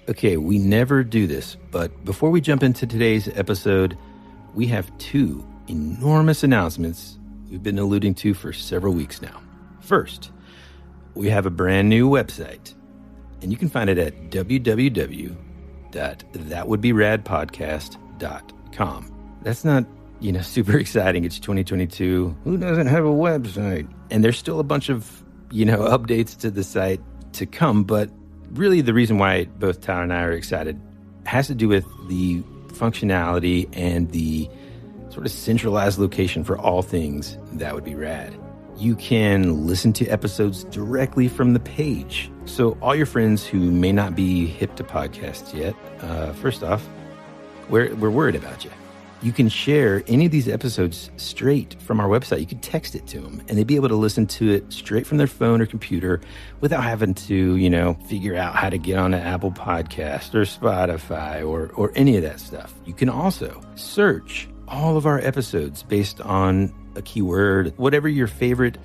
Okay, we never do this, but before we jump into today's episode, we have two enormous announcements we've been alluding to for several weeks now. First, we have a brand new website, and you can find it at www.thatwouldberadpodcast.com. That's not, super exciting. It's 2022. Who doesn't have a website? And there's still a bunch of, updates to the site to come, but really the reason why both Tyler and I are excited has to do with the functionality and the sort of centralized location for all things That Would Be Rad. You can listen to episodes directly from the page. So all your friends who may not be hip to podcasts yet, first off, we're worried about you. You can share any of these episodes straight from our website. You can text it to them, and they'd be able to listen to it straight from their phone or computer without having to, figure out how to get on an Apple Podcast or Spotify or any of that stuff. You can also search all of our episodes based on a keyword. Whatever your favorite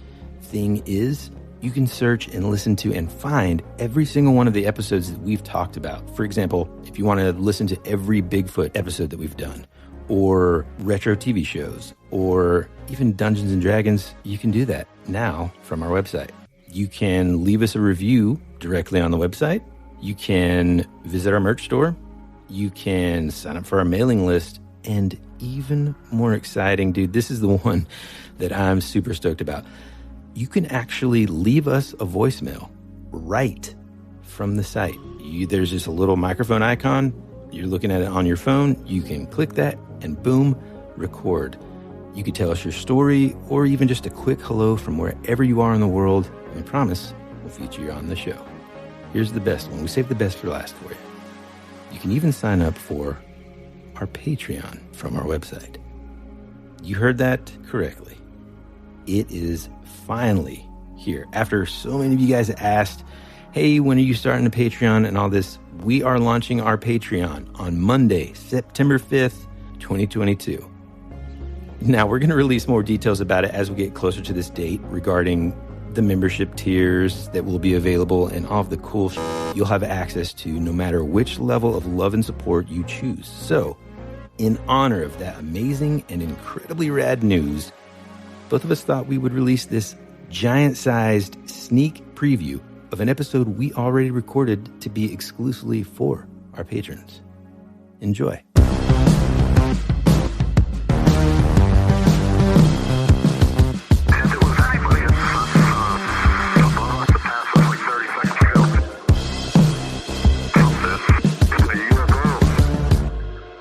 thing is, you can search and listen to and find every single one of the episodes that we've talked about. For example, if you want to listen to every Bigfoot episode that we've done, or retro TV shows, or even Dungeons and Dragons, you can do that now from our website. You can leave us a review directly on the website. You can visit our merch store. You can sign up for our mailing list. And even more exciting, dude, this is the one that I'm super stoked about. You can actually leave us a voicemail right from the site. There's just a little microphone icon. You're looking at it on your phone. You can click that and boom, record. You could tell us your story or even just a quick hello from wherever you are in the world. And we promise we'll feature you on the show. Here's the best one. We saved the best for last for you. You can even sign up for our Patreon from our website. You heard that correctly. It is finally here. After so many of you guys asked, hey, when are you starting a Patreon and all this? We are launching our Patreon on Monday, September 5th, 2022. Now, we're going to release more details about it as we get closer to this date regarding the membership tiers that will be available and all of the cool you'll have access to no matter which level of love and support you choose. So, in honor of that amazing and incredibly rad news, both of us thought we would release this giant-sized sneak preview of an episode we already recorded to be exclusively for our patrons. Enjoy.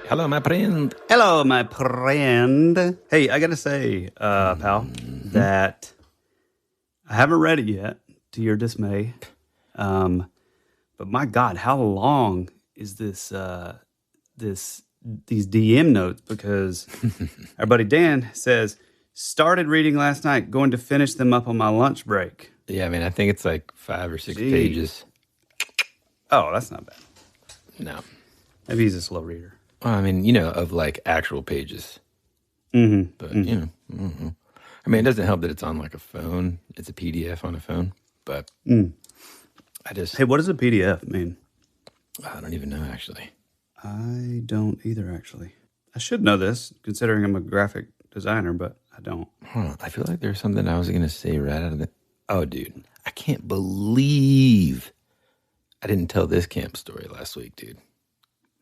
Hello, my friend. Hello, my friend. Hey, I got to say, pal, that I haven't read it yet, to your dismay. But my God, how long is these DM notes? Because our buddy Dan says, started reading last night, going to finish them up on my lunch break. Yeah, I mean, I think it's like 5 or 6 pages. Oh, that's not bad. No. Maybe he's a slow reader. Well, I mean, of like actual pages. Mm-hmm. But, I mean, it doesn't help that it's on like a phone. It's a PDF on a phone. But Hey, what does a PDF mean? I don't even know, actually. I don't either, actually. I should know this, considering I'm a graphic designer, but I don't. Hold on. I feel like there's something I was going to say right out of the... Oh, dude. I can't believe I didn't tell this camp story last week, dude.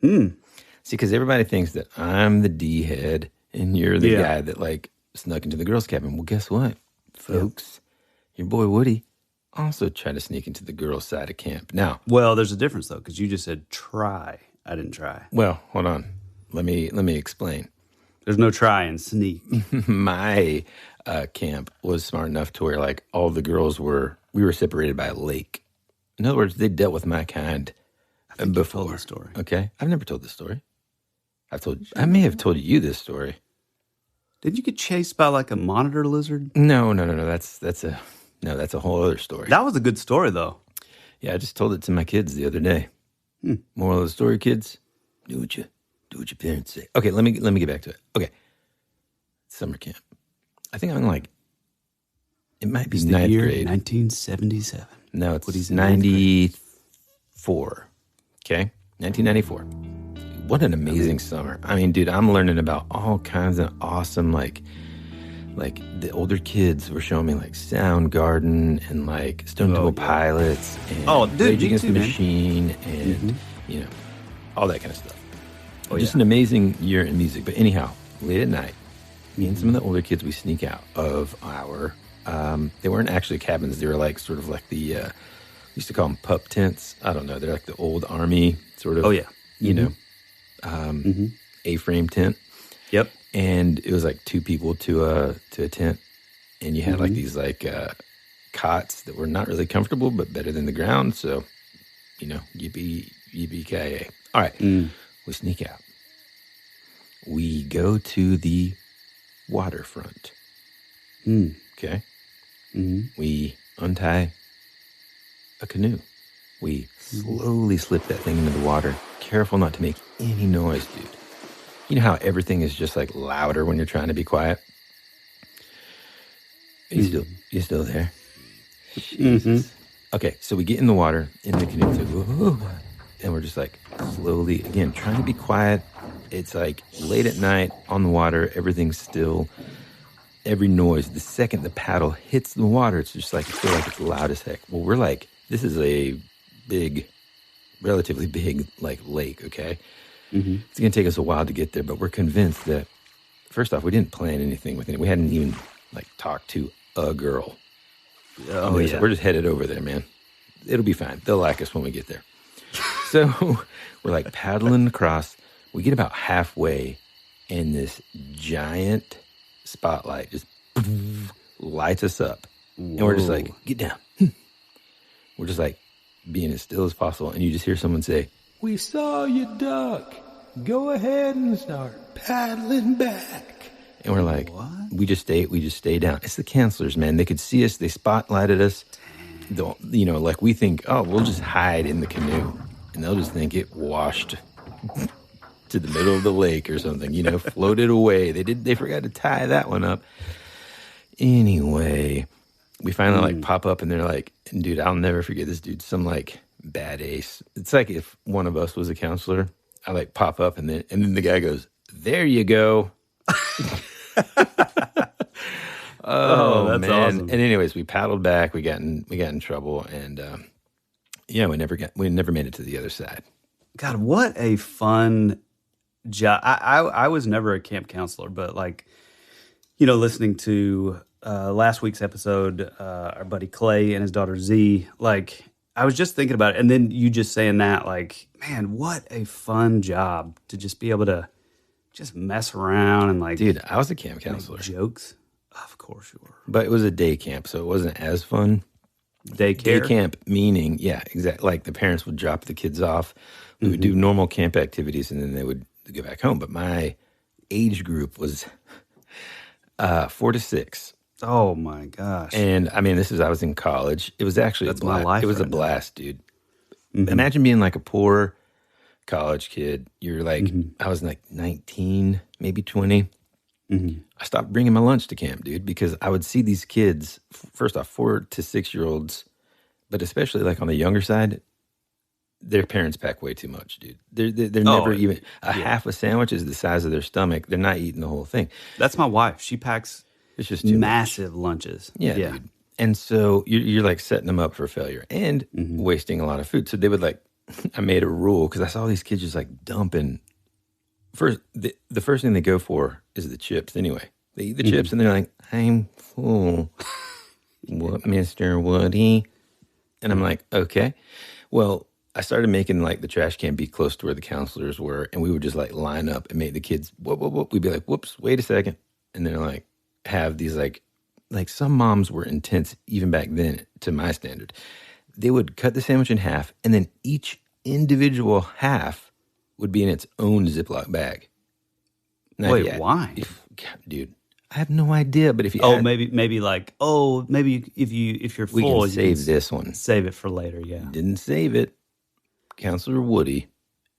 See, because everybody thinks that I'm the D-head and you're the guy that, like, snuck into the girls' cabin. Well, guess what, folks? Your boy Woody also tried to sneak into the girls' side of camp. Now... Well, there's a difference, though, because you just said try. I didn't try. Well, hold on. Let me explain. There's no try and sneak. My camp was smart enough to where, like, all the girls we were separated by a lake. In other words, they dealt with my kind before. Told the story. Okay? I've never told this story. I may have told you this story. Did you get chased by like a monitor lizard? No. That's a whole other story. That was a good story, though. Yeah, I just told it to my kids the other day. Moral of the story, kids: do what your parents say. Okay, let me get back to it. Okay, summer camp. I think I'm like, it might be ninth grade. 1977. No, it's 94. Okay. 1994. What an amazing summer. I mean, dude, I'm learning about all kinds of awesome, like the older kids were showing me like Soundgarden and like Stone Temple Pilots and Rage Against the Machine and, you know, all that kind of stuff. Just an amazing year in music. But anyhow, late at night, me and some of the older kids, we sneak out of our, they weren't actually cabins. They were like sort of like the, used to call them pup tents. I don't know. They're like the old army sort of, you know, A-frame tent. Yep. And it was like two people to a tent. And you had like these like cots that were not really comfortable, but better than the ground. So, you know, yippee-ki-yay. All right. We sneak out. We go to the waterfront. Okay. We untie a canoe. We slowly slip that thing into the water. Careful not to make any noise, dude. You know how everything is just like louder when you're trying to be quiet? You still there? Okay, so we get in the water, in the canoe, like, whoa, and we're just like slowly, again, trying to be quiet. It's like late at night on the water, everything's still, every noise, the second the paddle hits the water, it's just like, I feel like it's loud as heck. Well, we're like, this is a big, relatively big, like lake, okay? It's going to take us a while to get there, but we're convinced that, first off, we didn't plan anything with it. We hadn't even, like, talked to a girl. We're just headed over there, man. It'll be fine. They'll like us when we get there. So we're, like, paddling across. We get about halfway, and this giant spotlight just lights us up. Whoa. And we're just like, get down. We're just, like, being as still as possible, and you just hear someone say, "We saw you duck. Go ahead and start paddling back." And we're like, what? We just stay down. It's the counselors, man. They could see us. They spotlighted us. You know, like we think, oh, we'll just hide in the canoe. And they'll just think it washed to the middle of the lake or something, you know, floated away. They forgot to tie that one up. Anyway, we finally like pop up and they're like, and dude, I'll never forget this dude. Some like bad ace. It's like if one of us was a counselor, I like pop up and then the guy goes, "There you go." Oh, that's man. Awesome. And anyways, we paddled back. We got in trouble, and we never made it to the other side. God, what a fun job! I was never a camp counselor, but like, you know, listening to last week's episode, our buddy Clay and his daughter Z, like, I was just thinking about it, and then you just saying that, like, man, what a fun job to just be able to just mess around and like, dude, I was a camp counselor. Jokes, of course you were, but it was a day camp, so it wasn't as fun. Day camp meaning, yeah, exactly. Like the parents would drop the kids off. We would do normal camp activities, and then they would go back home. But my age group was 4 to 6. Oh my gosh! And I mean, I was in college. It was actually my life. It was a blast, dude. Imagine being like a poor college kid. You're like, I was like 19, maybe 20. I stopped bringing my lunch to camp, dude, because I would see these kids. First off, 4 to 6 year olds, but especially like on the younger side, their parents pack way too much, dude. They're never even half a sandwich is the size of their stomach. They're not eating the whole thing. That's my wife. She packs. It's just massive lunches. Yeah. Dude. And so you're like setting them up for failure and wasting a lot of food. So they would like, I made a rule because I saw these kids just like dumping. First, the first thing they go for is the chips anyway. They eat the chips and they're like, "I'm full." "What, Mr. Woody?" And I'm like, okay. Well, I started making like the trash can be close to where the counselors were, and we would just like line up and make the kids, whoop. We'd be like, "Whoops, wait a second." And they're like, have these like some moms were intense even back then to my standard. They would cut the sandwich in half, and then each individual half would be in its own Ziploc bag. Now, wait, why? Dude, I have no idea. But if you maybe if you're full, we can save this one. Save it for later. Yeah, didn't save it. Counselor Woody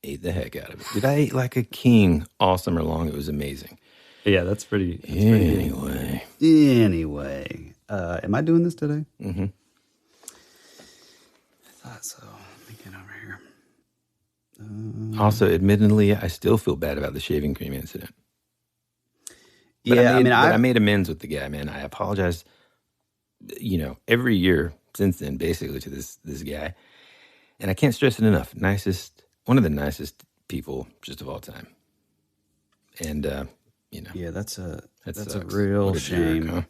ate the heck out of it. Dude, I ate like a king all summer long. It was amazing. Yeah, that's pretty. Anyway, am I doing this today? I thought so. Let me get over here. also, admittedly, I still feel bad about the shaving cream incident. But Yeah, I made amends with the guy, man. I apologize, every year since then, basically, to this guy. And I can't stress it enough. One of the nicest people just of all time. And, Yeah, that's a sucks. real What a shame. jerk, huh?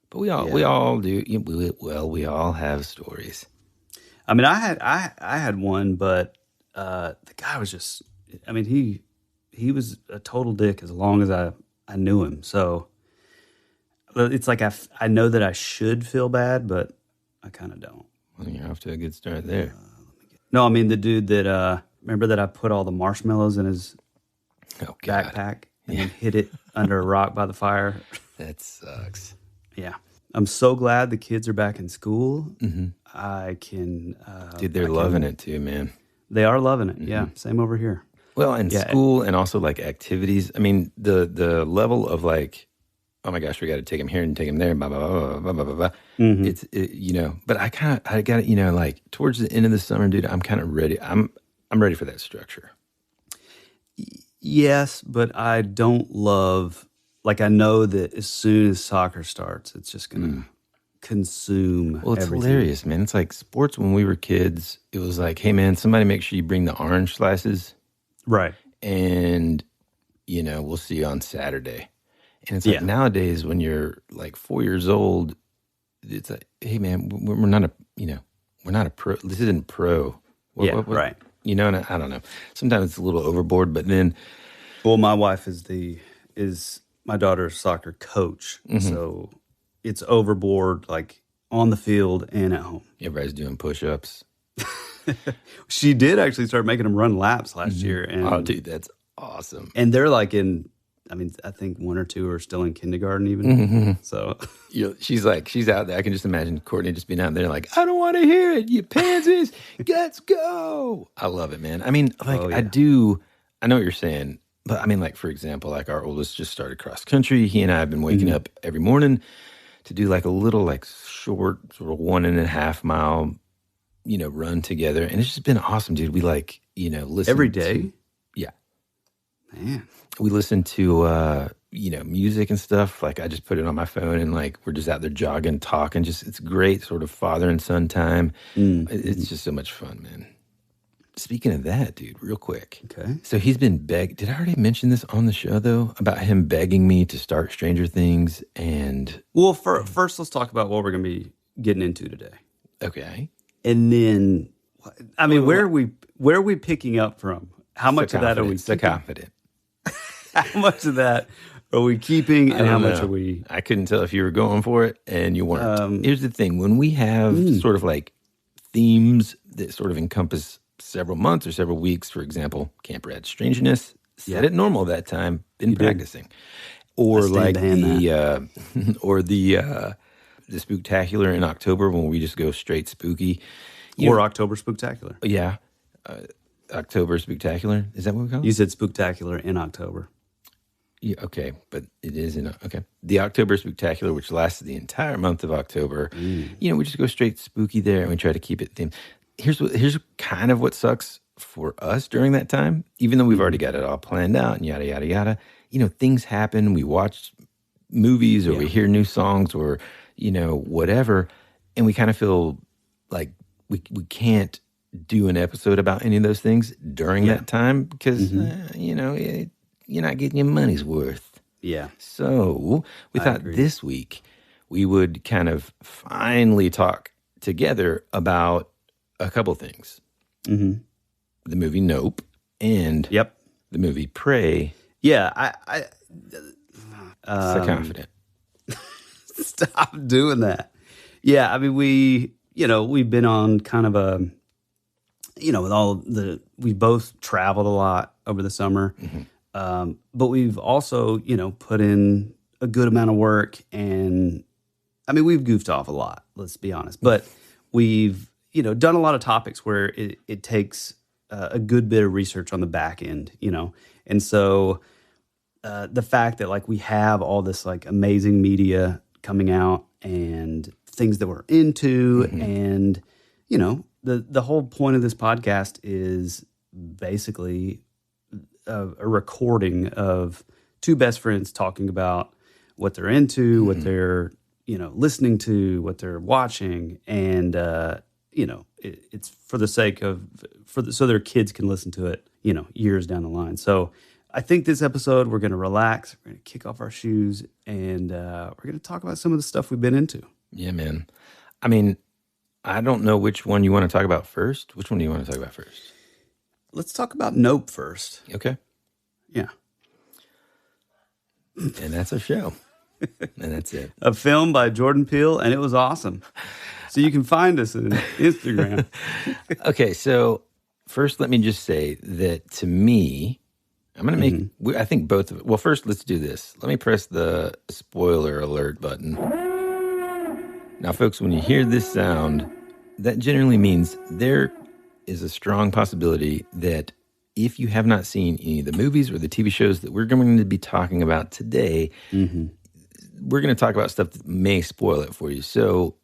But we all do. We all have stories. I mean, I had one, but the guy was just. I mean, he was a total dick as long as I knew him. So it's like I know that I should feel bad, but I kind of don't. Well, you're off to a good start there. No, I mean the dude that remember that I put all the marshmallows in his backpack and then hid it under a rock by the fire. That sucks. Yeah. I'm so glad the kids are back in school. Mm-hmm. I can... Dude, they're loving it too, man. They are loving it. Mm-hmm. Yeah, same over here. Well, and school and also like activities. I mean, the level of like, oh my gosh, we got to take him here and take him there, blah, blah, blah, blah, blah, blah, blah. Mm-hmm. But I got it, like towards the end of the summer, dude, I'm kind of ready. I'm ready for that structure. Yes, but I don't love... Like, I know that as soon as soccer starts, it's just going to consume Well, it's everything. hilarious, man. It's like sports when we were kids. It was like, hey, man, somebody make sure you bring the orange slices. Right. And, we'll see you on Saturday. And it's like nowadays when you're like 4 years old, it's like, hey, man, we're not a pro. This isn't pro. Right. And I don't know. Sometimes it's a little overboard, but then. Well, my wife is my daughter's soccer coach. Mm-hmm. So it's overboard, like on the field and at home. Everybody's doing push-ups. She did actually start making them run laps last year. And, oh, dude, that's awesome. And they're like I think one or two are still in kindergarten even. Mm-hmm. So she's out there. I can just imagine Courtney just being out there like, I don't want to hear it, you pansies. Let's go. I love it, man. I mean, like I know what you're saying. But I mean, like, for example, like our oldest just started cross country. He and I have been waking up every morning to do like a little like short sort of 1.5 mile, run together. And it's just been awesome, dude. We like, listen every day. Yeah. Man. We listen to, music and stuff. Like I just put it on my phone and like, we're just out there jogging, talking. It's great sort of father and son time. Mm-hmm. It's just so much fun, man. Speaking of that, dude, real quick. Okay. So he's been Did I already mention this on the show, though? About him begging me to start Stranger Things and... Well, first let's talk about what we're going to be getting into today. Okay. And then, I mean, where are we picking up from? How much of that are we so confident? How much of that are we keeping and how much are we... I couldn't tell if you were going for it and you weren't. Here's the thing. When we have sort of like themes that sort of encompass several months or several weeks, for example, Camp Rad Strangeness, said it normal that time, been practicing. Or like the Spooktacular in October when we just go straight spooky. October Spooktacular. Yeah. October Spooktacular. Is that what we call it? You said Spooktacular in October. Yeah, okay, but it is the October Spooktacular, which lasts the entire month of October. We just go straight spooky there and we try to keep it themed. Here's kind of what sucks for us during that time, even though we've already got it all planned out and yada, yada, yada. Things happen. We watch movies or we hear new songs or, whatever. And we kind of feel like we can't do an episode about any of those things during that time because, you're not getting your money's worth. Yeah. So we thought this week we would kind of finally talk together about a couple things. Mm-hmm. The movie Nope and the movie Prey. Yeah, I so confident. Stop doing that. Yeah, I mean, we've been on kind of a, we both traveled a lot over the summer, but we've also, put in a good amount of work and, I mean, we've goofed off a lot, let's be honest, but we've, done a lot of topics where it takes a good bit of research on the back end, and so the fact that like we have all this like amazing media coming out and things that we're into, and the whole point of this podcast is basically a recording of two best friends talking about what they're into, what they're listening to, what they're watching, and it's for the sake of so their kids can listen to it, years down the line. So I think this episode we're going to relax, we're going to kick off our shoes, and we're going to talk about some of the stuff we've been into. Yeah, man. I mean, I don't know which one you want to talk about first. Which one do you want to talk about first? Let's talk about Nope first. Okay. Yeah. And that's our show. And that's it. A film by Jordan Peele, and it was awesome. So you can find us on Instagram. Okay, so first let me just say that to me, I'm going to make, I think both of it. Well, first let's do this. Let me press the spoiler alert button. Now, folks, when you hear this sound, that generally means there is a strong possibility that if you have not seen any of the movies or the TV shows that we're going to be talking about today, we're going to talk about stuff that may spoil it for you. So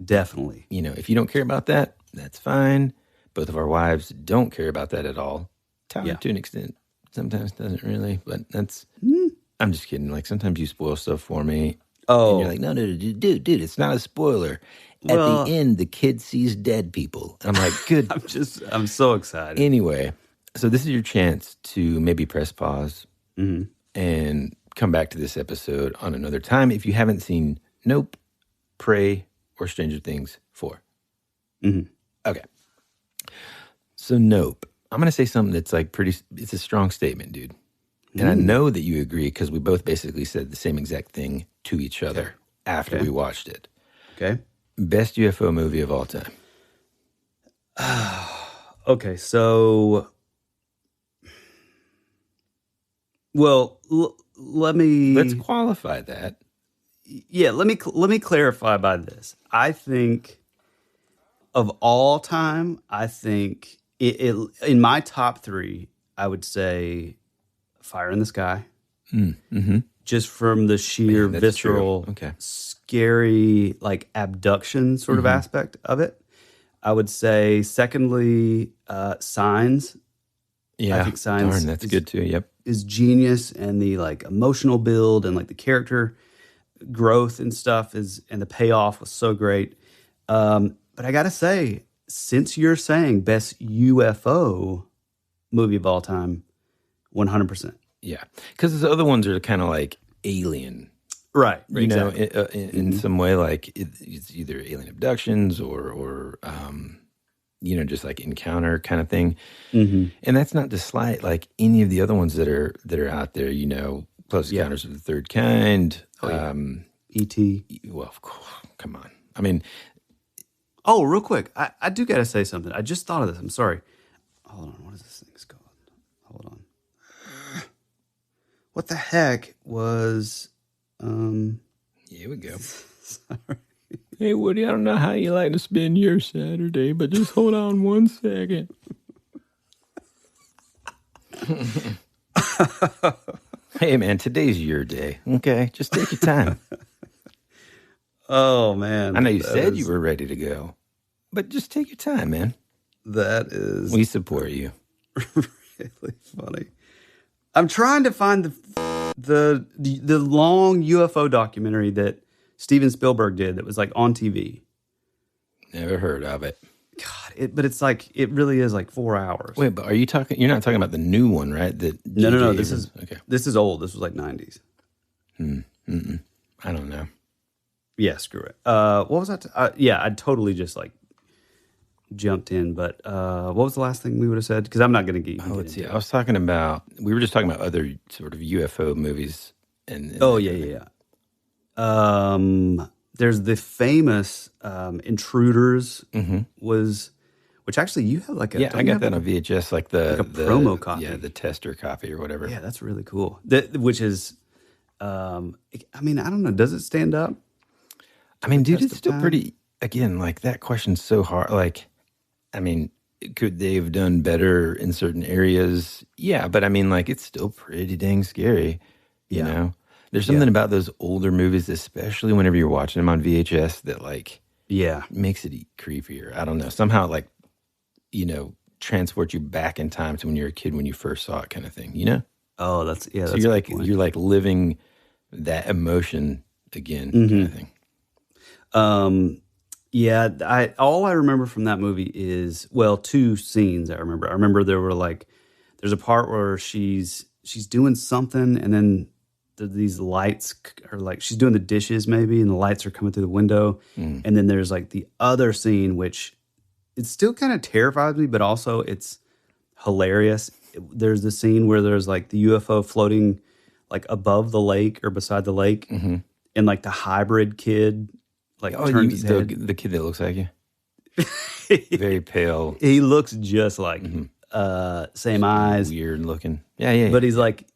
definitely, if you don't care about that, that's fine. Both of our wives don't care about that at all. Tyler, to an extent, sometimes doesn't really, but that's, I'm just kidding. Like sometimes you spoil stuff for me. Oh, and you're like, no, dude, it's not a spoiler. At the end, the kid sees dead people. And I'm like, good. I'm so excited. Anyway, so this is your chance to maybe press pause and come back to this episode on another time if you haven't seen Nope, Prey, or Stranger Things 4. Okay. So Nope. I'm going to say something that's like it's a strong statement, dude. And I know that you agree because we both basically said the same exact thing to each other after we watched it. Okay. Best UFO movie of all time. Okay, so let's qualify that. Yeah, let me clarify by this. I think of all time, I think it in my top 3, I would say Fire in the Sky. Just from the sheer visceral, scary, like abduction sort of aspect of it. I would say, secondly, Signs. Yeah, I think Signs that's good too. Yep, is genius, and the like emotional build and like the character growth and stuff and the payoff was so great. But I gotta say, since you're saying best UFO movie of all time, 100%. Yeah, because the other ones are kind of like Alien, right? Exactly. In some way, like it's either alien abductions or just like encounter kind of thing. And that's not to slight like any of the other ones that are out there. Close Encounters of the Third Kind, E.T. Well, of course, come on. I mean, real quick, I do got to say something. I just thought of this. I'm sorry. Hold on. What is this thing called? Hold on. What the heck was? Here we go. Sorry. Hey, Woody, I don't know how you like to spend your Saturday, but just hold on one second. Hey, man, today's your day. Okay, just take your time. Oh, man. I know you said you were ready to go, but just take your time, man. That is... We support you. Really funny. I'm trying to find the long UFO documentary that Steven Spielberg did that was like on TV. Never heard of it. God, but it's like it really is like 4 hours. Wait, but you're not talking about the new one, right? No. This is old. This was like 90s. I don't know. Yeah, screw it. What was that? I'd totally just like jumped in. But what was the last thing we would have said? Because I'm not going to get. Let's see. I was talking about. We were just talking about other sort of UFO movies. And yeah. There's the famous Intruders which actually you have like a... Yeah, I got that on VHS, like the promo copy. Yeah, the tester copy or whatever. Yeah, that's really cool. Which is, I mean, I don't know, does it stand up? I mean, dude, it's still pretty, again, like that question's so hard. Like, I mean, could they have done better in certain areas? Yeah, but I mean, like, it's still pretty dang scary, you know? There's something about those older movies, especially whenever you're watching them on VHS, that like makes it creepier. I don't know. Somehow, like, transport you back in time to when you were a kid when you first saw it, kind of thing. You know? Oh, that's So that's you're like living that emotion again, kind of thing. Yeah, all I remember from that movie is, well, two scenes I remember. I remember there's a part where she's doing something, and then these lights are like, she's doing the dishes maybe, and the lights are coming through the window. And then there's like the other scene, which it still kind of terrifies me, but also it's hilarious. There's the scene where there's like the UFO floating like above the lake or beside the lake, and like the hybrid kid turns his head. The kid that looks like you, very pale. He looks just like same eyes, weird looking. Yeah. But he's like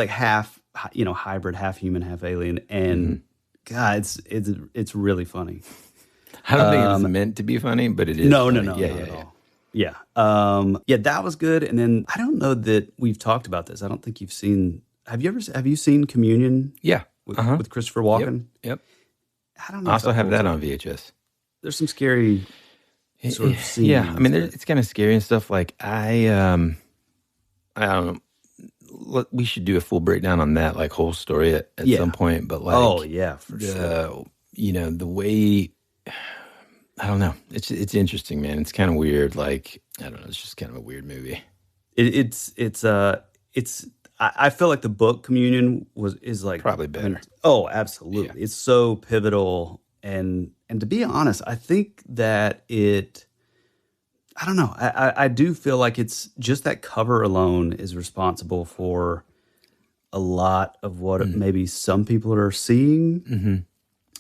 half hybrid, half human, half alien, and God, it's really funny. I don't think it's meant to be funny, but it is. No, funny. not at all. Yeah. That was good. And then I don't know that we've talked about this. I don't think you've seen. Have you seen Communion? Yeah. With Christopher Walken. Yep. I don't know. I also have that on VHS. There's some scary sort of scenes. Yeah, I mean, it's kind of scary and stuff. Like I don't know. We should do a full breakdown on that, like whole story at some point. But like, oh yeah, for sure. The way, I don't know. It's interesting, man. It's kind of weird. Like, I don't know. It's just kind of a weird movie. I feel like the book Communion is like probably better. I mean, oh, absolutely. Yeah. It's so pivotal, and to be honest, I think that I don't know. I do feel like it's just that cover alone is responsible for a lot of what maybe some people are seeing.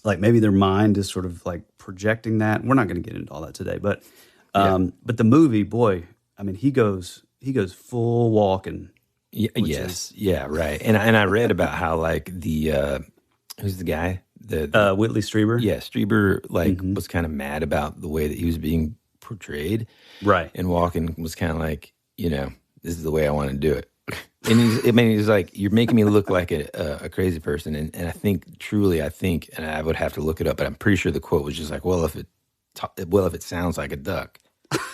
Like maybe their mind is sort of like projecting that. We're not going to get into all that today, but the movie, boy, I mean, he goes full Walken. Yeah, right. And I read about how like the who's the guy? The Whitley Strieber. Yeah, Strieber was kind of mad about the way that he was being portrayed. Right. And Walken was kind of like, this is the way I want to do it. And he's like, you're making me look like a crazy person. And I think, and I would have to look it up, but I'm pretty sure the quote was just like, well, if it sounds like a duck.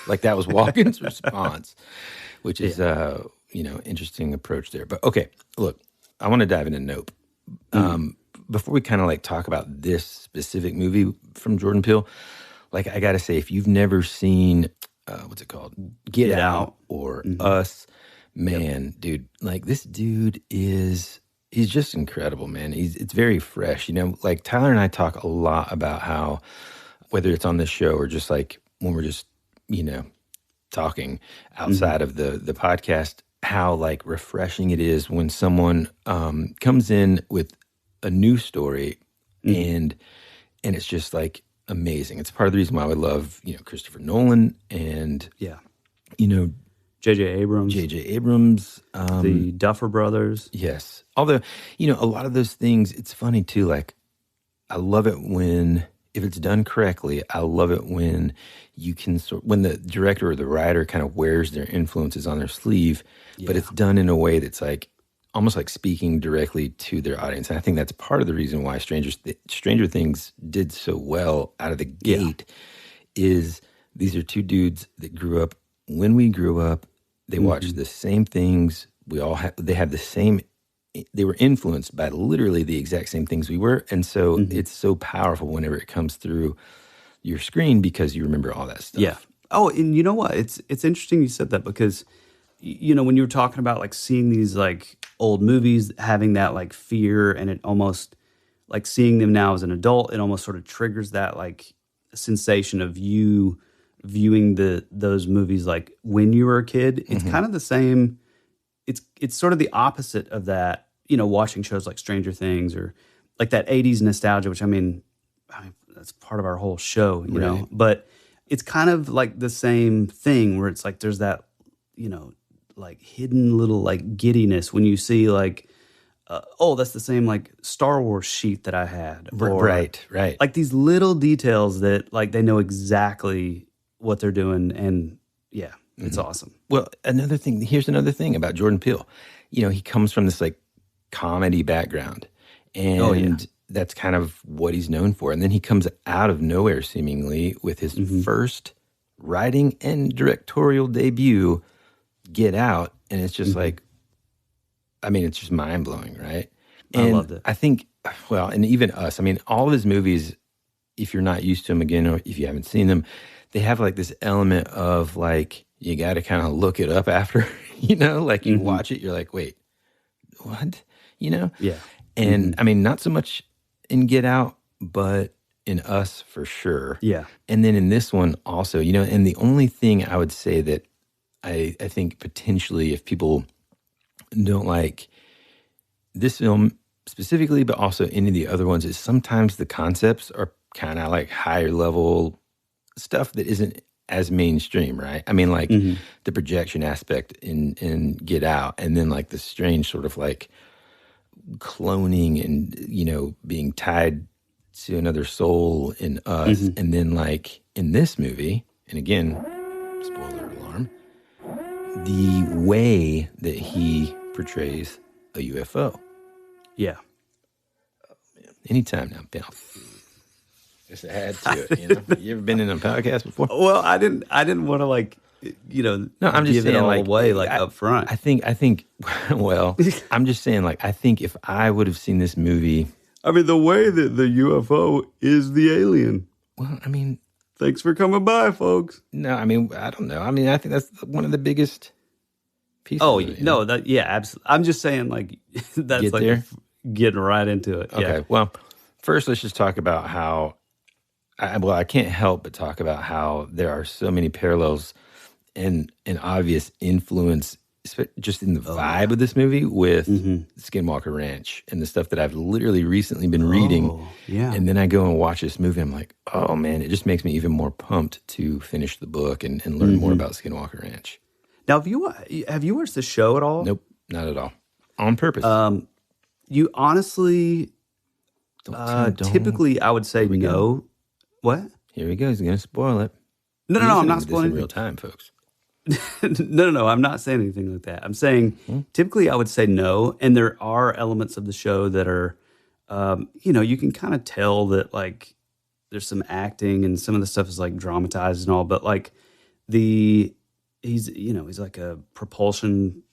Like that was Walken's response, which is, interesting approach there. But okay, look, I want to dive into Nope. Before we kind of like talk about this specific movie from Jordan Peele, like I got to say, if you've never seen, what's it called? Get Out or Us, man, dude, like this dude he's just incredible, man. It's very fresh. Like Tyler and I talk a lot about how, whether it's on this show or just like when we're just, talking outside of the podcast, how like refreshing it is when someone comes in with a new story and it's just like amazing. It's part of the reason why we love, Christopher Nolan and J.J. Abrams, the Duffer Brothers. Yes. Although, a lot of those things, it's funny too. Like, I love it when, if it's done correctly, I love it when you can, when the director or the writer kind of wears their influences on their sleeve, but it's done in a way that's like, almost like speaking directly to their audience. And I think that's part of the reason why Stranger Things did so well out of the gate is these are two dudes that grew up when we grew up. They watched the same things. They have the same, they were influenced by literally the exact same things we were. And so it's so powerful whenever it comes through your screen because you remember all that stuff. Yeah. Oh, and you know what? It's interesting you said that because, when you were talking about like seeing these like old movies, having that like fear, and it almost like seeing them now as an adult, it almost sort of triggers that like sensation of you viewing those movies like when you were a kid. It's kind of the same. It's sort of the opposite of that, watching shows like Stranger Things or like that 80s nostalgia, which I mean that's part of our whole show, you know. But it's kind of like the same thing where it's like there's that, like hidden little like giddiness when you see like, that's the same like Star Wars sheet that I had. Or, right. Like these little details that like they know exactly what they're doing, and it's awesome. Well, here's another thing about Jordan Peele. He comes from this like comedy background, and that's kind of what he's known for. And then he comes out of nowhere seemingly with his first writing and directorial debut, Get Out, and it's just like, I mean, it's just mind-blowing, right? And I loved it. I think, well, and even Us, I mean, all of his movies, if you're not used to them again, or if you haven't seen them, they have like this element of like, you got to kind of look it up after, you know, like you watch it, you're like, wait, what? You know? Yeah. And I mean, not so much in Get Out, but in Us for sure. Yeah. And then in this one also, you know, and the only thing I would say that I think potentially if people don't like this film specifically, but also any of the other ones, is sometimes the concepts are kind of like higher level stuff that isn't as mainstream, right? I mean, like the projection aspect in Get Out, and then like the strange sort of like cloning and, you know, being tied to another soul in Us. And then like in this movie, and again, spoiler alarm, the way that he portrays a UFO. Yeah. Anytime now, Bill. Just add to it, you know. You ever been in a podcast before? Well, I didn't want to like, you know, No, I'm just give saying it all like away like up front. I think well, I'm just saying like I think if I would have seen this movie, I mean, the way that the UFO is the alien. well, I mean, Thanks for coming by, folks. no, I mean, I don't know. I mean, I think that's one of the biggest pieces. Oh, of it, you no, know? that yeah, absolutely. I'm just saying like that's Get like there? getting right into it. Okay, Yeah. well, first let's just talk about how. I can't help but talk about how there are so many parallels and an obvious influence just in the vibe of this movie with Skinwalker Ranch and the stuff that I've literally recently been reading. Yeah. And then I go and watch this movie. I'm like, oh man, it just makes me even more pumped to finish the book and learn more about Skinwalker Ranch. Now, have you watched the show at all? Nope, not at all. On purpose. You honestly, Don't- typically, I would say no. What? Here he goes. He's going to spoil it. No, You're I'm listening not to this spoiling in anything. real time, folks. No, I'm not saying anything like that. I'm saying typically I would say no, and there are elements of the show that are, you know, you can kind of tell that like there's some acting and some of the stuff is like dramatized and all, but like he's like a propulsion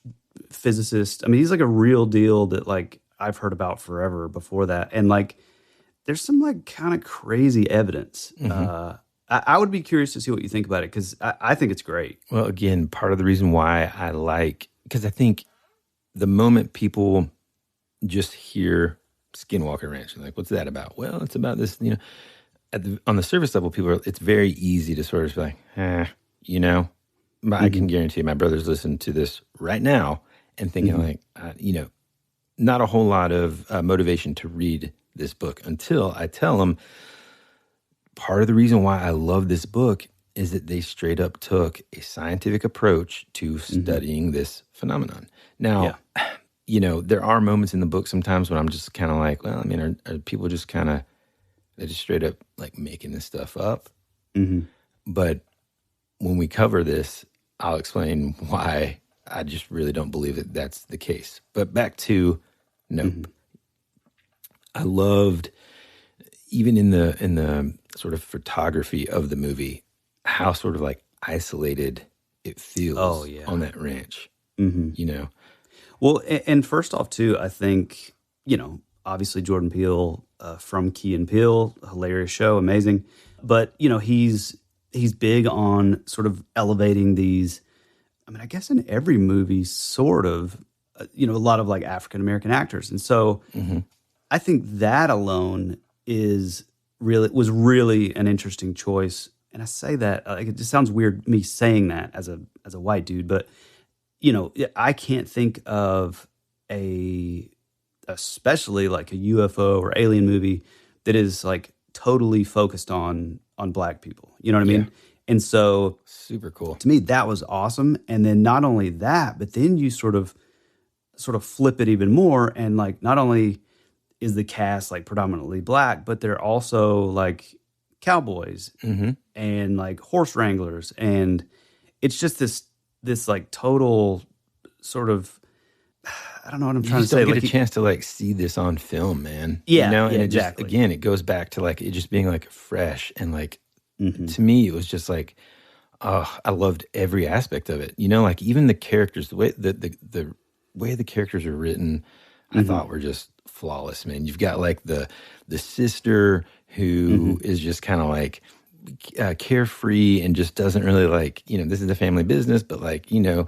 physicist. I mean, he's like a real deal that like I've heard about forever before that, and like there's some like kind of crazy evidence. I would be curious to see what you think about it because I think it's great. Well, again, part of the reason why I like, because I think the moment people just hear Skinwalker Ranch, they're like, what's that about? Well, it's about this, you know, on the surface level, it's very easy to sort of be like, you know, but I can guarantee my brothers listen to this right now and thinking like, you know, not a whole lot of motivation to read this book until I tell them, part of the reason why I love this book is that they straight up took a scientific approach to studying this phenomenon. Now, you know, there are moments in the book sometimes when I'm just kind of like, well, I mean, are people just kind of, they're just straight up like making this stuff up? But when we cover this, I'll explain why I just really don't believe that that's the case. But back to Nope. I loved, even in the sort of photography of the movie, how sort of like isolated it feels on that ranch. You know? Well, and first off, too, I think, you know, obviously Jordan Peele from Key and Peele, hilarious show, amazing. But, you know, he's big on sort of elevating these, I mean, I guess in every movie, sort of, you know, a lot of like African-American actors. And so I think that alone was really an interesting choice. And I say that, like, it just sounds weird me saying that as a white dude, but, you know, I can't think of especially like a UFO or alien movie that is like totally focused on black people. You know what I mean? And so super cool. To me, that was awesome. And then not only that, but then you sort of flip it even more. And like, not only is the cast like predominantly black, but they're also like cowboys and like horse wranglers. And it's just this like total sort of, I don't know what I'm trying to say. You don't like get a chance to like see this on film, man. Yeah, you know? And exactly. Again, it goes back to like it just being like fresh and like, to me, it was just like, I loved every aspect of it. You know, like even the characters, the way the way the characters are written, I thought were just flawless, man. You've got like the sister who is just kind of like carefree and just doesn't really like, you know, this is a family business, but like, you know,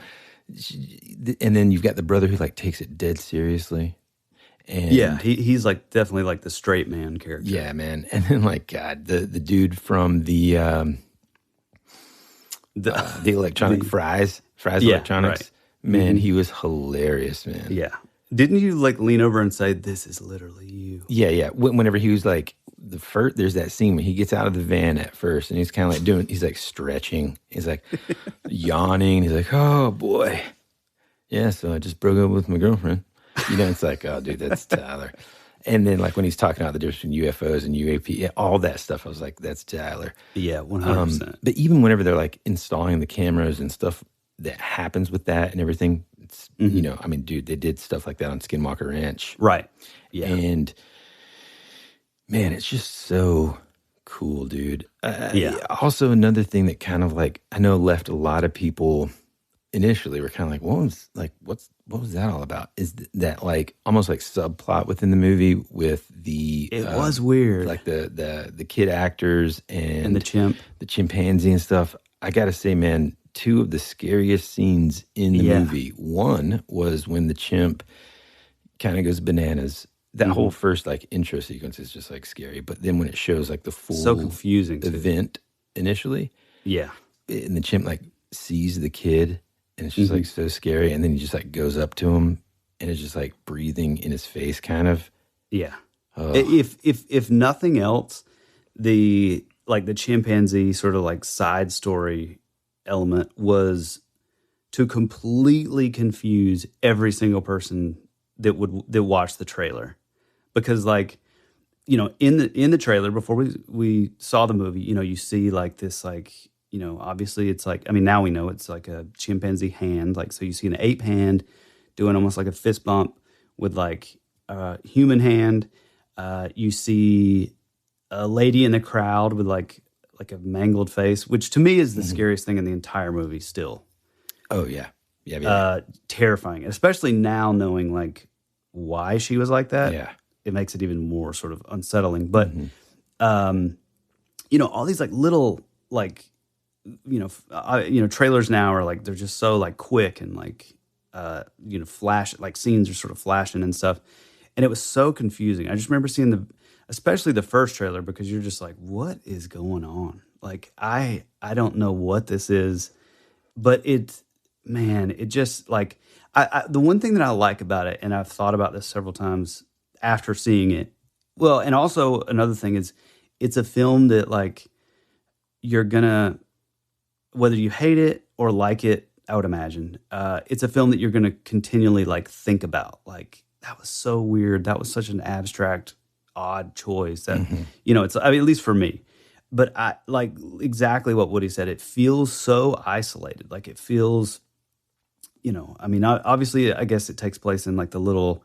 and then you've got the brother who like takes it dead seriously. And yeah, he's like definitely like the straight man character. Yeah, man. And then like God, the dude from the electronic fries electronics, right. man, he was hilarious, man. Yeah. Didn't you like lean over and say, "This is literally you"? Yeah. Whenever he was like there's that scene when he gets out of the van at first, and he's kind of like he's like stretching, he's like yawning, he's like, "Oh boy, yeah." So I just broke up with my girlfriend. You know, it's like, oh, dude, that's Tyler. And then like when he's talking about the difference between UFOs and UAP, all that stuff, I was like, that's Tyler. Yeah, 100%. But even whenever they're like installing the cameras and stuff that happens with that and everything, it's, you know, I mean, dude, they did stuff like that on Skinwalker Ranch. Right. Yeah. And man, it's just so cool, dude. Yeah. Also, another thing that kind of like, I know left a lot of people initially were kind of like, what was that all about? Is that like almost like subplot within the movie with the it was weird, like the kid actors and the chimpanzee and stuff. I gotta say, man, two of the scariest scenes in the movie. One was when the chimp kind of goes bananas. That whole first like intro sequence is just like scary, but then when it shows like the full so confusing event initially, yeah, and the chimp like sees the kid. And it's just like so scary. And then he just like goes up to him and is just like breathing in his face kind of. Yeah. If nothing else, the chimpanzee sort of like side story element was to completely confuse every single person that watched the trailer. Because like, you know, in the trailer before we saw the movie, you know, you see like this like, you know, obviously it's like, I mean, now we know it's like a chimpanzee hand. Like, so you see an ape hand doing almost like a fist bump with like a human hand. You see a lady in the crowd with like a mangled face, which to me is the scariest thing in the entire movie still. Oh, yeah. Yeah. Terrifying, especially now knowing like why she was like that. Yeah. It makes it even more sort of unsettling. But, you know, all these like little like, you know, trailers now are like, they're just so like quick and like, you know, flash, like scenes are sort of flashing and stuff. And it was so confusing. I just remember seeing especially the first trailer, because you're just like, what is going on? Like, I don't know what this is, but it just like, the one thing that I like about it, and I've thought about this several times after seeing it. Well, and also another thing is it's a film that like, you're gonna, whether you hate it or like it, I would imagine, it's a film that you're going to continually like think about. Like, that was so weird. That was such an abstract, odd choice that, you know, I mean, at least for me. But I like exactly what Woody said. It feels so isolated. Like it feels, you know, I mean, obviously, I guess it takes place in like the little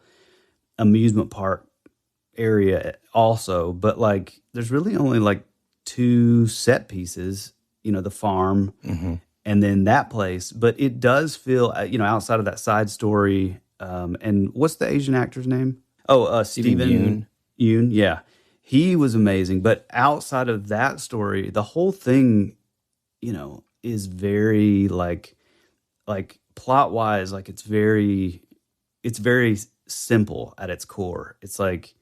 amusement park area also. But like, there's really only like two set pieces. You know, the farm and then that place. But it does feel, you know, outside of that side story. And what's the Asian actor's name? Oh, Steven Yeun. Yeah. He was amazing. But outside of that story, the whole thing, you know, is very like plot wise, like it's very simple at its core. It's like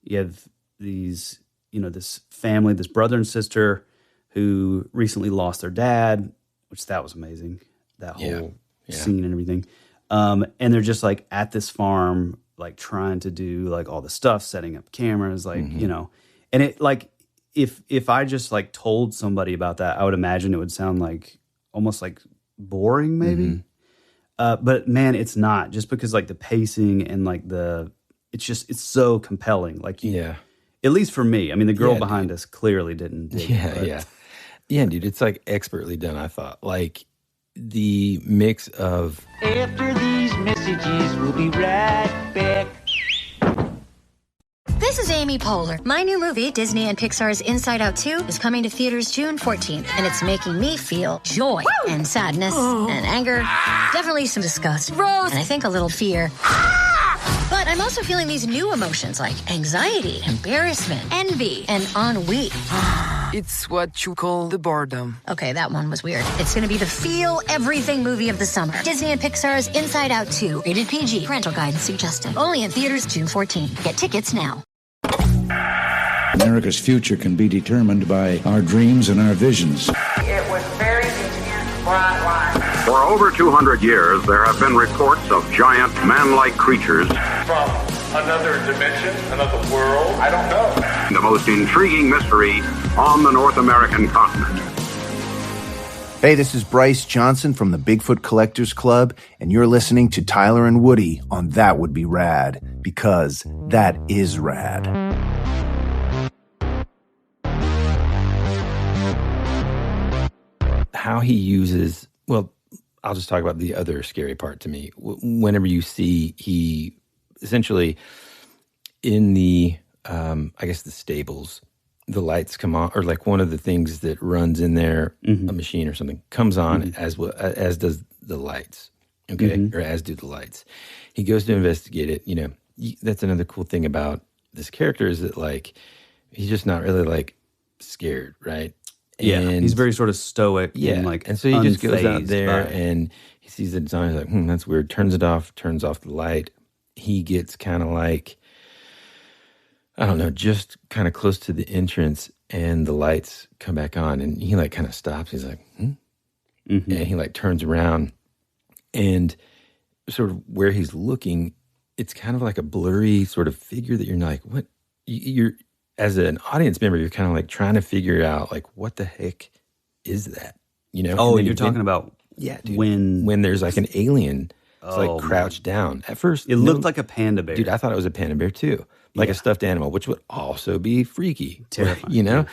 you have these, you know, this family, this brother and sister who recently lost their dad, which that was amazing, that whole scene and everything. And they're just like at this farm, like trying to do like all the stuff, setting up cameras, like, you know, and it like, if I just like told somebody about that, I would imagine it would sound like almost like boring maybe. But man, it's not, just because like the pacing and like it's so compelling. Like, at least for me, I mean, the girl behind us clearly didn't dig it. Yeah, dude, it's like expertly done, I thought. Like the mix of... After these messages, we'll be right back. This is Amy Poehler. My new movie, Disney and Pixar's Inside Out 2, is coming to theaters June 14th, and it's making me feel joy and sadness and anger, definitely some disgust, Rose, and I think a little fear. But I'm also feeling these new emotions like anxiety, embarrassment, envy, and ennui. It's what you call the boredom. Okay, that one was weird. It's going to be the feel everything movie of the summer. Disney and Pixar's Inside Out 2. Rated PG. Parental guidance suggested. Only in theaters June 14th. Get tickets now. America's future can be determined by our dreams and our visions. It was very intense, bright light. For over 200 years, there have been reports of giant man-like creatures. From another dimension, another world, I don't know. The most intriguing mystery on the North American continent. Hey, this is Bryce Johnson from the Bigfoot Collectors Club, and you're listening to Tyler and Woody on That Would Be Rad, because that is rad. How he uses, well, I'll just talk about the other scary part to me. Whenever you see he essentially in the, I guess the stables, the lights come on, or like one of the things that runs in there, a machine or something, comes on as does the lights, okay? Or as do the lights. He goes to investigate it, you know. That's another cool thing about this character is that, like, he's just not really, like, scared, right? Yeah, and he's very sort of stoic. And so he just goes out there and he sees the design. He's like, that's weird. Turns it off, turns off the light. He gets kind of like, I don't know, just kind of close to the entrance and the lights come back on and he like kind of stops. He's like, And he like turns around and sort of where he's looking, it's kind of like a blurry sort of figure that you're like, what? You're, as an audience member, you're kind of like trying to figure out like, what the heck is that? You know? Oh, you're talking about dude, when when there's like an alien it's like crouched down. At first, it looked like a panda bear. Dude, I thought it was a panda bear too. Like a stuffed animal, which would also be freaky. Terrifying. You know?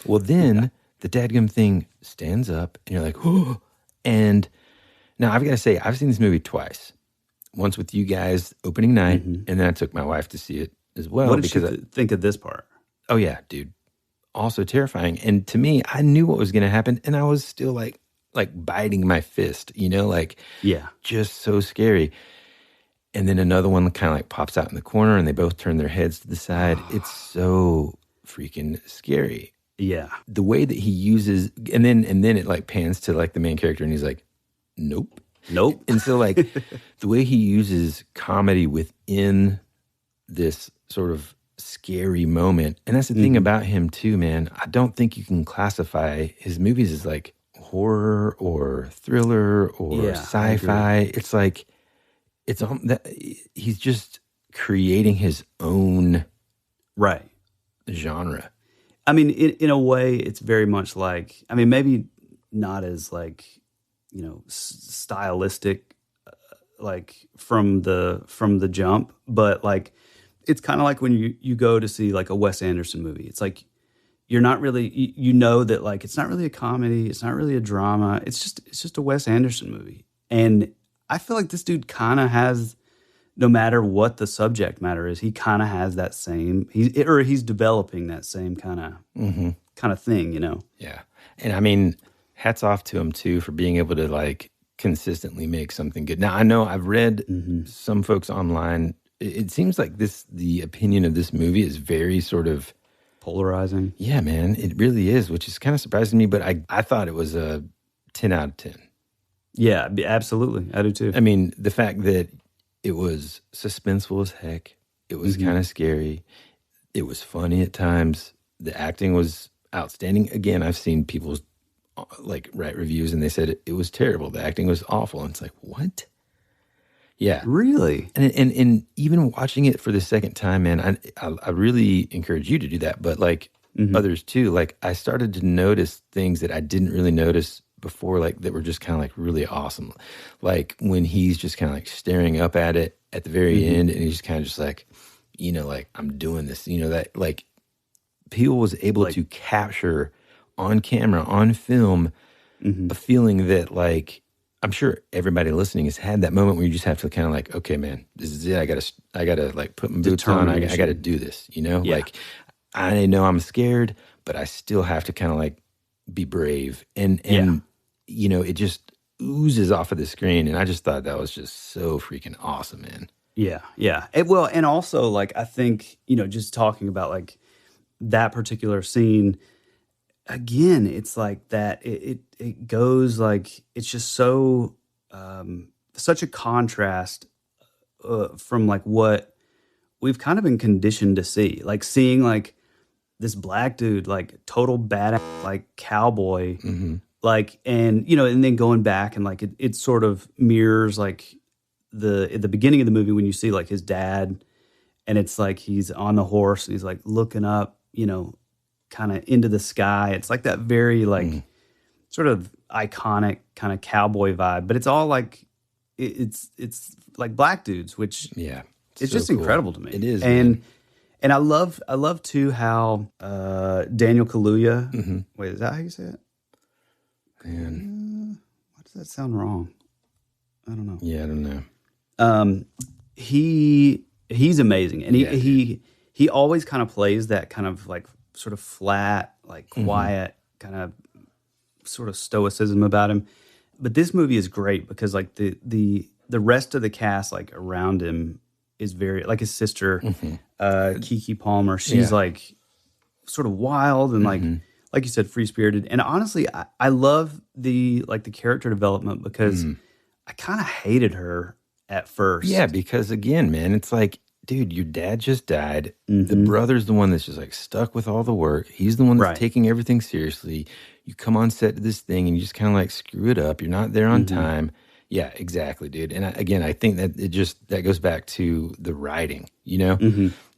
Well, then the dadgum thing stands up and you're like, oh. And now I've got to say, I've seen this movie twice. Once with you guys opening night, and then I took my wife to see it as well. What did you think of this part? Oh, yeah, dude. Also terrifying. And to me, I knew what was going to happen, and I was still like biting my fist, you know, like, just so scary. And then another one kind of like pops out in the corner, and they both turn their heads to the side. It's so freaking scary. Yeah. The way that he uses, and then it like pans to like the main character, and he's like, nope. And so like the way he uses comedy within this sort of scary moment. And that's the thing about him too, man. I don't think you can classify his movies as like horror or thriller or sci-fi. It's like he's just creating his own genre. I mean, in a way, it's very much like, I mean, maybe not as like, you know, stylistic, like from the jump, but like, it's kind of like when you go to see like a Wes Anderson movie. It's like you're not really, you know that like it's not really a comedy, it's not really a drama. It's just a Wes Anderson movie. And I feel like this dude kind of has, no matter what the subject matter is, he kind of has that same. He's developing that same kind of thing, you know. Yeah, and I mean, hats off to him too for being able to like consistently make something good. Now I know I've read some folks online. It seems like the opinion of this movie is very sort of polarizing. Yeah, man, it really is, which is kind of surprising me, but I thought it was a 10 out of 10. Yeah, absolutely. I do too. I mean, the fact that it was suspenseful as heck, it was kind of scary, it was funny at times, the acting was outstanding. Again, I've seen people like write reviews and they said it was terrible, the acting was awful, and it's like, what? Yeah. Really? And even watching it for the second time, man, I really encourage you to do that, but like others too. Like I started to notice things that I didn't really notice before, like that were just kind of like really awesome. Like when he's just kind of like staring up at it at the very end and he's just kind of just like, you know, like I'm doing this, you know, that like Peele was able to capture on camera, on film, a feeling that like I'm sure everybody listening has had that moment where you just have to kind of like, okay, man, this is it. I gotta like put my boots on. I gotta do this, you know? Yeah. Like, I know I'm scared, but I still have to kind of like be brave. And you know, it just oozes off of the screen. And I just thought that was just so freaking awesome, man. Yeah, yeah. And also, like, I think, you know, just talking about, like, that particular scene, again, it's like that, it goes, like, it's just so, such a contrast from, like, what we've kind of been conditioned to see. Like, seeing, like, this black dude, like, total badass, like, cowboy, like, and, you know, and then going back and, like, it sort of mirrors, like, at the beginning of the movie when you see like his dad, and it's like he's on the horse and he's like looking up, you know, kind of into the sky. It's like that very like sort of iconic kind of cowboy vibe, but it's all like it's like black dudes, which it's so just cool. Incredible to me. It is, and I love too how Daniel Kaluuya. Wait, is that how you say it? Man, why does that sound wrong? I don't know. Yeah, I don't know. He's amazing, and he always kind of plays that kind of like sort of flat, like quiet kind of sort of stoicism about him. But this movie is great because like the rest of the cast like around him is very like his sister, Keke Palmer. She's like sort of wild and like you said, free spirited. And honestly, I love the character development because I kind of hated her at first. Yeah, because again, man, it's like, dude, your dad just died. The brother's the one that's just like stuck with all the work. He's the one that's taking everything seriously. You come on set to this thing and you just kind of like screw it up. You're not there on time. Yeah, exactly, dude. And I think that that goes back to the writing, you know?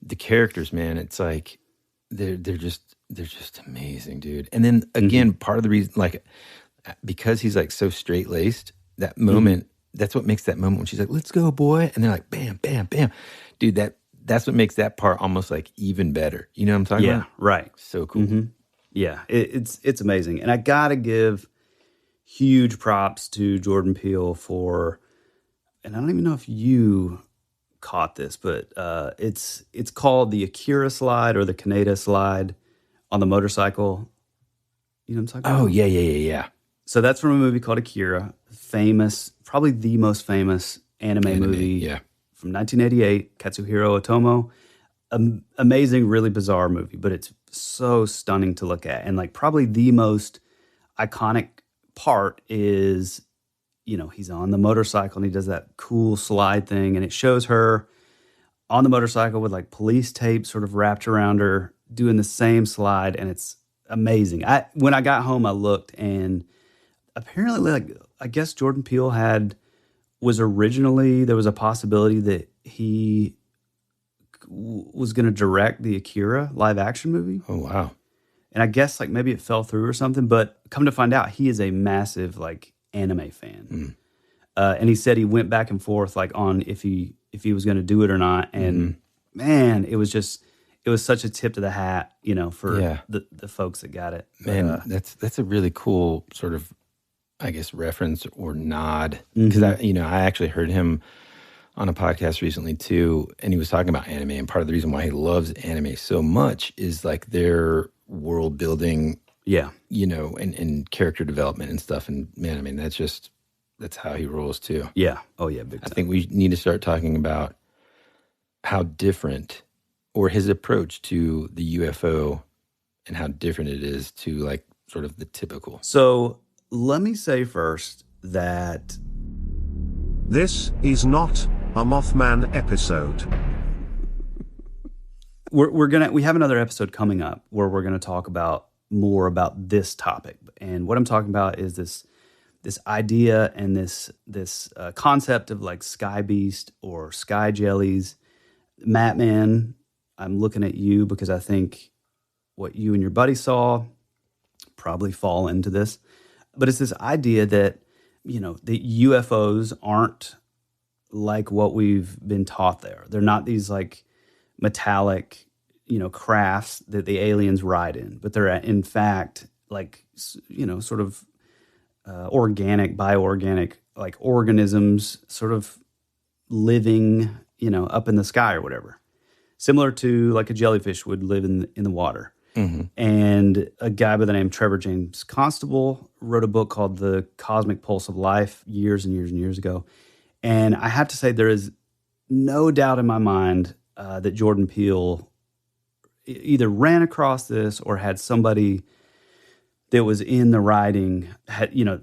The characters, man, it's like they're just amazing, dude. And then again, part of the reason, like, because he's like so straight-laced, that moment, that's what makes that moment when she's like, let's go, boy. And they're like, bam, bam, bam. Dude, that's what makes that part almost like even better. You know what I'm talking about? Yeah, right. So cool. Yeah, it's amazing. And I got to give huge props to Jordan Peele for, and I don't even know if you caught this, but it's called the Akira slide or the Kaneda slide on the motorcycle. You know what I'm talking about? Oh, yeah. So that's from a movie called Akira, famous, probably the most famous anime movie from 1988, Katsuhiro Otomo. Amazing, really bizarre movie, but it's so stunning to look at. And like probably the most iconic part is, you know, he's on the motorcycle and he does that cool slide thing, and it shows her on the motorcycle with like police tape sort of wrapped around her doing the same slide, and it's amazing. When I got home, I looked, and apparently, like, I guess Jordan Peele was originally, there was a possibility that he was going to direct the Akira live action movie. Oh, wow. And I guess like maybe it fell through or something, but come to find out, he is a massive like anime fan. And he said he went back and forth like on if he was going to do it or not. And man, it was such a tip to the hat, you know, for the folks that got it. Man, that's a really cool sort of, I guess, reference or nod. Because I actually heard him on a podcast recently too, and he was talking about anime. And part of the reason why he loves anime so much is like their world building, you know, and character development and stuff. And man, I mean, that's how he rolls too. Yeah. Oh yeah. Big time. I think we need to start talking about how different, or his approach to the UFO, and how different it is to like sort of the typical. So let me say first that this is not a Mothman episode. We have another episode coming up where we're gonna talk about more about this topic. And what I'm talking about is this idea and this concept of like sky beast or sky jellies. Mattman, I'm looking at you because I think what you and your buddy saw probably fall into this. But it's this idea that, you know, the UFOs aren't like what we've been taught there. They're not these like metallic, you know, crafts that the aliens ride in, but they're in fact like, you know, sort of organic, bioorganic, like organisms sort of living, up in the sky or whatever. Similar to like a jellyfish would live in the water. Mm-hmm. And a guy by the name of Trevor James Constable wrote a book called The Cosmic Pulse of Life years and years and years ago. And I have to say there is no doubt in my mind that Jordan Peele either ran across this or had somebody that was in the writing,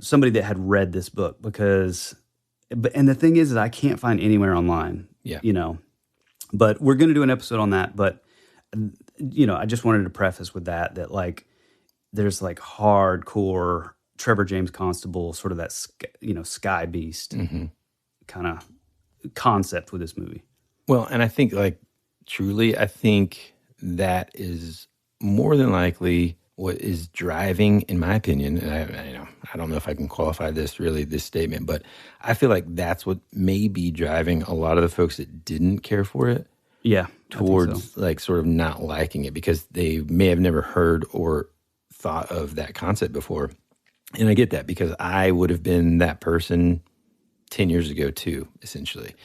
somebody that had read this book and the thing is I can't find anywhere online, but we're going to do an episode on that. But, I just wanted to preface with that like, there's like hardcore Trevor James Constable, sort of that, sky beast kind of concept with this movie. Well, and I think like, truly, I think that is more than likely what is driving, in my opinion, and I don't know if I can qualify this statement, but I feel like that's what may be driving a lot of the folks that didn't care for it. Yeah, towards like sort of not liking it because they may have never heard or thought of that concept before. And I get that because I would have been that person 10 years ago too, essentially.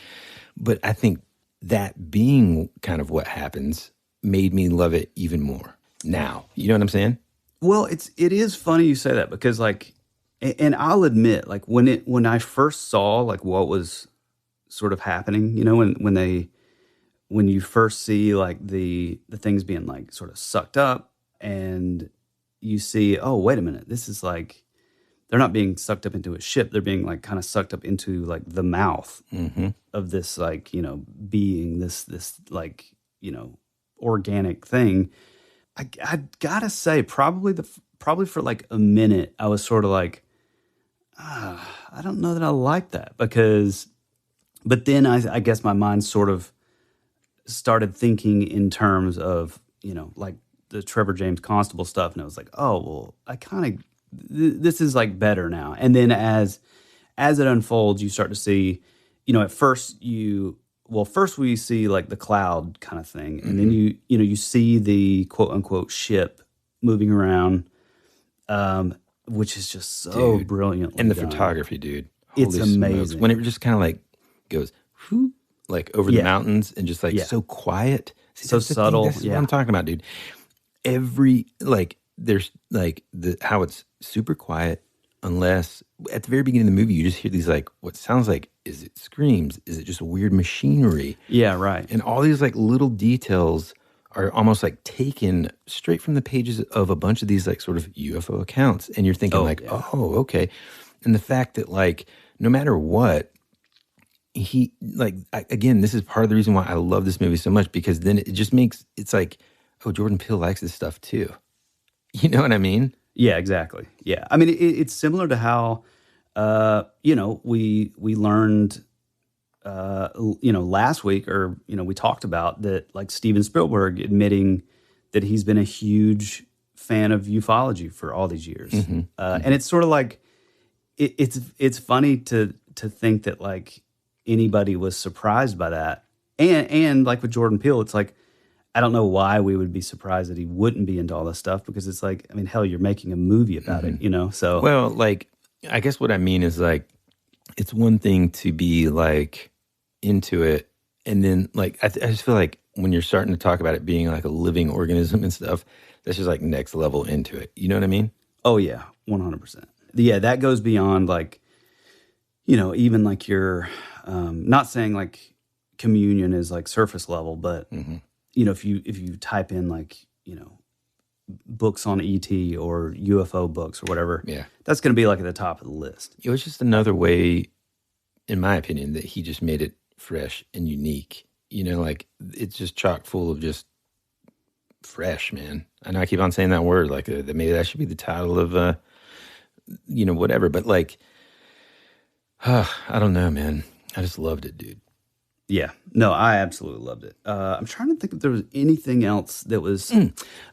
But I think that being kind of what happens made me love it even more now. You know what I'm saying? Well, it is funny you say that because like, and I'll admit, like when I first saw like what was sort of happening, when you first see like the things being like sort of sucked up and you see, oh, wait a minute, this is like, they're not being sucked up into a ship. They're being like kind of sucked up into like the mouth of this like, being this like, organic thing. I gotta say, probably for like a minute, I was sort of like, I don't know that I like that but then I guess my mind sort of started thinking in terms of, like the Trevor James Constable stuff. And I was like, oh, well, I kind of, this is like better now. And then as it unfolds, you start to see, at first we see like the cloud kind of thing. And then you see the quote unquote ship moving around, which is just so brilliantly and the done. Photography, dude. It's Holy amazing. Smokes. When it just kind of like goes, whoo, like over the mountains and just like so quiet. See, so subtle. This is what I'm talking about, dude. Every, like, there's like how it's super quiet unless at the very beginning of the movie, you just hear these like, what sounds like, is it screams? Is it just weird machinery? Yeah, right. And all these like little details are almost like taken straight from the pages of a bunch of these like sort of UFO accounts. And you're thinking oh, okay. And the fact that like, no matter what, he like, again, this is part of the reason why I love this movie so much, because then it just makes, it's like, oh, Jordan Peele likes this stuff too. You know what I mean? Yeah, exactly. Yeah. I mean, it's similar to how, we learned, last week, or, we talked about that, like Steven Spielberg admitting that he's been a huge fan of ufology for all these years. And it's sort of like, it's funny to think that like anybody was surprised by that. And like with Jordan Peele, it's like, I don't know why we would be surprised that he wouldn't be into all this stuff, because it's like, I mean, hell, you're making a movie about it, so. Well, like, I guess what I mean is like, it's one thing to be like into it. And then like, I just feel like when you're starting to talk about it being like a living organism and stuff, that's just like next level into it. You know what I mean? Oh yeah, 100%. Yeah, that goes beyond like, even like your, not saying like communion is like surface level, but if you type in like, books on ET or UFO books or whatever, that's going to be like at the top of the list. It was just another way, in my opinion, that he just made it fresh and unique. Like it's just chock full of just fresh, man. I know I keep on saying that word, like maybe that should be the title of, whatever. But like, I don't know, man. I just loved it, dude. Yeah. No, I absolutely loved it. I'm trying to think if there was anything else that was...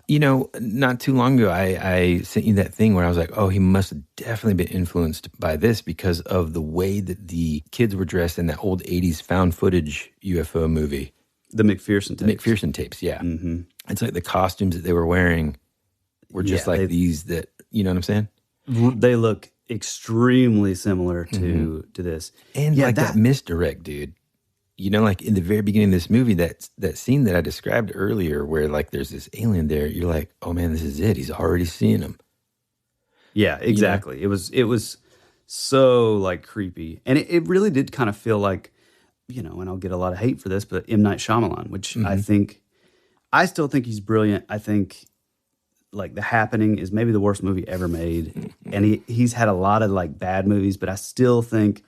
Not too long ago, I sent you that thing where I was like, oh, he must have definitely been influenced by this because of the way that the kids were dressed in that old 80s found footage UFO movie. The McPherson tapes. The McPherson tapes, yeah. Mm-hmm. It's like the costumes that they were wearing were just these that, you know what I'm saying? They look extremely similar to this. And like that misdirect, dude. You know, like in the very beginning of this movie, that scene that I described earlier where like there's this alien there, you're like, oh man, this is it. He's already seeing him. Yeah, exactly. You know? It was so like creepy. And it really did kind of feel like, you know, and I'll get a lot of hate for this, but M. Night Shyamalan, which I still think he's brilliant. I think like The Happening is maybe the worst movie ever made. And he's had a lot of like bad movies, but I still think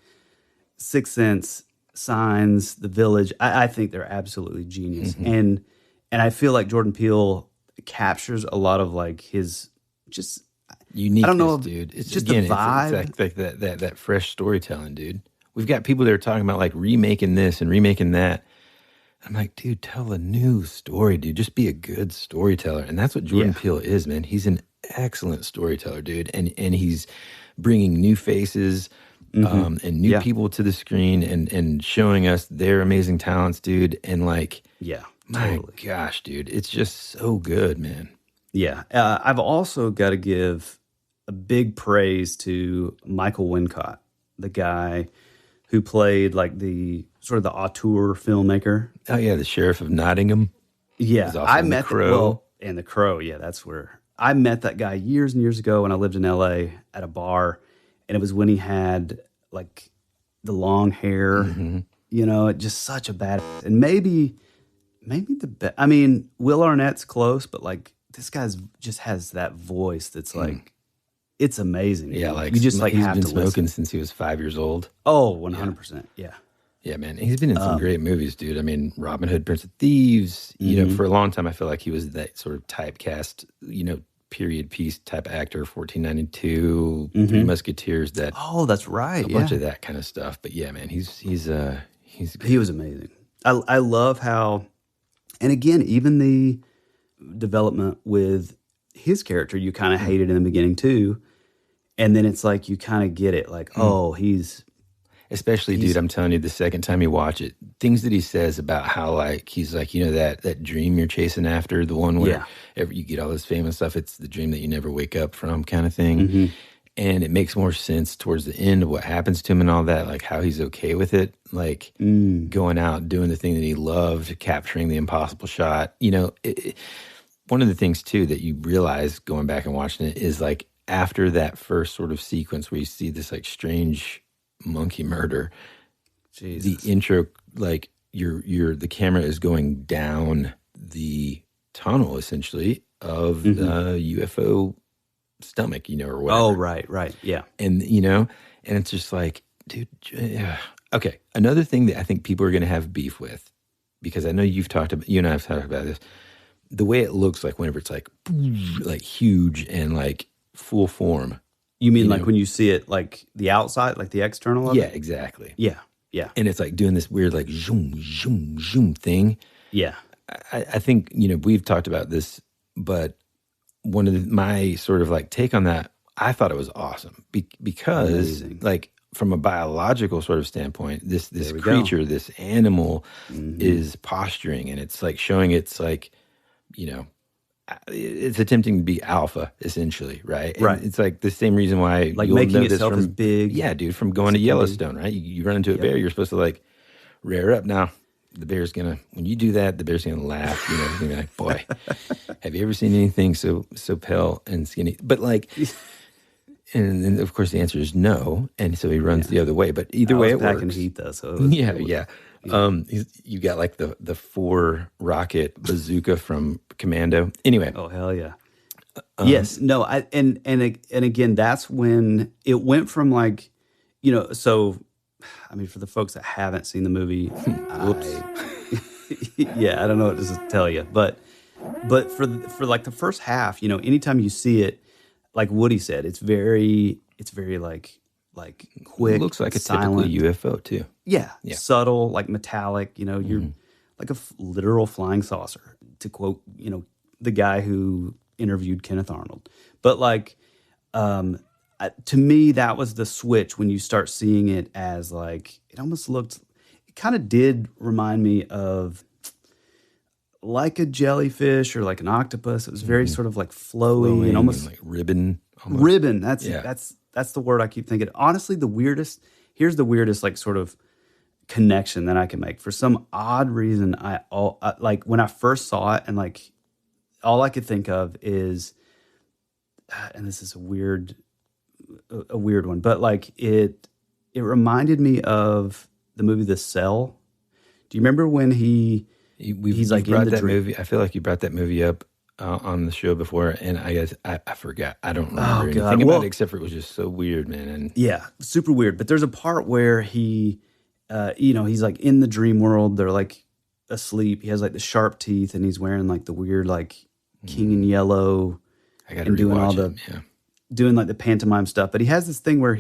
Sixth Sense, Signs, The Village, I think they're absolutely genius. And I feel like Jordan Peele captures a lot of like his just uniqueness, I don't know, dude. It's just again, the vibe. It's like that fresh storytelling, dude. We've got people that are talking about like remaking this and remaking that. I'm like, dude, tell a new story, dude. Just be a good storyteller. And that's what Jordan Peele is, man. He's an excellent storyteller, dude. And he's bringing new faces and new people to the screen and showing us their amazing talents, dude. And like, my gosh, dude, it's just so good, man. Yeah. I've also got to give a big praise to Michael Wincott, the guy who played like the sort of the auteur filmmaker. Oh yeah, the Sheriff of Nottingham. Yeah, I met The Crow. And The Crow, yeah, that's where I met that guy years and years ago when I lived in LA at a bar, and it was when he had like the long hair. You know, just such a bad. And maybe the best. I mean, Will Arnett's close, but like this guy's just has that voice that's like. It's amazing. Yeah, like you just like he's have been to smoking listen. since he was 5 years old. Oh, 100%. Yeah. Yeah, man. He's been in some great movies, dude. I mean, Robin Hood, Prince of Thieves. You know, for a long time, I feel like he was that sort of typecast, you know, period piece type actor. 1492, Three Musketeers. That. Oh, that's right. A bunch of that kind of stuff. But yeah, man, he's good. He was amazing. I love how, and again, even the development with his character, you kind of hated in the beginning too. And then it's like you kind of get it, like, oh, especially, dude, I'm telling you, the second time you watch it, things that he says about how, like, he's like, you know, that dream you're chasing after, the one where you get all this famous stuff, it's the dream that you never wake up from kind of thing. And it makes more sense towards the end of what happens to him and all that, like how he's okay with it, like going out, doing the thing that he loved, capturing the impossible shot. You know, one of the things, too, that you realize going back and watching it is, like, after that first sort of sequence where you see this like strange monkey murder, the intro, like the camera is going down the tunnel essentially of the UFO stomach, you know, or whatever. Oh, right, yeah. And you know, and it's just like, dude. Okay, another thing that I think people are going to have beef with, because I know you and I have talked about this, the way it looks like whenever it's like huge and like full form. You mean like when you see it like the outside, like the external of it? Yeah, exactly. Yeah. And it's like doing this weird like zoom, zoom, zoom thing. Yeah. I think, you know, we've talked about this, but one of my sort of like take on that, I thought it was awesome because like from a biological sort of standpoint, this creature, this animal is posturing, and it's like showing it's like, you know, it's attempting to be alpha, essentially, right? And it's like the same reason why like you'll making know this itself from, as big. Yeah, dude, from going to Yellowstone, right? You run into a bear, you're supposed to like rear up. Now, the bear's gonna, when you do that, the bear's gonna laugh. You know, he's gonna be like, "Boy, have you ever seen anything so pale and skinny?" But like, and then of course the answer is no, and so he runs the other way. But either way, it works. Heat though, so Yeah. You got like the 4 rocket bazooka from Commando. Anyway. Oh hell yeah. Yes. No. And again, that's when it went from like, you know. So, I mean, for the folks that haven't seen the movie, I don't know what to tell you, but for like the first half, you know, anytime you see it, like Woody said, it's very like quick. It looks like a silent. typical UFO too. Yeah, subtle, like metallic. You know, you're like a literal flying saucer, to quote, you know, the guy who interviewed Kenneth Arnold. But like, to me, that was the switch when you start seeing it as like, it almost looked, it kind of did remind me of like a jellyfish or like an octopus. It was very sort of like flowy and almost like ribbon. Almost. Ribbon. That's that's the word I keep thinking. Honestly, here's the weirdest like sort of connection that I can make. For some odd reason, like when I first saw it, and like all I could think of is, and this is a weird one, but like it reminded me of the movie The Cell. Do you remember when he's like in the movie? I feel like you brought that movie up on the show before, and I guess I forgot. I don't remember anything about it except for it was just so weird, man. And yeah, super weird. But there's a part where he, he's like in the dream world. They're like asleep. He has like the sharp teeth, and he's wearing like the weird like King in Yellow. I got to rewatch it. Doing like the pantomime stuff. But he has this thing where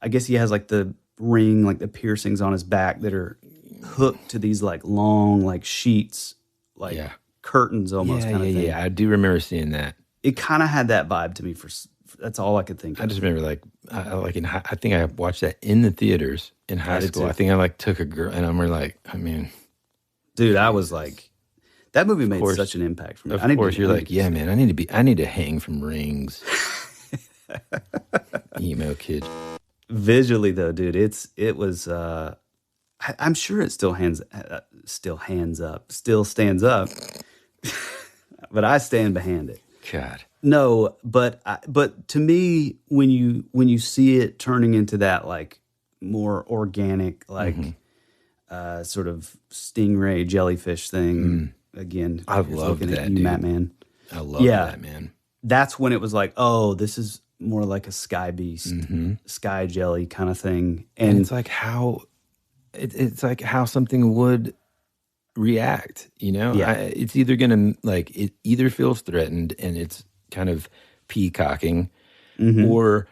I guess he has like the ring, like the piercings on his back that are hooked to these like long like sheets, like curtains almost kind of thing. Yeah, I do remember seeing that. It kind of had that vibe to me. That's all I could think of. I just remember I think I watched that in the theaters in high school. I think I like took a girl, and I'm like, I mean, dude, I was like, that movie made such an impact for me. Of course, you're like, yeah, man, I need to hang from rings. Emo kid. Visually though, dude, it was. I'm sure it still stands up, but I stand behind it. God, no, but to me, when you see it turning into that like more organic, like sort of stingray jellyfish thing again. I love that, you, Matt, man. I love that, man. That's when it was like, oh, this is more like a sky beast, sky jelly kind of thing, and it's like how. It's like how something would react, you know? Yeah. It's either going to, like, it either feels threatened and it's kind of peacocking, or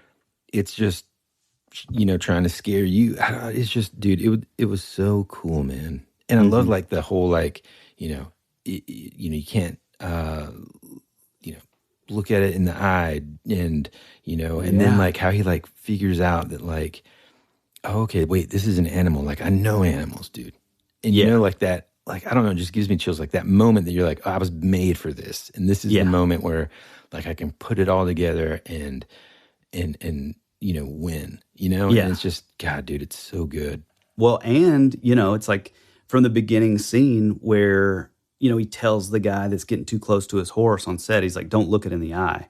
it's just, trying to scare you. It's just, dude, it was so cool, man. And I love, like, the whole, like, you can't, look at it in the eye and, and then, like, how he, like, figures out that, like, oh, okay, wait, this is an animal. Like, I know animals, dude. And like that, like, I don't know, it just gives me chills. Like that moment that you're like, oh, I was made for this. And this is the moment where, like, I can put it all together and win, And it's just, God, dude, it's so good. Well, and, it's like from the beginning scene where, he tells the guy that's getting too close to his horse on set, he's like, don't look it in the eye.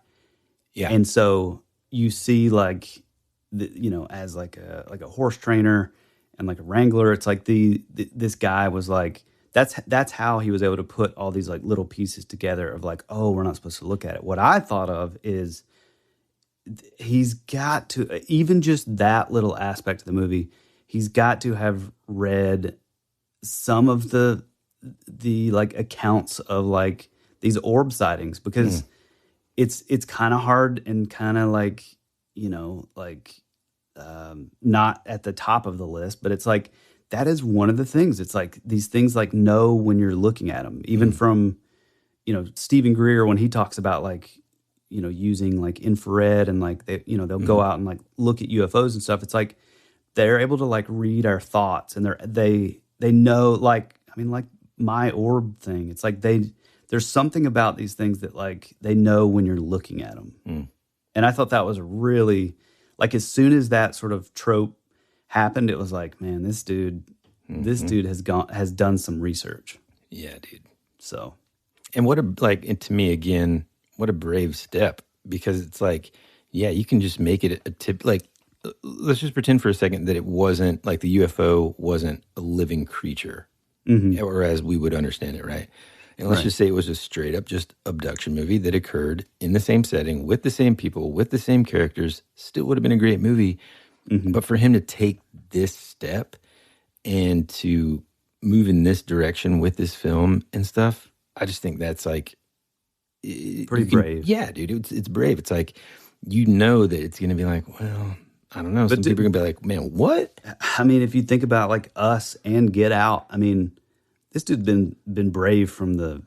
Yeah. And so you see, like, as like a horse trainer and like a wrangler, it's like this guy was like, that's how he was able to put all these like little pieces together of like, oh, we're not supposed to look at it. What I thought of is he's got to, even just that little aspect of the movie, he's got to have read some of the like accounts of like these orb sightings, because it's kind of hard and kind of like, not at the top of the list, but it's like, that is one of the things. It's like these things like know when you're looking at them, even from, Stephen Greer, when he talks about like, using like infrared and like, they'll go out and like look at UFOs and stuff. It's like, they're able to like read our thoughts, and they know, like, I mean, like my orb thing. It's like there's something about these things that like, they know when you're looking at them. And I thought that was really, like, as soon as that sort of trope happened, it was like, man, this dude has done some research. Yeah, dude. So, and and to me, again, what a brave step, because it's like, yeah, you can just make it a tip. Like, let's just pretend for a second that it wasn't like the UFO wasn't a living creature, or as we would understand it, right? And let's just say it was a straight up just abduction movie that occurred in the same setting with the same people, with the same characters, still would have been a great movie. But for him to take this step and to move in this direction with this film and stuff, I just think that's like pretty brave. Yeah, dude, it's brave. It's like, that it's going to be like, well, I don't know. Some people are going to be like, man, what? I mean, if you think about like Us and Get Out, I mean, this dude's been brave from the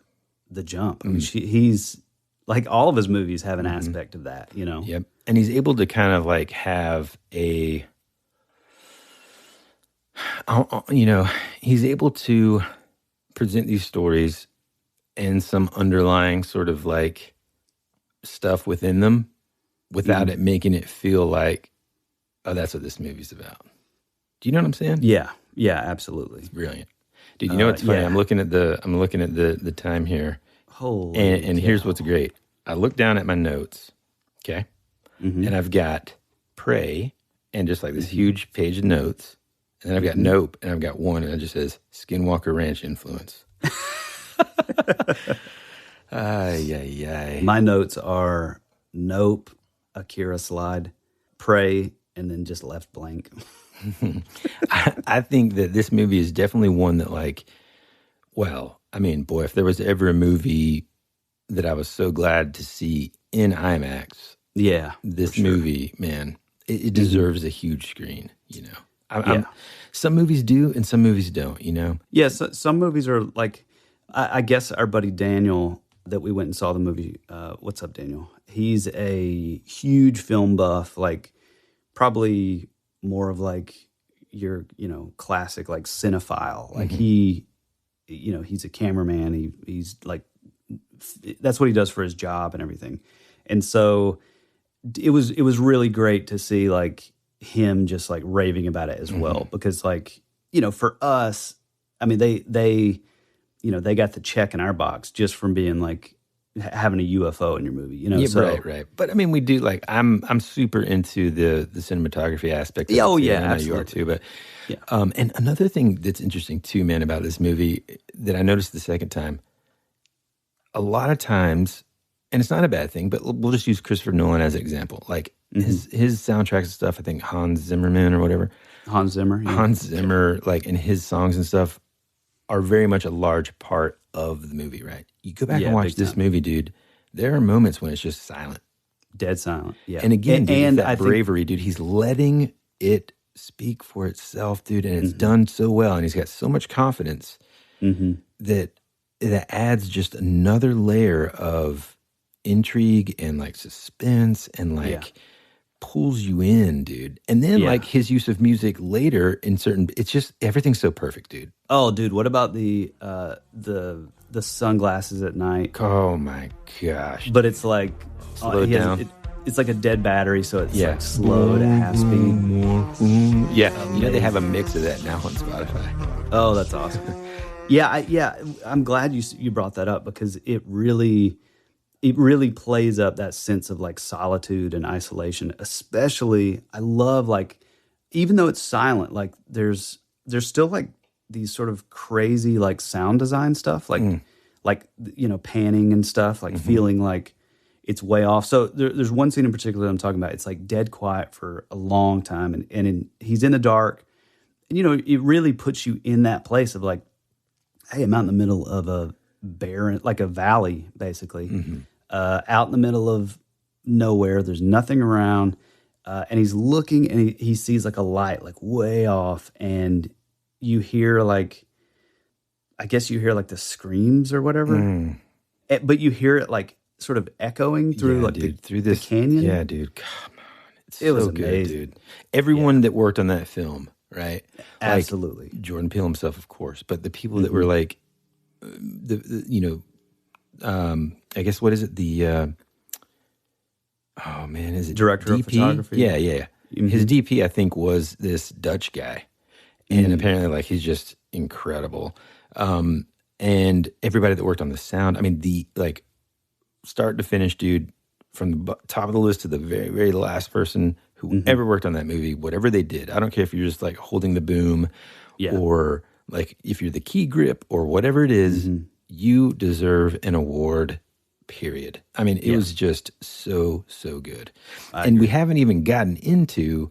jump. I mean, he's like, all of his movies have an aspect of that, Yep. And he's able to kind of like have he's able to present these stories and some underlying sort of like stuff within them without it making it feel like, oh, that's what this movie's about. Do you know what I'm saying? Yeah, absolutely. It's brilliant. Dude, you know what's funny? I'm looking at the time here. Holy and here's what's great. I look down at my notes, okay? And I've got Pray and just like this huge page of notes. And then I've got Nope, and I've got one, and it just says Skinwalker Ranch influence. My notes are Nope, Akira slide, Pray, and then just left blank. I think that this movie is definitely one that, like, well, I mean, boy, if there was ever a movie that I was so glad to see in IMAX, this movie, man, it deserves a huge screen, you know. Some movies do and some movies don't, you know? Yeah, so, some movies are like, I guess our buddy Daniel that we went and saw the movie, what's up, Daniel? He's a huge film buff, like probably more of like your, you know, classic like cinephile. Like he, you know, he's a cameraman. He's like, that's what he does for his job and everything. And so it was really great to see like him just like raving about it as well, because like, you know, for us, I mean, they you know, they got the check in our box just from being like having a UFO in your movie, you know? Yeah, so, right. But I mean, we do like, I'm super into the cinematography aspect of it. Oh yeah, I know absolutely. you are too, but and another thing that's interesting too, man, about this movie that I noticed the second time, a lot of times, and it's not a bad thing, but we'll just use Christopher Nolan as an example. Like his soundtracks and stuff, I think Hans Zimmerman or whatever. Hans Zimmer. Yeah. Hans Zimmer, like, and his songs and stuff are very much a large part of the movie, right? You go back and watch this movie, dude, there are moments when it's just silent. Dead silent, yeah. And again, dude, and that bravery, dude, he's letting it speak for itself, dude, and it's done so well, and he's got so much confidence that adds just another layer of intrigue and like suspense and like pulls you in, dude. And then like his use of music later in certain, it's just everything's so perfect, dude. Oh, dude, what about the sunglasses at night? Oh my gosh! But it's like slow down. It's like a dead battery, so it's like slow to half speed. Yeah, you know they have a mix of that now on Spotify. Oh, that's awesome. I'm glad you brought that up, because it really plays up that sense of like solitude and isolation. Especially, I love like, even though it's silent, like there's still like these sort of crazy like sound design stuff, like you know, panning and stuff, like feeling like it's way off. So there's one scene in particular that I'm talking about. It's like dead quiet for a long time, and he's in the dark, and you know, it really puts you in that place of like, hey, I'm out in the middle of a barren, like a valley, basically, out in the middle of nowhere. There's nothing around, and he's looking, and he sees like a light, like way off, and you hear like, I guess you hear like the screams or whatever, but you hear it like sort of echoing through through the canyon. Yeah, dude, come on, it so was good, amazing. dude. Everyone that worked on that film, right? Absolutely. Like Jordan Peele himself, of course, but the people that were like, you know, I guess what is it? The oh man, is it director DP? of photography? Yeah. His DP, I think, was this Dutch guy, and apparently, like, he's just incredible. And everybody that worked on the sound, I mean, the like start to finish, dude, from the top of the list to the very, very last person who ever worked on that movie, whatever they did, I don't care if you're just like holding the boom, or like if you're the key grip or whatever it is, you deserve an award. Period. I mean, it was just so good. And we haven't even gotten into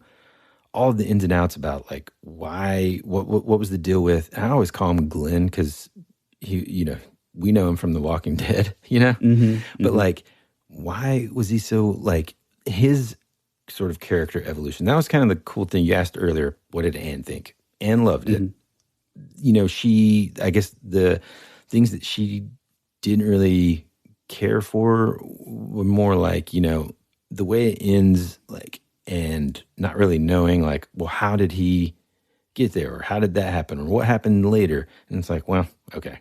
all the ins and outs about like why, what was the deal with, and I always call him Glenn because he, you know, we know him from The Walking Dead, you know, but like, why was he so like his sort of character evolution? That was kind of the cool thing you asked earlier. What did Anne think? Anne loved it. You know, I guess the things that she didn't really care for were more like, you know, the way it ends, like, and not really knowing like, well, how did he get there, or how did that happen, or what happened later? And it's like, well, okay,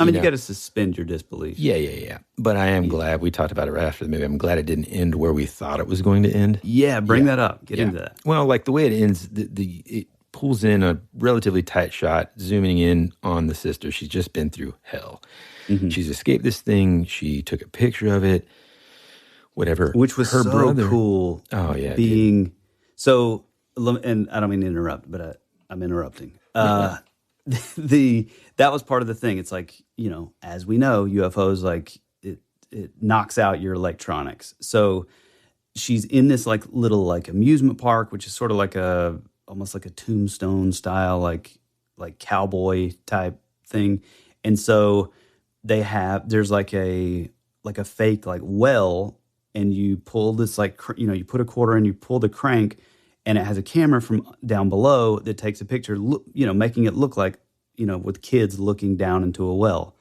I mean, you got to suspend your disbelief. Yeah. But I am glad, we talked about it right after the movie, I'm glad it didn't end where we thought it was going to end. Yeah, bring that up. Get into that. Well, like the way it ends, it pulls in a relatively tight shot, zooming in on the sister. She's just been through hell. Mm-hmm. She's escaped this thing. She took a picture of it, whatever. Which was her brother, cool. Oh, yeah. Being, dude. So, and I don't mean to interrupt, but I'm interrupting. That was part of the thing. It's like, as we know, UFOs, like it knocks out your electronics. So she's in this like little like amusement park, which is sort of like almost like a tombstone style, like cowboy type thing. And so there's like a fake like well, and you pull this like, you put a quarter in, you pull the crank, and it has a camera from down below that takes a picture, making it look like, with kids looking down into a well.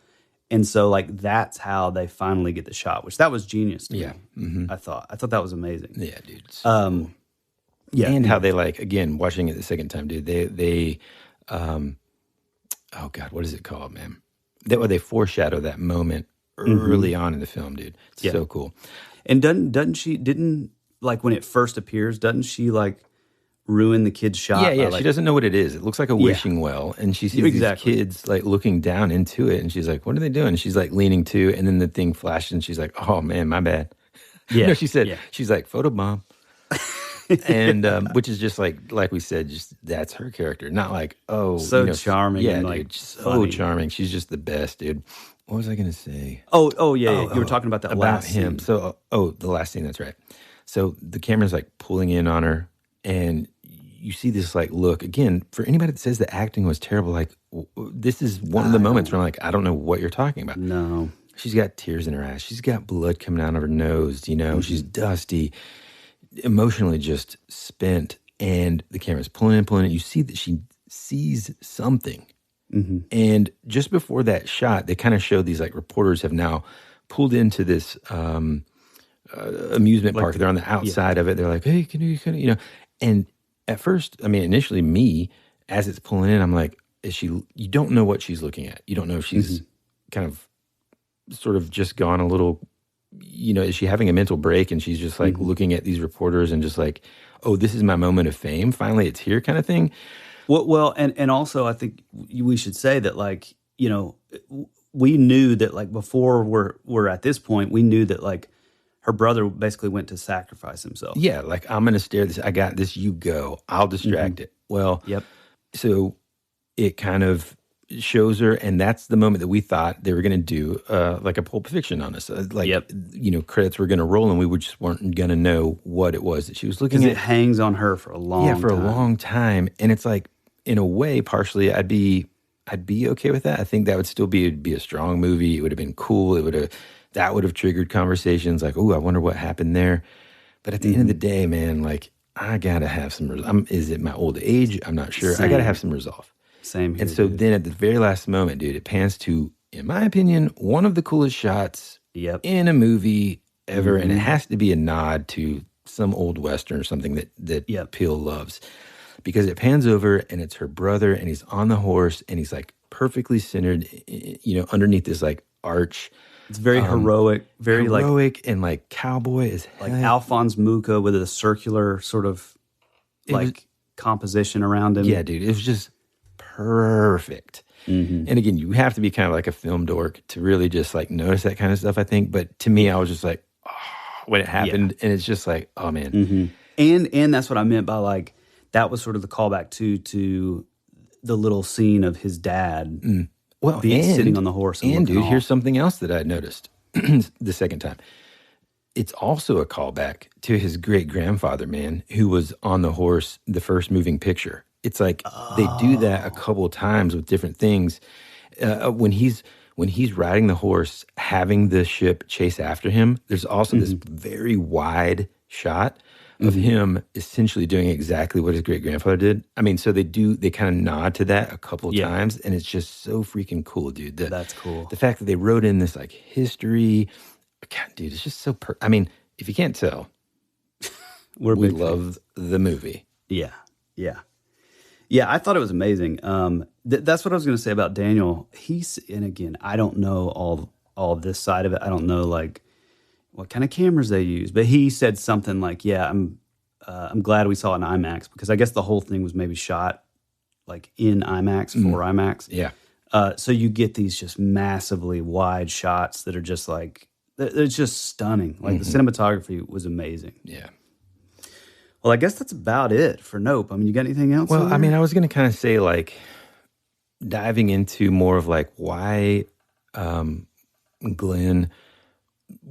And so, like, that's how they finally get the shot, which that was genius to me. Mm-hmm. I thought that was amazing. Yeah, dude. Cool. Yeah. And how they, like, again, watching it the second time, dude, they oh, God, what is it called, man? They foreshadow that moment early on in the film, dude. It's so cool. And didn't, like, when it first appears, doesn't she, like, ruin the kid's shot? Yeah, she doesn't know what it is. It looks like a wishing well, and she sees these kids like looking down into it, and she's like, "What are they doing?" And she's like leaning to, and then the thing flashes, and she's like, "Oh man, my bad." Yeah, no, she said, she's like, "Photobomb," and which is just like we said, just that's her character, not like charming, yeah, and dude, like so charming. She's just the best, dude. What was I gonna say? Oh, you were talking about that about last him. Scene. So, the last scene. That's right. So the camera's like pulling in on her, and you see this like look again. For anybody that says the acting was terrible, like this is one of the moments where I'm like, I don't know what you're talking about. No, she's got tears in her eyes. She's got blood coming out of her nose. She's dusty, emotionally just spent, and the camera's pulling in. You see that she sees something. Mm-hmm. And just before that shot, they kind of showed these like reporters have now pulled into this amusement park. They're on the outside of it. They're like, hey, can you, and at first, I mean, initially me, as it's pulling in, I'm like, you don't know what she's looking at. You don't know if she's kind of sort of just gone a little, is she having a mental break and she's just like looking at these reporters and just like, oh, this is my moment of fame. Finally, it's here kind of thing. Well, and also I think we should say that like, we knew that like before we're at this point, we knew that like her brother basically went to sacrifice himself. Yeah, like I'm going to stare this. I got this. You go. I'll distract it. Well, so it kind of shows her, and that's the moment that we thought they were going to do like a Pulp Fiction on us. Credits were going to roll, and we just weren't going to know what it was that she was looking at. Because it hangs on her for a long time. Yeah, for a long time. And it's like, in a way, partially, I'd be okay with that. I think that would still be a strong movie. It would have been cool. That would have triggered conversations like, oh, I wonder what happened there. But at the end of the day, man, like, I got to have some is it my old age? I'm not sure. I got to have some resolve. Same here, and so then at the very last moment, dude, it pans to, in my opinion, one of the coolest shots in a movie ever. And it has to be a nod to some old Western or something that Peele loves. Because it pans over and it's her brother and he's on the horse and he's like perfectly centered, underneath this like arch. It's very heroic, heroic and like cowboy as like Alphonse Mucha with a circular sort of composition around him. Yeah, dude, it was just perfect. Mm-hmm. And again, you have to be kind of like a film dork to really just like notice that kind of stuff, I think. But to me, I was just like, oh, when it happened, and it's just like, oh man. Mm-hmm. And that's what I meant by like, that was sort of the callback to the little scene of his dad. Well, sitting on the horse. And dude, here's something else that I noticed the second time. It's also a callback to his great grandfather, man, who was on the horse, the first moving picture. It's like they do that a couple of times with different things. When he's riding the horse, having the ship chase after him, there's also this very wide shot of him essentially doing exactly what his great-grandfather did. I mean, so they kind of nod to that a couple of times, and it's just so freaking cool, dude. That's cool. The fact that they wrote in this, like, history, God, dude, it's just so I mean, if you can't tell, we love the movie. Yeah. Yeah, I thought it was amazing. That's what I was going to say about Daniel. And again, I don't know all of this side of it. I don't know like what kind of cameras they use, but he said something like, "Yeah, I'm glad we saw it in IMAX because I guess the whole thing was maybe shot like in IMAX for IMAX." Yeah. So you get these just massively wide shots that are just like they're just stunning. Like the cinematography was amazing. Yeah. Well, I guess that's about it for Nope. I mean, you got anything else? Well, I mean, I was going to kind of say like diving into more of like why Glenn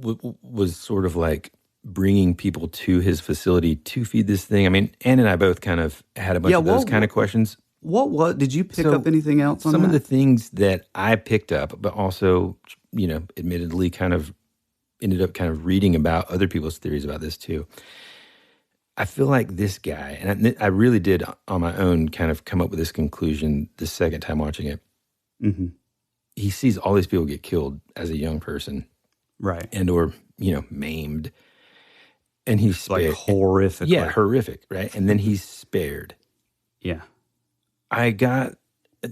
was sort of like bringing people to his facility to feed this thing. I mean, Ann and I both kind of had a bunch of those kind of questions. What did you pick up anything else on some that? of the things that I picked up, but also, admittedly kind of ended up kind of reading about other people's theories about this too. I feel like this guy, and I really did on my own kind of come up with this conclusion the second time watching it. Mm-hmm. He sees all these people get killed as a young person. Right. And or, maimed. And he's spared. Like horrific. Yeah, horrific, right? And then he's spared. Yeah. To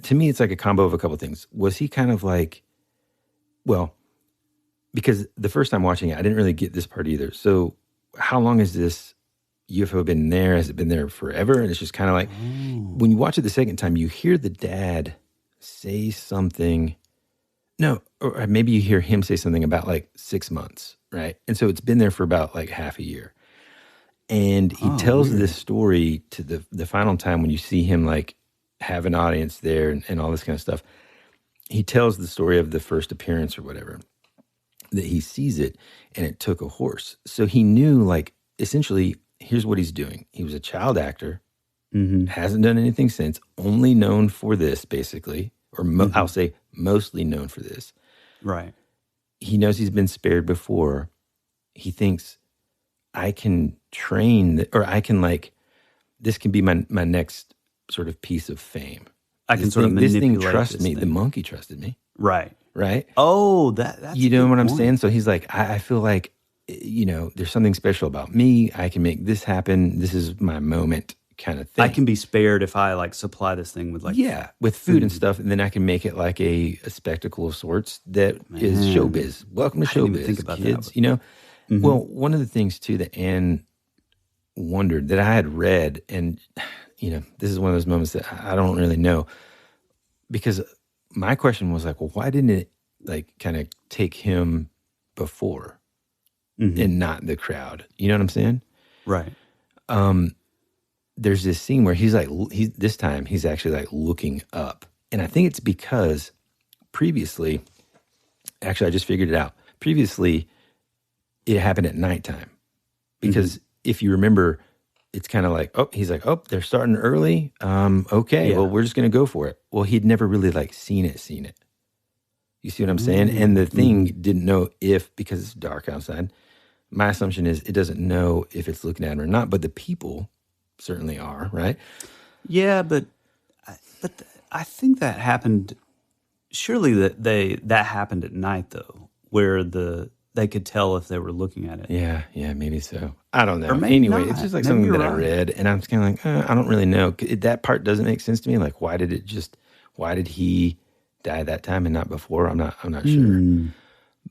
me, it's like a combo of a couple of things. Was he kind of like, well, because the first time watching it, I didn't really get this part either. So how long has this UFO been there? Has it been there forever? And it's just kind of like, when you watch it the second time, you hear the dad say something. No, or maybe you hear him say something about like 6 months, right? And so it's been there for about like half a year. And he tells this story to the final time when you see him like have an audience there and all this kind of stuff. He tells the story of the first appearance or whatever, that he sees it and it took a horse. So he knew like essentially here's what he's doing. He was a child actor, hasn't done anything since, only known for this basically, or I'll say mostly known for this. Right. He knows he's been spared before. He thinks I can train, or I can like, this can be my next sort of piece of fame. I can sort of manipulate this thing trusts me. The monkey trusted me. Right. Right. Oh, that's you know what I'm saying? So he's like, I feel like, there's something special about me. I can make this happen. This is my moment kind of thing. I can be spared if I like supply this thing with like with food and stuff, and then I can make it like a spectacle of sorts that is showbiz. Welcome to showbiz, think about kids. That. Well, one of the things too that Anne wondered that I had read, and this is one of those moments that I don't really know, because my question was like, well, why didn't it like kind of take him before and not the crowd? You know what I'm saying? Right. There's this scene where he's like, this time he's actually like looking up. And I think it's because previously, actually I just figured it out. Previously, it happened at nighttime. Because if you remember, it's kind of like, he's like, they're starting early. Okay, well, we're just going to go for it. Well, he'd never really like seen it. You see what I'm saying? And the thing didn't know if, because it's dark outside, my assumption is it doesn't know if it's looking at him or not, but the people certainly are, right? Yeah, but I think that happened, surely that happened at night though, where they could tell if they were looking at it. Yeah, maybe so. I don't know. Or maybe anyway, not. It's just like Maybe something you're that I right. read, and I'm just kind of like, I don't really know. That part doesn't make sense to me. Like, why did he die that time and not before? I'm not sure.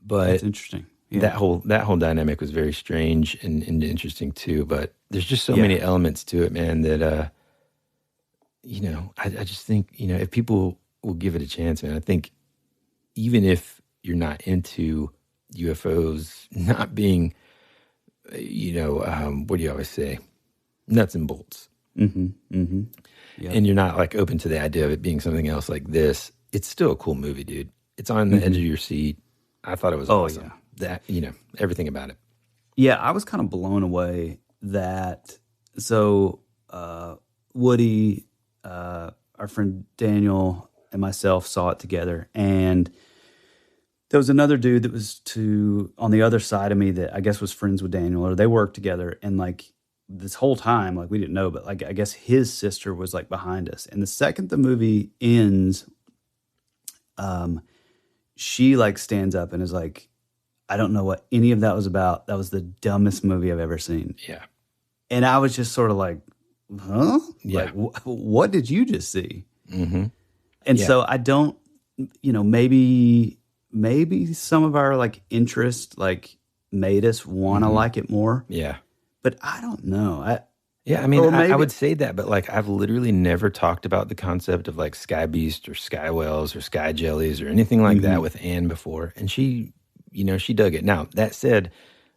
But that's interesting. Yeah. That whole dynamic was very strange and interesting too. But there's just so many elements to it, man, that I just think, if people will give it a chance, man, I think even if you're not into UFOs not being, what do you always say? Nuts and bolts. Yep. And you're not like open to the idea of it being something else like this. It's still a cool movie, dude. It's on the edge of your seat. I thought it was awesome. That, everything about it. Yeah, I was kind of blown away that, so Woody, our friend Daniel, and myself saw it together, and there was another dude that was on the other side of me that I guess was friends with Daniel, or they worked together, and like this whole time, like we didn't know, but like I guess his sister was like behind us. And the second the movie ends, she like stands up and is like, I don't know what any of that was about. That was the dumbest movie I've ever seen. Yeah. And I was just sort of like, huh? Yeah. Like, what did you just see? Mm-hmm. And so I don't, maybe some of our like interest like made us want to like it more. Yeah. But I don't know. I would say that, but like I've literally never talked about the concept of like sky beast or sky whales or sky jellies or anything like that with Anne before. And she, she dug it. Now, that said,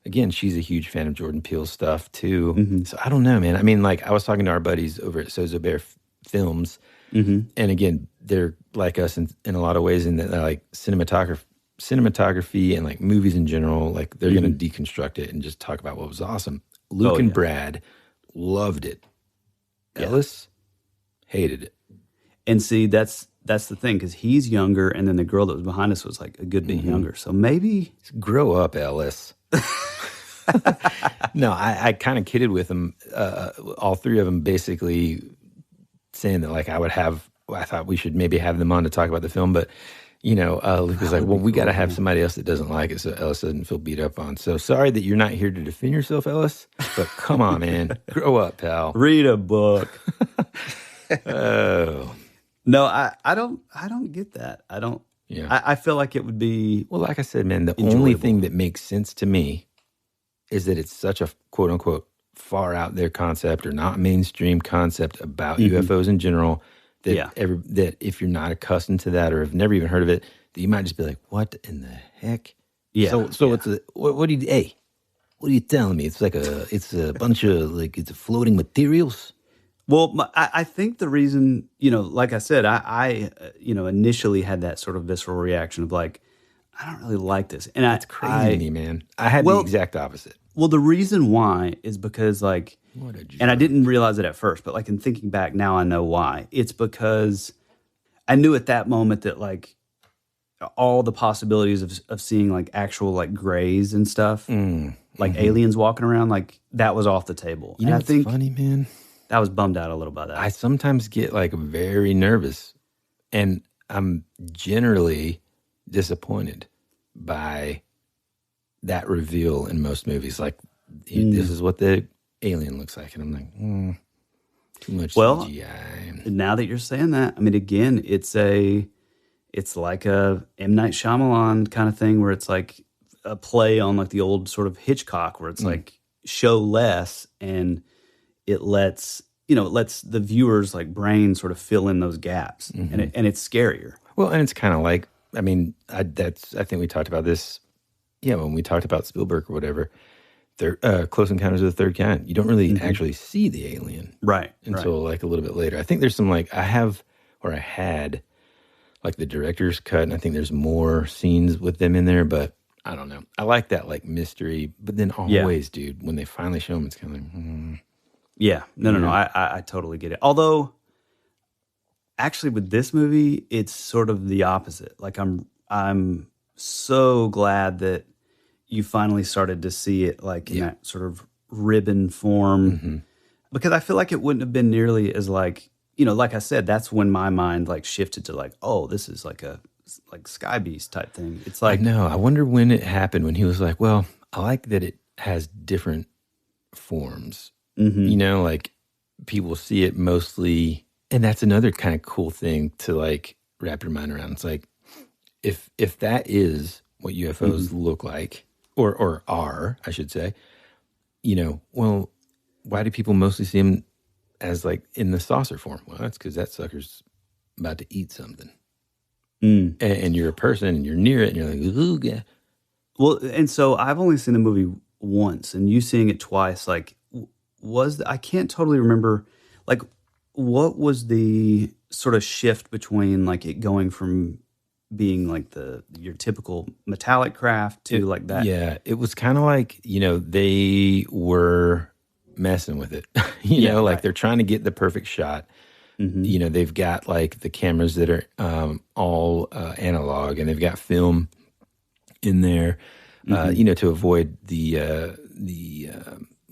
again, she's a huge fan of Jordan Peele's stuff too. So I don't know, man. I mean, like I was talking to our buddies over at Sozo Bear Films. And again, they're like us in a lot of ways in that like cinematography and like movies in general, like they're going to deconstruct it and just talk about what was awesome. Luke and Brad loved it. Ellis hated it. And see, that's the thing, because he's younger, and then the girl that was behind us was like a good bit younger. So maybe grow up, Ellis. No, I kind of kidded with them. All three of them basically saying that like I thought we should maybe have them on to talk about the film, but Luke was like, well, we got to have somebody else that doesn't like it so Ellis doesn't feel beat up on. So sorry that you're not here to defend yourself, Ellis, but come on, man. Grow up, pal. Read a book. Oh. No, I don't get that. I don't. Yeah. I feel like it would be. Well, like I said, man, the enjoyable. only thing that makes sense to me is that it's such a quote unquote far out there concept or not mainstream concept about UFOs in general. That if you're not accustomed to that or have never even heard of it, that you might just be like, "What in the heck?" Yeah. So it's what are you telling me? It's like it's a bunch of like it's floating materials. Well, I think the reason, like I said, I initially had that sort of visceral reaction of like, I don't really like this, and it's crazy to me, man. I had the exact opposite. Well, the reason why is because like. And I didn't realize it at first, but like in thinking back now, I know why. It's because I knew at that moment that like all the possibilities of seeing like actual like grays and stuff, like aliens walking around, like that was off the table. You know what's funny, man? I was bummed out a little by that. I sometimes get like very nervous, and I'm generally disappointed by that reveal in most movies. Like this is what the alien looks like, and I'm like, too much CGI. Now that you're saying that, I mean, again, it's like a M. Night Shyamalan kind of thing where it's like a play on like the old sort of Hitchcock, where it's like show less and it lets the viewer's like brain sort of fill in those gaps, and it's scarier. Well, and it's kind of like, I mean, I think we talked about this, when we talked about Spielberg or whatever. Close Encounters of the Third Kind. You don't really actually see the alien, right? Until like a little bit later. I think there's some like I had like the director's cut, and I think there's more scenes with them in there. But I don't know. I like that like mystery, but then always, dude, when they finally show them, it's kind of like, yeah, no. I totally get it. Although, actually, with this movie, it's sort of the opposite. Like I'm so glad that you finally started to see it like in that sort of ribbon form, because I feel like it wouldn't have been nearly as like, like I said, that's when my mind like shifted to like, oh, this is like a Sky Beast type thing. It's like, no, I wonder when it happened, when he was like, well, I like that it has different forms, like people see it mostly. And that's another kind of cool thing to like wrap your mind around. It's like, if that is what UFOs look like, or are, I should say, well, why do people mostly see them as like in the saucer form? Well, that's because that sucker's about to eat something. And you're a person and you're near it and you're like, ooh, yeah. Well, and so I've only seen the movie once, and you seeing it twice, like, I can't totally remember, like, what was the sort of shift between like it going from being like your typical metallic craft to like that? Yeah, it was kind of like, they were messing with it. They're trying to get the perfect shot. They've got like the cameras that are all analog, and they've got film in there, to avoid the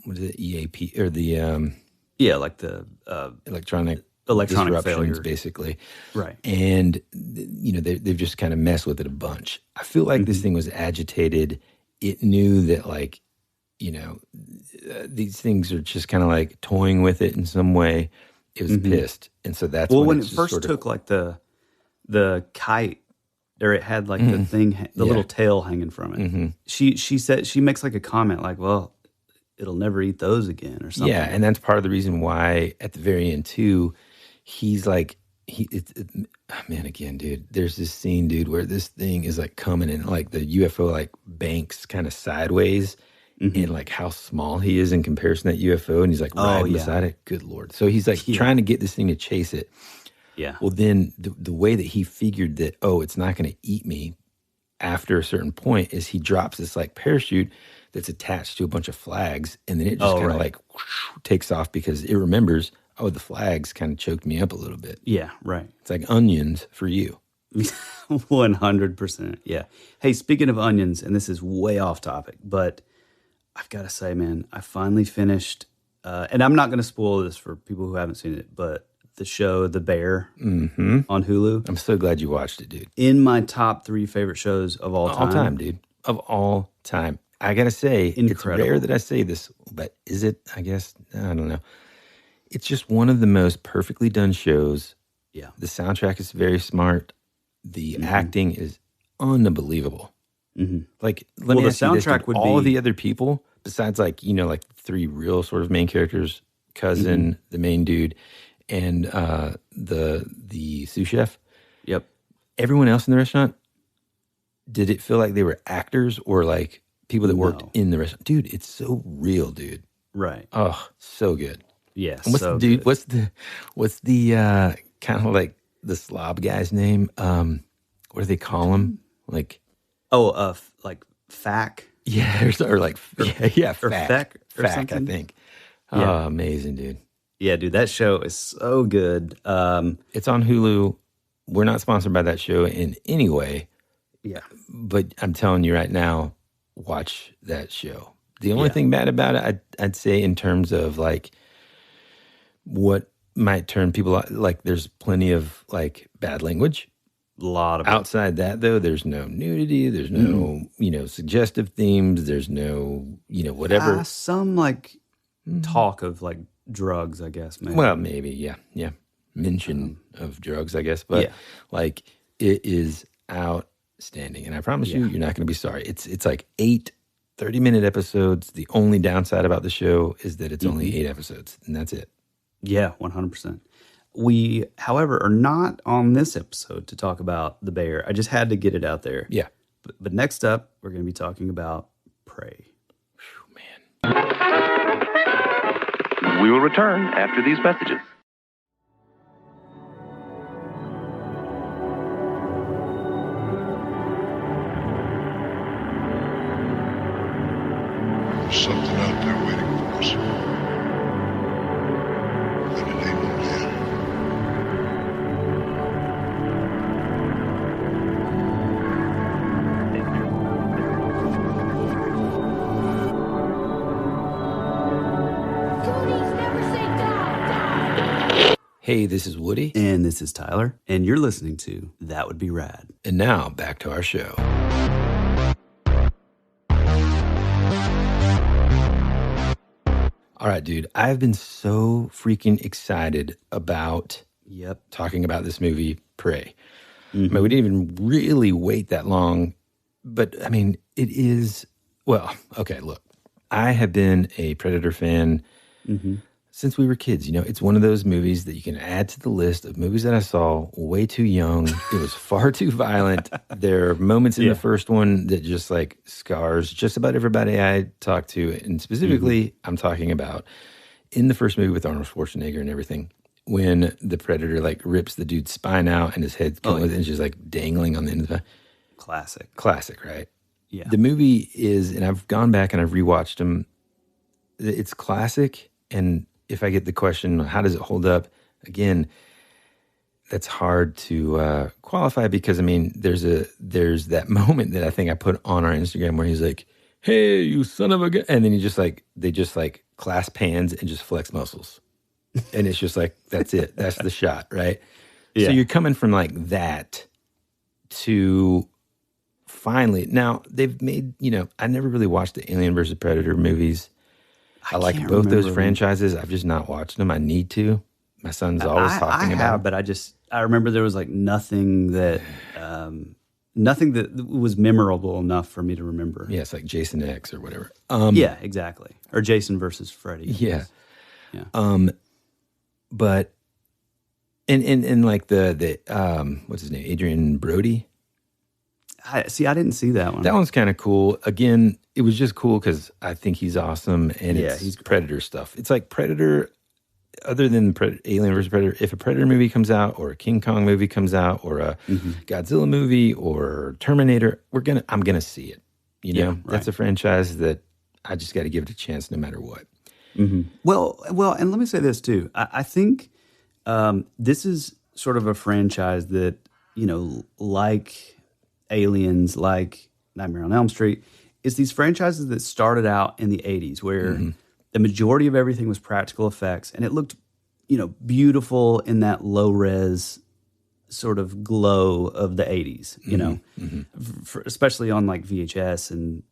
what is it, EAP or the like the electronic disruptions, failures, basically. Right. And, they've just kind of messed with it a bunch. I feel like this thing was agitated. It knew that, like, these things are just kind of like toying with it in some way. It was pissed. And so that's when it first took like the kite, or it had like the thing, the little tail hanging from it. She said, she makes like a comment like, well, it'll never eat those again or something. Yeah, and that's part of the reason why at the very end too, he's like, man, again, dude, there's this scene, dude, where this thing is like coming and like the UFO like banks kind of sideways and like how small he is in comparison to that UFO, and he's like riding beside it. Good Lord. So he's like trying to get this thing to chase it. Yeah. Well, then the way that he figured that, it's not going to eat me after a certain point is he drops this like parachute that's attached to a bunch of flags, and then it just kind of like whoosh, takes off because it remembers, the flags kind of choked me up a little bit. Yeah, right. It's like onions for you. 100%. Yeah. Hey, speaking of onions, and this is way off topic, but I've got to say, man, I finally finished, and I'm not going to spoil this for people who haven't seen it, but the show The Bear on Hulu. I'm so glad you watched it, dude. In my top 3 favorite shows of all time. All time, dude. Of all time. I got to say, incredible. It's rare that I say this, but is it? I guess, I don't know. It's just one of the most perfectly done shows. Yeah. The soundtrack is very smart. The acting is unbelievable. Like, let me ask you this, dude, would all be of the other people, besides like, like 3 real sort of main characters, cousin, the main dude, and the sous chef. Yep. Everyone else in the restaurant, did it feel like they were actors or like people that worked in the restaurant? Dude, it's so real, dude. Right. Oh, so good. Yes. And what's the kind of like the slob guy's name? What do they call him? Like, like Fack. Yeah, or like Fack or something. I think. Oh, amazing, dude. Yeah, dude, that show is so good. It's on Hulu. We're not sponsored by that show in any way. Yeah. But I'm telling you right now, watch that show. The only thing bad about it, I'd say in terms of like what might turn people like there's plenty of like bad language. A lot of outside that though, there's no nudity, there's no, suggestive themes, there's no, whatever. Some like talk of like drugs, I guess. Maybe. Well, maybe, yeah. Mention of drugs, I guess. But like it is outstanding. And I promise you're not going to be sorry. It's like 8 30-minute episodes. The only downside about the show is that it's only 8 episodes, and that's it. Yeah, 100%. We, however, are not on this episode to talk about The Bear. I just had to get it out there. Yeah. But next up, we're going to be talking about Prey. Man. We will return after these messages. There's something out there waiting for us. And it ain't no dead. Hey, this is Woody. And this is Tyler. And you're listening to That Would Be Rad. And now, back to our show. All right, dude. I've been so freaking excited about talking about this movie, Prey. I mean, we didn't even really wait that long. But, I mean, it is... Well, okay, look. I have been a Predator fan since we were kids. It's one of those movies that you can add to the list of movies that I saw way too young. It was far too violent. There are moments in the first one that just like scars just about everybody I talked to. And specifically, I'm talking about in the first movie with Arnold Schwarzenegger and everything, when the Predator like rips the dude's spine out and his head and just like dangling on the end of the Classic, right? Yeah. The movie is, and I've gone back and I've rewatched them. It's classic. And if I get the question, how does it hold up? Again, that's hard to qualify because, I mean, there's that moment that I think I put on our Instagram where he's like, hey, you son of a gun. And then they just clasp hands and just flex muscles. And it's just like, that's it. That's the shot, right? Yeah. So you're coming from like that to finally, now they've made, I never really watched the Alien versus Predator movies. I like both those franchises. I've just not watched them. I need to. My son's always talking about them. But I remember there was like nothing that was memorable enough for me to remember. Yeah, it's like Jason X or whatever. Yeah, exactly. Or Jason versus Freddy. Yeah. Yeah. But and like the what's his name? Adrian Brody. I didn't see that one. That one's kind of cool. Again, it was just cool because I think he's awesome, and he's Predator stuff. It's like Predator, other than Alien vs. Predator. If a Predator movie comes out, or a King Kong movie comes out, or a Godzilla movie, or Terminator, I'm gonna see it. That's a franchise that I just got to give it a chance, no matter what. Mm-hmm. Well, and let me say this too. I think this is sort of a franchise that like Aliens, like Nightmare on Elm Street, is these franchises that started out in the 80s where the majority of everything was practical effects, and it looked, beautiful in that low-res sort of glow of the 80s, especially on like VHS and,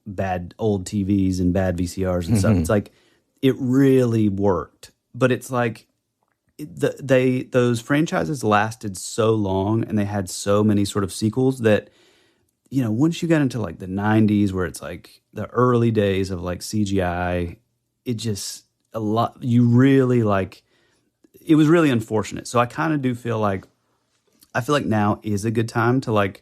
bad old TVs and bad VCRs and stuff. It's like, it really worked. But it's like, those franchises lasted so long, and they had so many sort of sequels that, once you got into like the 90s, where it's like the early days of like CGI, it just you really like, it was really unfortunate. So I kind of do feel like now is a good time to like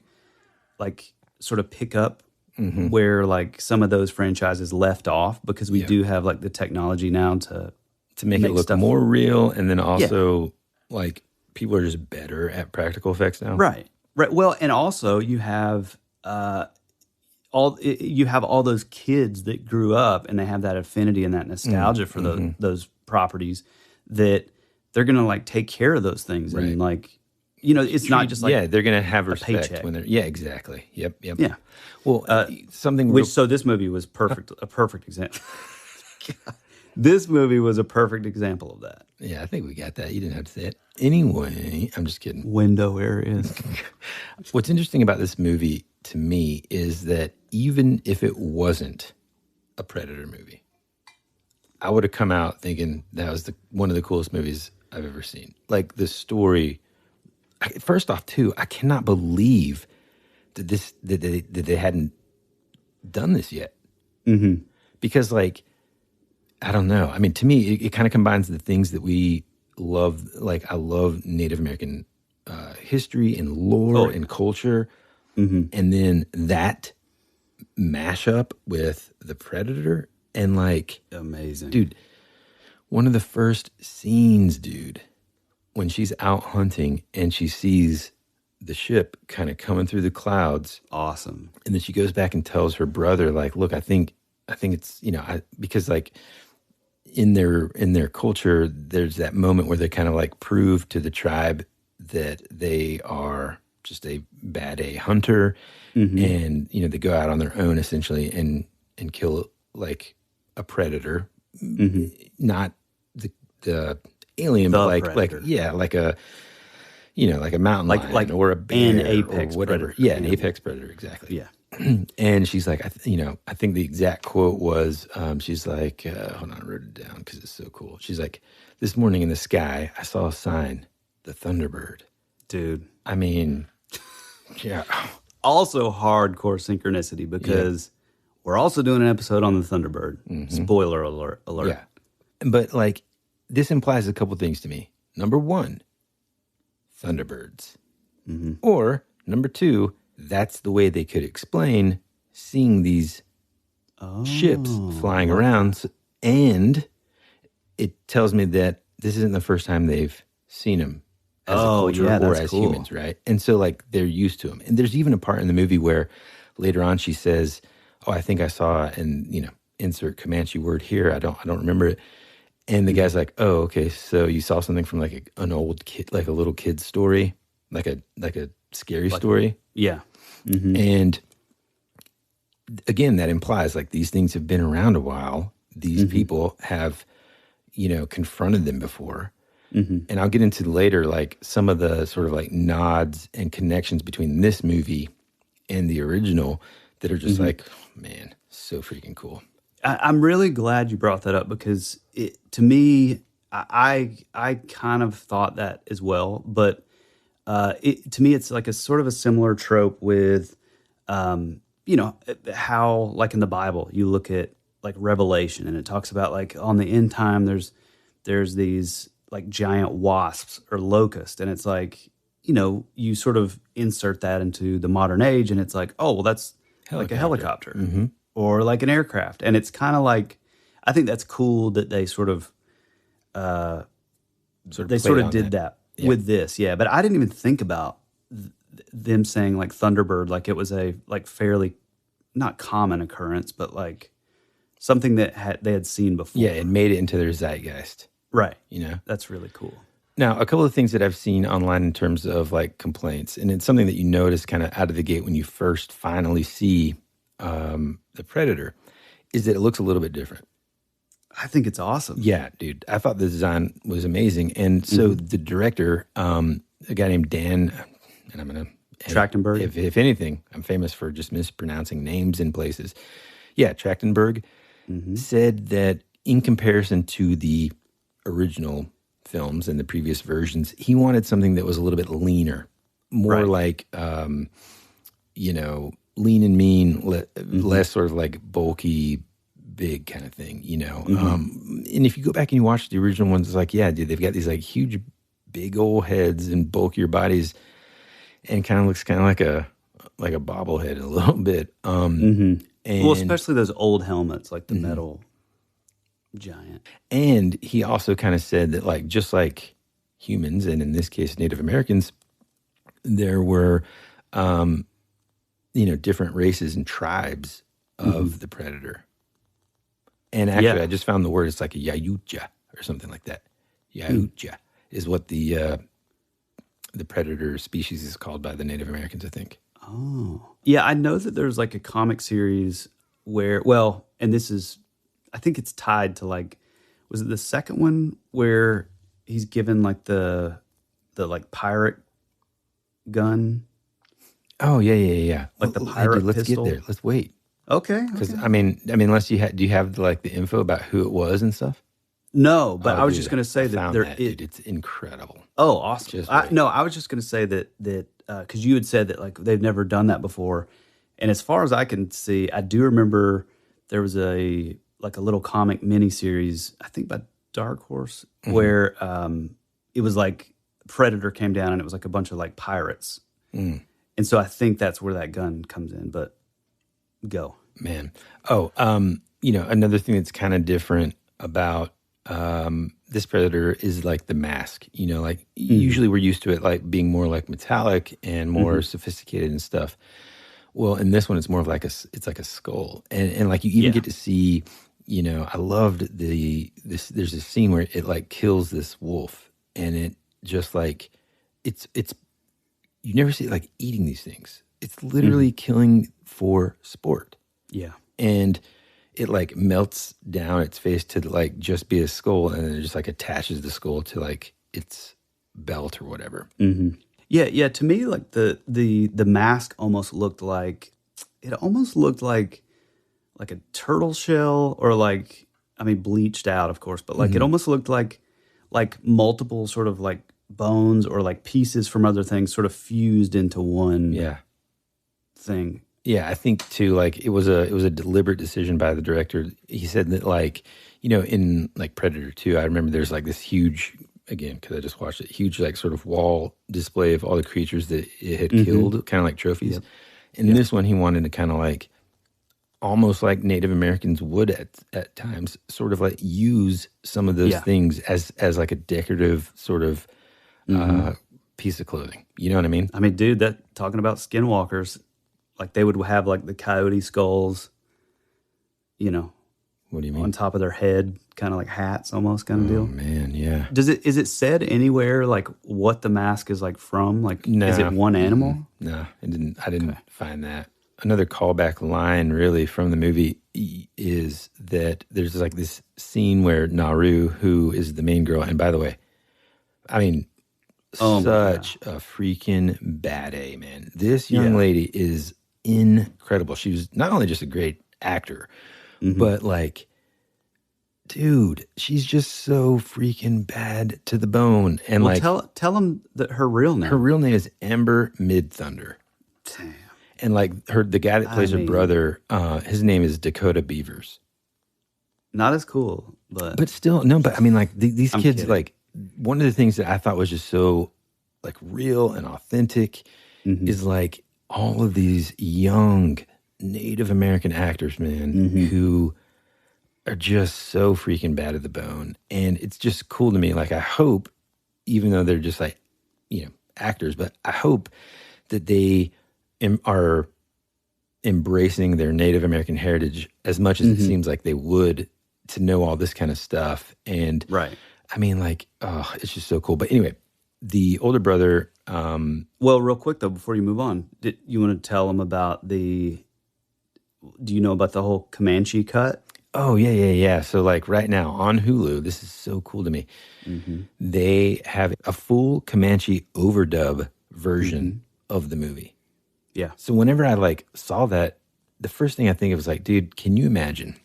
sort of pick up where like some of those franchises left off, because we do have like the technology now to make it look more real, and then also like people are just better at practical effects now. Right. Well, and also you have all those kids that grew up and they have that affinity and that nostalgia for those properties, that they're gonna like take care of those things and like it's not just like they're gonna have respect paycheck. when they're exactly yeah. Well, So this movie was a perfect example. This movie was a perfect example of that. Yeah, I think we got that. You didn't have to say it. Anyway, I'm just kidding. Window areas. What's interesting about this movie to me is that even if it wasn't a Predator movie, I would have come out thinking that was one of the coolest movies I've ever seen. Like the story. First off, too, I cannot believe that they hadn't done this yet. Mm-hmm. Because like, I don't know. I mean, to me, it kind of combines the things that we love. Like, I love Native American history and lore and culture. Mm-hmm. And then that mashup with the Predator and like... Amazing. Dude, one of the first scenes, when she's out hunting and she sees the ship kind of coming through the clouds. Awesome. And then she goes back and tells her brother, like, look, I think it's, because like... In their culture, there's that moment where they kind of like prove to the tribe that they are just a bad A hunter, and they go out on their own essentially and kill like a predator, not the alien, but like a like a mountain lion or a bear, an apex or whatever. Predator. Yeah, an apex predator, exactly. Yeah. And she's like, I think the exact quote was, she's like, hold on, I wrote it down because it's so cool. She's like, this morning in the sky, I saw a sign, the Thunderbird. Dude. I mean, yeah. Also hardcore synchronicity, because we're also doing an episode on the Thunderbird. Spoiler alert. Yeah. But like, this implies a couple things to me. Number one, Thunderbirds. Or number two, that's the way they could explain seeing these ships flying around. And it tells me that this isn't the first time they've seen them as a culture or as humans, right? And so like they're used to them. And there's even a part in the movie where later on she says, I think I saw, and insert Comanche word here. I don't remember it. And the guy's like, oh, okay, so you saw something from like an old kid, like a little kid's story, like a scary story. Yeah. And again, that implies like these things have been around a while. These people have, confronted them before. And I'll get into later, like some of the sort of like nods and connections between this movie and the original that are just like, man, so freaking cool. I'm really glad you brought that up because to me, I kind of thought that as well. But to me, it's like a sort of a similar trope with, how like in the Bible, you look at like Revelation and it talks about like on the end time, there's these like giant wasps or locusts. And it's like, you sort of insert that into the modern age and it's like, oh, well, that's like a helicopter. Or like an aircraft. And it's kind of like, I think that's cool that they sort of did that with this. Yeah. But I didn't even think about them saying like Thunderbird, like it was a like fairly not common occurrence, but like something that they had seen before. Yeah. It made it into their zeitgeist. Right. That's really cool. Now, a couple of things that I've seen online in terms of like complaints, and it's something that you notice kind of out of the gate when you first finally see the Predator, is that it looks a little bit different. I think it's awesome. Yeah, dude. I thought the design was amazing. And so the director, a guy named Dan, and I'm going to... Trachtenberg? If anything, I'm famous for just mispronouncing names in places. Yeah, Trachtenberg said that in comparison to the original films and the previous versions, he wanted something that was a little bit leaner, more like, lean and mean, less sort of like bulky, big kind of thing, and if you go back and you watch the original ones, it's like, yeah, dude, they've got these like huge, big old heads and bulkier bodies, and kind of looks kind of like a bobblehead a little bit. And, well, especially those old helmets, like the metal giant. And he also kind of said that, like, just like humans, and in this case, Native Americans, there were, different races and tribes of the Predator. And actually, I just found the word. It's like a Yayuja or something like that. Yayuja is what the Predator species is called by the Native Americans, I think. Oh. Yeah, I know that there's like a comic series where, and this is, I think it's tied to like, was it the second one where he's given like the like pirate gun? Oh, yeah. Like the pirate let's pistol? get there. Let's wait. Okay. Because, I mean, unless do you have like the info about who it was and stuff? No, but I was just going to say that dude, it's incredible. Oh, awesome. I was just going to say that because you had said that like they've never done that before. And as far as I can see, I do remember there was a little comic miniseries, I think by Dark Horse, where it was like Predator came down and it was like a bunch of like pirates. And so I think that's where that gun comes in, but go. Man. Oh, another thing that's kind of different about this Predator is like the mask. Usually we're used to it like being more like metallic and more sophisticated and stuff. Well, in this one, it's more of like it's like a skull. And like you even get to see, I loved there's this scene where it like kills this wolf and it just like, it's you never see it like eating these things. It's literally killing for sport. Yeah. And it like melts down its face to like just be a skull, and then it just like attaches the skull to like its belt or whatever. Yeah. To me, like the mask almost looked like a turtle shell, or like, I mean, bleached out, of course, but like it almost looked like multiple sort of like bones or like pieces from other things sort of fused into one thing. Yeah, I think too, like it was a deliberate decision by the director. He said that like, in like Predator 2, I remember there's like this huge, again, because I just watched it, huge like sort of wall display of all the creatures that it had killed, kind of like trophies. And in this one, he wanted to kind of like, almost like Native Americans would at times, sort of like use some of those things as like a decorative sort of piece of clothing. You know what I mean? I mean, dude, that talking about skinwalkers, like they would have like the coyote skulls, What do you mean? On top of their head, kind of like hats almost kind of deal. Oh, man, yeah. Is it said anywhere like what the mask is like from? Like, is it one animal? No, I didn't find that. Another callback line really from the movie is that there's like this scene where Naru, who is the main girl, and by the way, I mean, such a freaking bad A, man. This young lady is incredible. She was not only just a great actor, but like, dude, she's just so freaking bad to the bone. And well, like, tell them that her real name. Her real name is Amber Midthunder. Damn. And like the guy that plays her brother, his name is Dakota Beavers. Not as cool, but still, no. But I mean, like these kids, kidding. like one of the things that I thought was just so like real and authentic is like all of these young Native American actors, man, who are just so freaking bad at the bone. And it's just cool to me. Like, I hope, even though they're just like, actors, but I hope that they are embracing their Native American heritage as much as it seems like they would to know all this kind of stuff. And right. I mean, like, oh, it's just so cool. But anyway, the older brother. Well, real quick though, before you move on, did you want to tell them about do you know about the whole Comanche cut? Oh, yeah. So like right now on Hulu, this is so cool to me. They have a full Comanche overdub version of the movie. Yeah. So whenever I like saw that, the first thing I think of was like, dude, can you imagine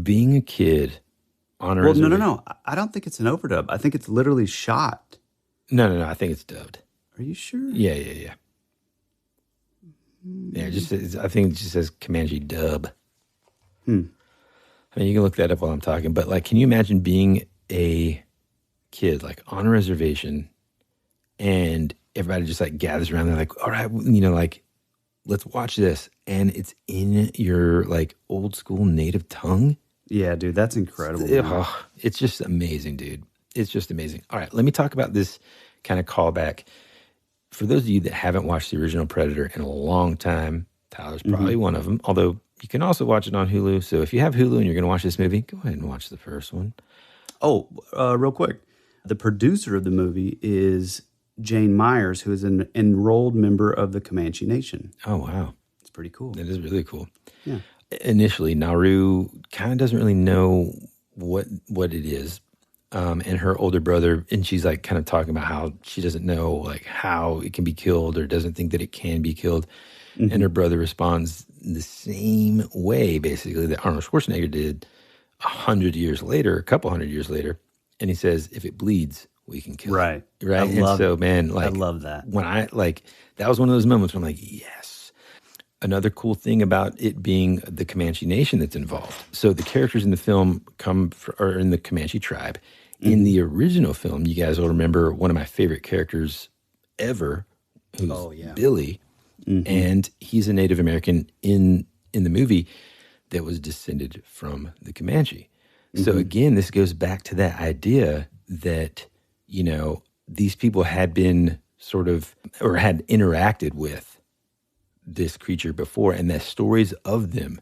being a kid on a reservation? No. I don't think it's an overdub. I think it's literally shot. No. I think it's dubbed. Are you sure? Yeah. Yeah, it just says, I think it just says Comanche dub. I mean, you can look that up while I'm talking, but like, can you imagine being a kid like on a reservation and everybody just like gathers around? They're like, all right, like, let's watch this. And it's in your like old school native tongue. Yeah, dude, that's incredible. It's just amazing, dude. It's just amazing. All right, let me talk about this kind of callback. For those of you that haven't watched the original Predator in a long time, Tyler's probably one of them, although you can also watch it on Hulu. So if you have Hulu and you're going to watch this movie, go ahead and watch the first one. Oh, real quick. The producer of the movie is Jane Myers, who is an enrolled member of the Comanche Nation. Oh, wow. It's pretty cool. That is really cool. Yeah. Initially, Naru kind of doesn't really know what it is. And her older brother, and she's like kind of talking about how she doesn't know like how it can be killed or doesn't think that it can be killed. And her brother responds the same way, basically, that Arnold Schwarzenegger did a couple hundred years later. And he says, if it bleeds, we can kill it. Right. Man, like, I love that. When that was one of those moments where I'm like, yes. Another cool thing about it being the Comanche Nation that's involved. So the characters in the film are in the Comanche tribe. In the original film, you guys will remember one of my favorite characters ever, who's Billy. And he's a Native American in the movie that was descended from the Comanche. So again, this goes back to that idea that, these people had been sort of, or had interacted with this creature before, and the stories of them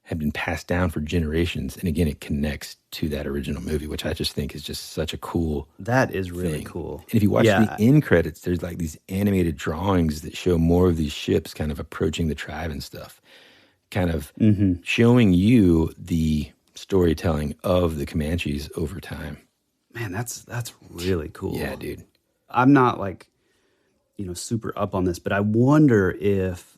have been passed down for generations. And again, it connects to that original movie, which I just think is just such a cool That is really thing. cool. And if you watch the end credits, there's like these animated drawings that show more of these ships kind of approaching the tribe and stuff, kind of showing you the storytelling of the Comanches over time. Man, that's really cool. Yeah, dude. I'm not like, super up on this, but I wonder if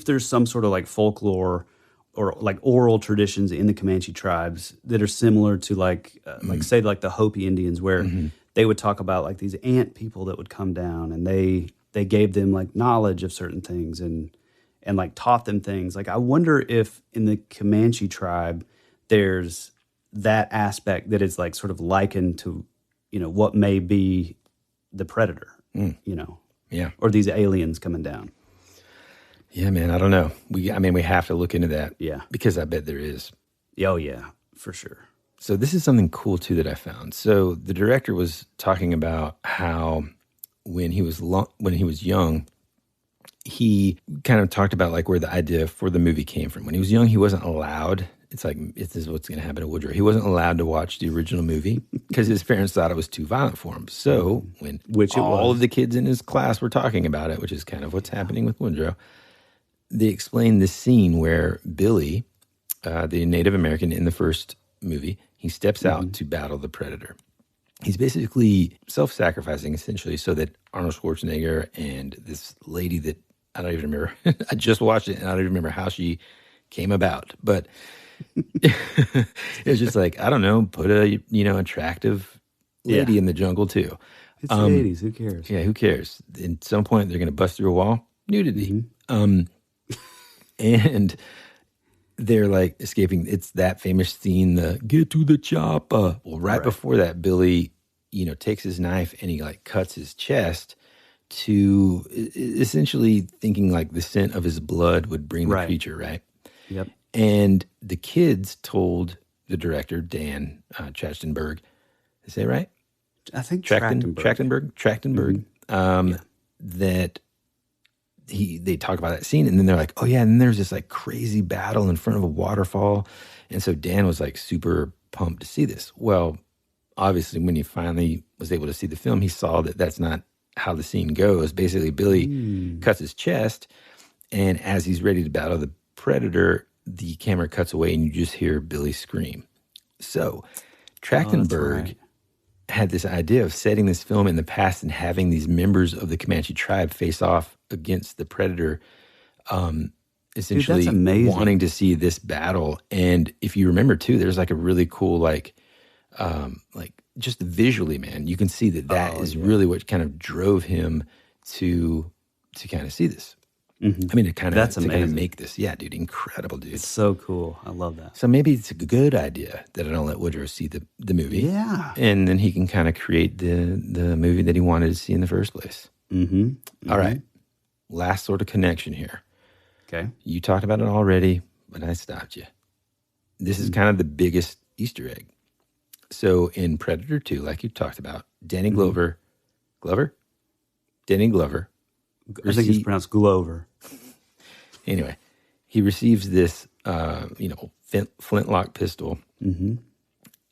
there's some sort of like folklore or like oral traditions in the Comanche tribes that are similar to like say like the Hopi Indians, where they would talk about like these ant people that would come down and they gave them like knowledge of certain things and like taught them things. Like I wonder if in the Comanche tribe there's that aspect that is like sort of likened to, what may be the Predator, Yeah. or these aliens coming down. Yeah, man, I don't know. We have to look into that. Yeah. Because I bet there is. Oh, yeah, for sure. So this is something cool, too, that I found. So the director was talking about how when he was young, he kind of talked about like where the idea for the movie came from. When he was young, he wasn't allowed. It's like, this is what's going to happen to Woodrow. He wasn't allowed to watch the original movie because his parents thought it was too violent for him. So when all of the kids in his class were talking about it, which is kind of what's happening with Woodrow, they explained this scene where Billy, the Native American in the first movie, he steps out to battle the Predator. He's basically self-sacrificing, essentially, so that Arnold Schwarzenegger and this lady that I don't even remember. I just watched it, and I don't even remember how she came about. But it's just like, I don't know, put a, attractive lady in the jungle, too. It's the 80s. Who cares? Yeah, who cares? At some point, they're going to bust through a wall. Nudity. And they're like escaping. It's that famous scene, the get to the chopper. Well, right before that, Billy, takes his knife and he like cuts his chest to essentially thinking like the scent of his blood would bring the creature, right? Yep. And the kids told the director, Dan Trachtenberg, is that right? I think Trachtenberg, that they talk about that scene, and then they're like, oh yeah, and then there's this like crazy battle in front of a waterfall, and so Dan was like super pumped to see this. Well, obviously, when he finally was able to see the film, he saw that that's not how the scene goes. Basically, Billy cuts his chest, and as he's ready to battle the predator, the camera cuts away, and you just hear Billy scream. So Trachtenberg had this idea of setting this film in the past and having these members of the Comanche tribe face off against the predator, essentially wanting to see this battle. And if you remember too, there's like a really cool, like just visually, man, you can see that is really what kind of drove him to kind of see this. Mm-hmm. I mean, to kind of make this. Yeah, dude, incredible, dude. It's so cool. I love that. So maybe it's a good idea that I don't let Woodrow see the movie. Yeah. And then he can kind of create the movie that he wanted to see in the first place. Mm-hmm. Mm-hmm. All right. Last sort of connection here. Okay. You talked about it already, but I stopped you. This is kind of the biggest Easter egg. So in Predator 2, like you talked about, Danny Glover. Danny Glover. I think it's pronounced Glover. Anyway, he receives this, flintlock pistol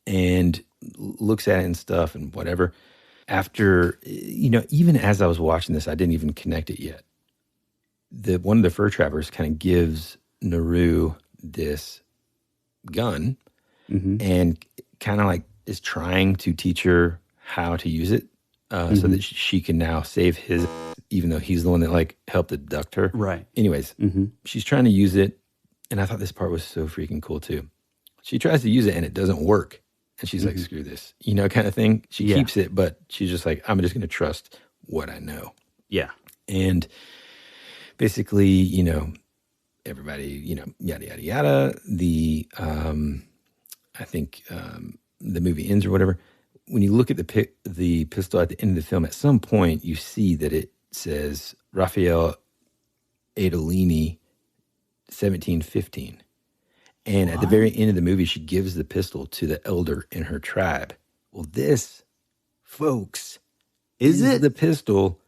and looks at it and stuff and whatever. After, even as I was watching this, I didn't even connect it yet. One of the fur trappers kind of gives Naru this gun and kind of like is trying to teach her how to use it so that she can now save his, even though he's the one that like helped abduct her. Right. Anyways, she's trying to use it, and I thought this part was so freaking cool too. She tries to use it and it doesn't work. And she's like, screw this, kind of thing. She keeps it, but she's just like, I'm just going to trust what I know. Yeah. And basically, everybody, yada, yada, yada. I think the movie ends or whatever. When you look at the pistol at the end of the film, at some point you see that it says Raphael Adolini 1715. And at the very end of the movie, she gives the pistol to the elder in her tribe. Well, this, folks, is the pistol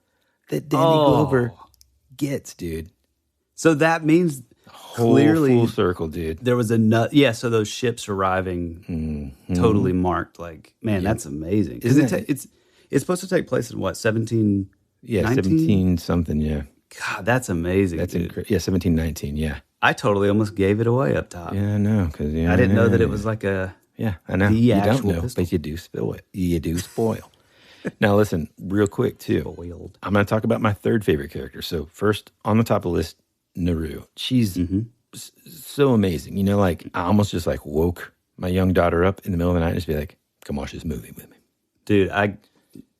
that Danny Glover gets, dude. So that means clearly full circle, dude. There was so those ships arriving totally marked. Like, man, that's amazing. It's supposed to take place in what, 17? Yeah, 17 something. Yeah. God, that's amazing. That's incredible. Yeah, 1719. Yeah. I totally almost gave it away up top. Yeah, I know, because I didn't know that it was like a. Yeah, I know. You don't know, pistol. But you do spoil it. You do spoil. Now, listen, real quick too. Spoiled. I'm going to talk about my third favorite character. So first on the top of the list, Naru. She's so amazing. I almost just like woke my young daughter up in the middle of the night and just be like, "Come watch this movie with me, dude."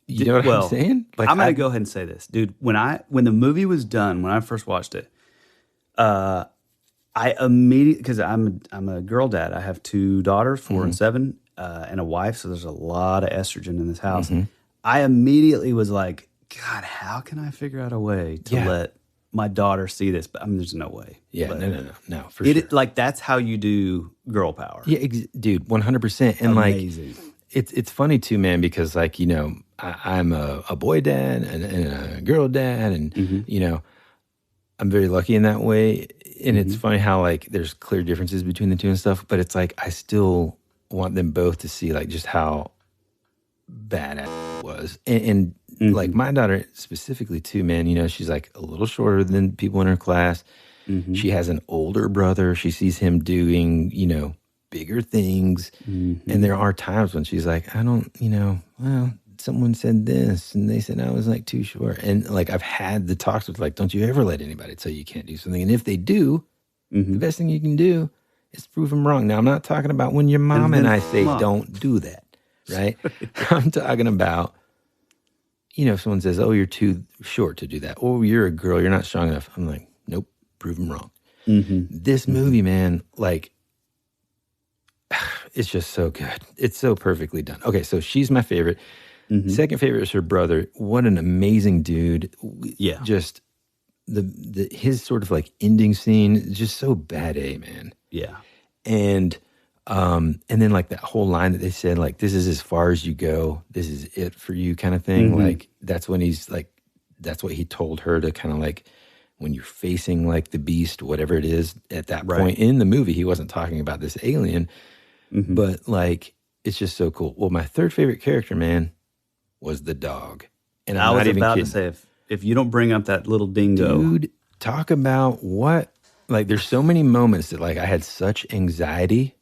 You know what I'm saying? Like, I'm going to go ahead and say this, dude. When the movie was done, when I first watched it, I immediately, because I'm a girl dad. I have two daughters, 4 and 7, and a wife. So there's a lot of estrogen in this house. I immediately was like, God, how can I figure out a way to let my daughter see this? But there's no way. Yeah, no, for sure. Like, that's how you do girl power. Yeah, dude, 100%. And amazing. Like, it's funny too, man, because like, I'm a boy dad and a girl dad, and I'm very lucky in that way. And it's funny how like there's clear differences between the two and stuff, but it's like I still want them both to see like just how badass it was. And like my daughter specifically too, man, she's like a little shorter than people in her class. She has an older brother. She sees him doing, bigger things. Mm-hmm. And there are times when she's like, I don't, well, someone said this and they said I was like too short. And like, I've had the talks with like, don't you ever let anybody tell you can't do something. And if they do, the best thing you can do is prove them wrong. Now, I'm not talking about when your mom and I say don't do that, right? I'm talking about, if someone says, oh, you're too short to do that. Oh, you're a girl, you're not strong enough. I'm like, nope, prove them wrong. This movie, man, like, it's just so good. It's so perfectly done. Okay, so she's my favorite. Second favorite is her brother. What an amazing dude. Yeah. Just his sort of like ending scene is just so bad A, man. Yeah. And then like that whole line that they said, like, this is as far as you go. This is it for you kind of thing. Like, that's when he's like, that's what he told her to kind of like, when you're facing like the beast, whatever it is at that point in the movie, he wasn't talking about this alien, but like, it's just so cool. Well, my third favorite character, man, was the dog. And I was about to say, if you don't bring up that little dingo. Dude, talk about what, like, there's so many moments that like I had such anxiety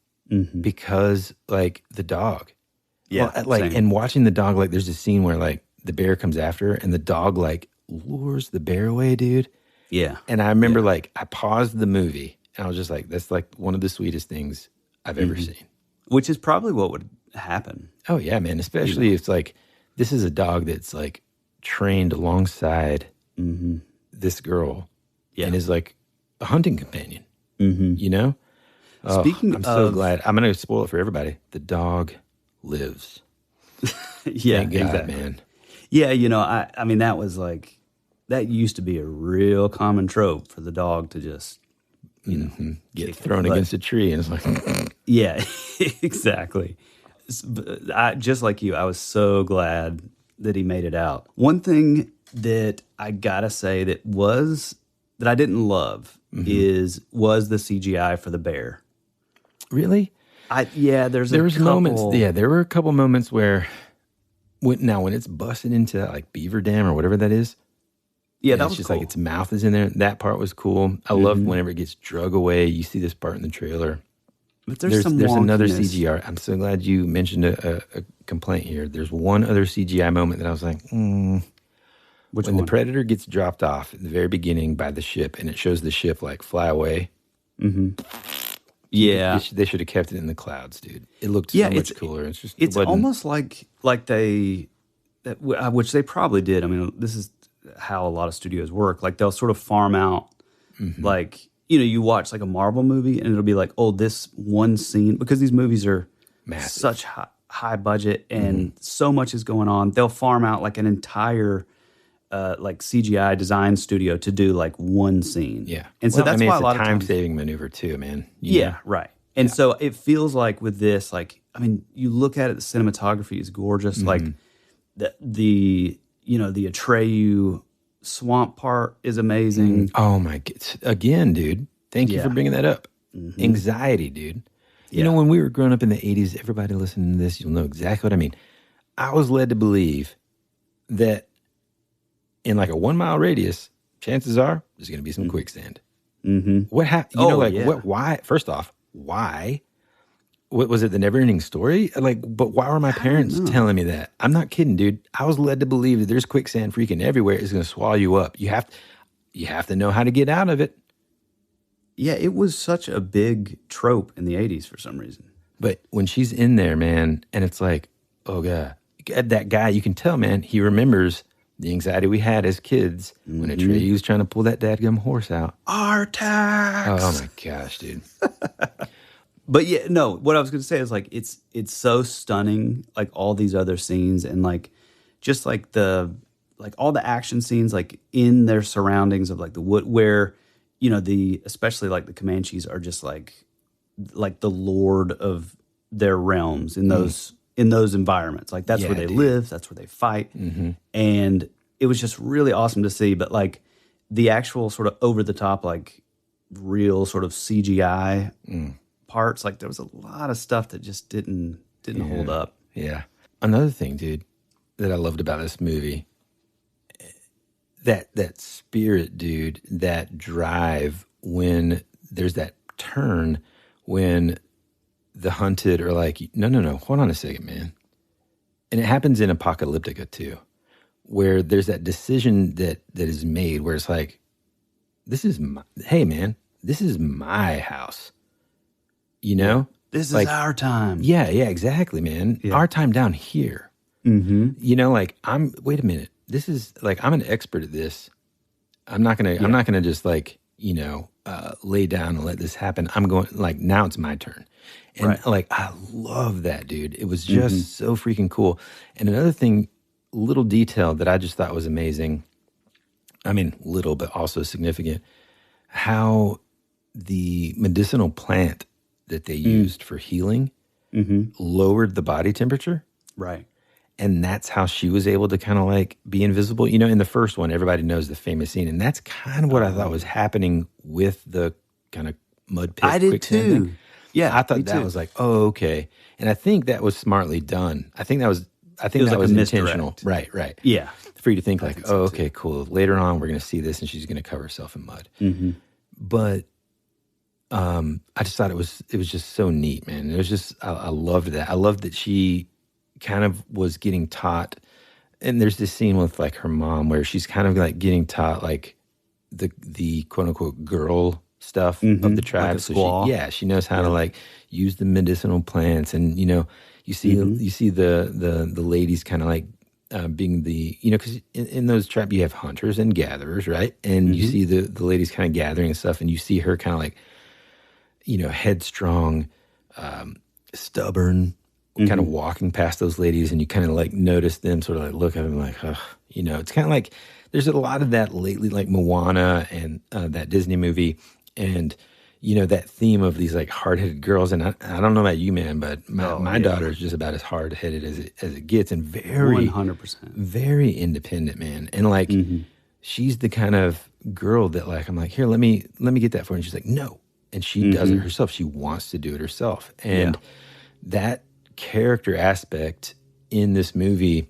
because like the dog. Yeah. Well, like, same. and watching the dog, like there's a scene where like the bear comes after her and the dog like lures the bear away, dude. Yeah. And I remember like I paused the movie and I was just like, that's like one of the sweetest things I've ever seen. Which is probably what would happen. Oh yeah, man. Especially if it's like, this is a dog that's like trained alongside this girl and is like a hunting companion, Oh, Speaking I'm so of- glad. I'm going to spoil it for everybody. The dog lives. Yeah, Thank God, exactly. man. Yeah, I mean, that was like, that used to be a real common trope for the dog to just, Get thrown against a tree and it's like, yeah, exactly. Just like you, I was so glad that he made it out. One thing that I gotta say that I didn't love was the CGI for the bear. really? There was moments. Yeah, there were a couple moments where, when it's busted into that like beaver dam or whatever that is. Yeah, and that it's was just cool. like its mouth is in there. That part was cool. I love whenever it gets drug away. You see this part in the trailer. But there's another wonkiness. CGI. I'm so glad you mentioned a complaint here. There's one other CGI moment that I was like, Which when one? the Predator gets dropped off at the very beginning by the ship, and it shows the ship like fly away. Yeah, They should have kept it in the clouds, dude. It looked so much cooler. It's just it's almost like which they probably did. I mean, this is how a lot of studios work. Like they'll sort of farm out, like you watch like a Marvel movie, and it'll be like, oh, this one scene, because these movies are massive, such high budget, and so much is going on. They'll farm out like an entire like CGI design studio to do like one scene. Yeah, and so that's why it's a lot a of times time-saving maneuver too, man. Yeah, right. And so it feels like with this, like, I mean, you look at it, the cinematography is gorgeous. Like the Atreyu swamp part is amazing. Oh my God. Again, dude. Thank you for bringing that up. Anxiety, dude. You know, when we were growing up in the 80s, everybody listening to this, you'll know exactly what I mean. I was led to believe that in like a 1 mile radius, chances are there's going to be some quicksand. What happened? Why? First off, why? What was it? The Never-Ending Story? Like, but why were my parents telling me that? I'm not kidding, dude. I was led to believe that there's quicksand freaking everywhere. It's going to swallow you up. You have to know how to get out of it. Yeah, it was such a big trope in the 80s for some reason. But when she's in there, man, and it's like, oh God, that guy, you can tell, man, he remembers the anxiety we had as kids when Atreyu was trying to pull that dadgum horse out. Artax! Oh my gosh, dude. But yeah, no, what I was going to say is like, it's so stunning, like all these other scenes, and like, just like all the action scenes, like in their surroundings of like the wood, where, especially like the Comanches are just like the lord of their realms in those environments. Like that's where they live, that's where they fight. And it was just really awesome to see. But like the actual sort of over the top, like real sort of CGI parts, like there was a lot of stuff that just didn't hold up. Yeah. Another thing, dude, that I loved about this movie, that spirit, dude, that drive when there's that turn, when the hunted are like, no, hold on a second, man. And it happens in Apocalyptica too, where there's that decision that is made where it's like, hey man, this is my house. You know? This like, is our time. Yeah, exactly, man. Yeah. Our time down here. Mm-hmm. You know, like wait a minute. This is like, I'm an expert at this. I'm not gonna just like, lay down and let this happen. I'm going like, now it's my turn. And like, I love that, dude. It was just so freaking cool. And another thing, little detail that I just thought was amazing. I mean, little, but also significant. How the medicinal plant that they used for healing lowered the body temperature. Right. And that's how she was able to kind of like be invisible. You know, in the first one, everybody knows the famous scene. And that's kind of what I thought was happening with the kind of mud pit. I did too. Thing. Yeah. I thought that was like, oh, okay. And I think that was smartly done. I think that was like intentional. Right. Yeah. For you to think like, oh, okay, cool. Later on, we're going to see this and she's going to cover herself in mud. Mm-hmm. But I just thought it was just so neat, man. It was just, I loved that. I loved that she kind of was getting taught, and there's this scene with like her mom where she's kind of like getting taught like the quote unquote girl stuff of the tribe. Like a so she knows how to like use the medicinal plants, and you see the ladies kind of like being the, because in those tribes you have hunters and gatherers, right? And you see the ladies kind of gathering and stuff, and you see her kind of like, headstrong, stubborn, kind of walking past those ladies, and you kind of like notice them sort of like look at them like, ugh, it's kind of like there's a lot of that lately, like Moana and that Disney movie, and that theme of these like hard-headed girls. And I don't know about you, man, but my daughter is just about as hard-headed as it gets, and very 100%, very independent, man. And like she's the kind of girl that like I'm like, here, let me get that for you. And she's like, no. And she does it herself. She wants to do it herself. And that character aspect in this movie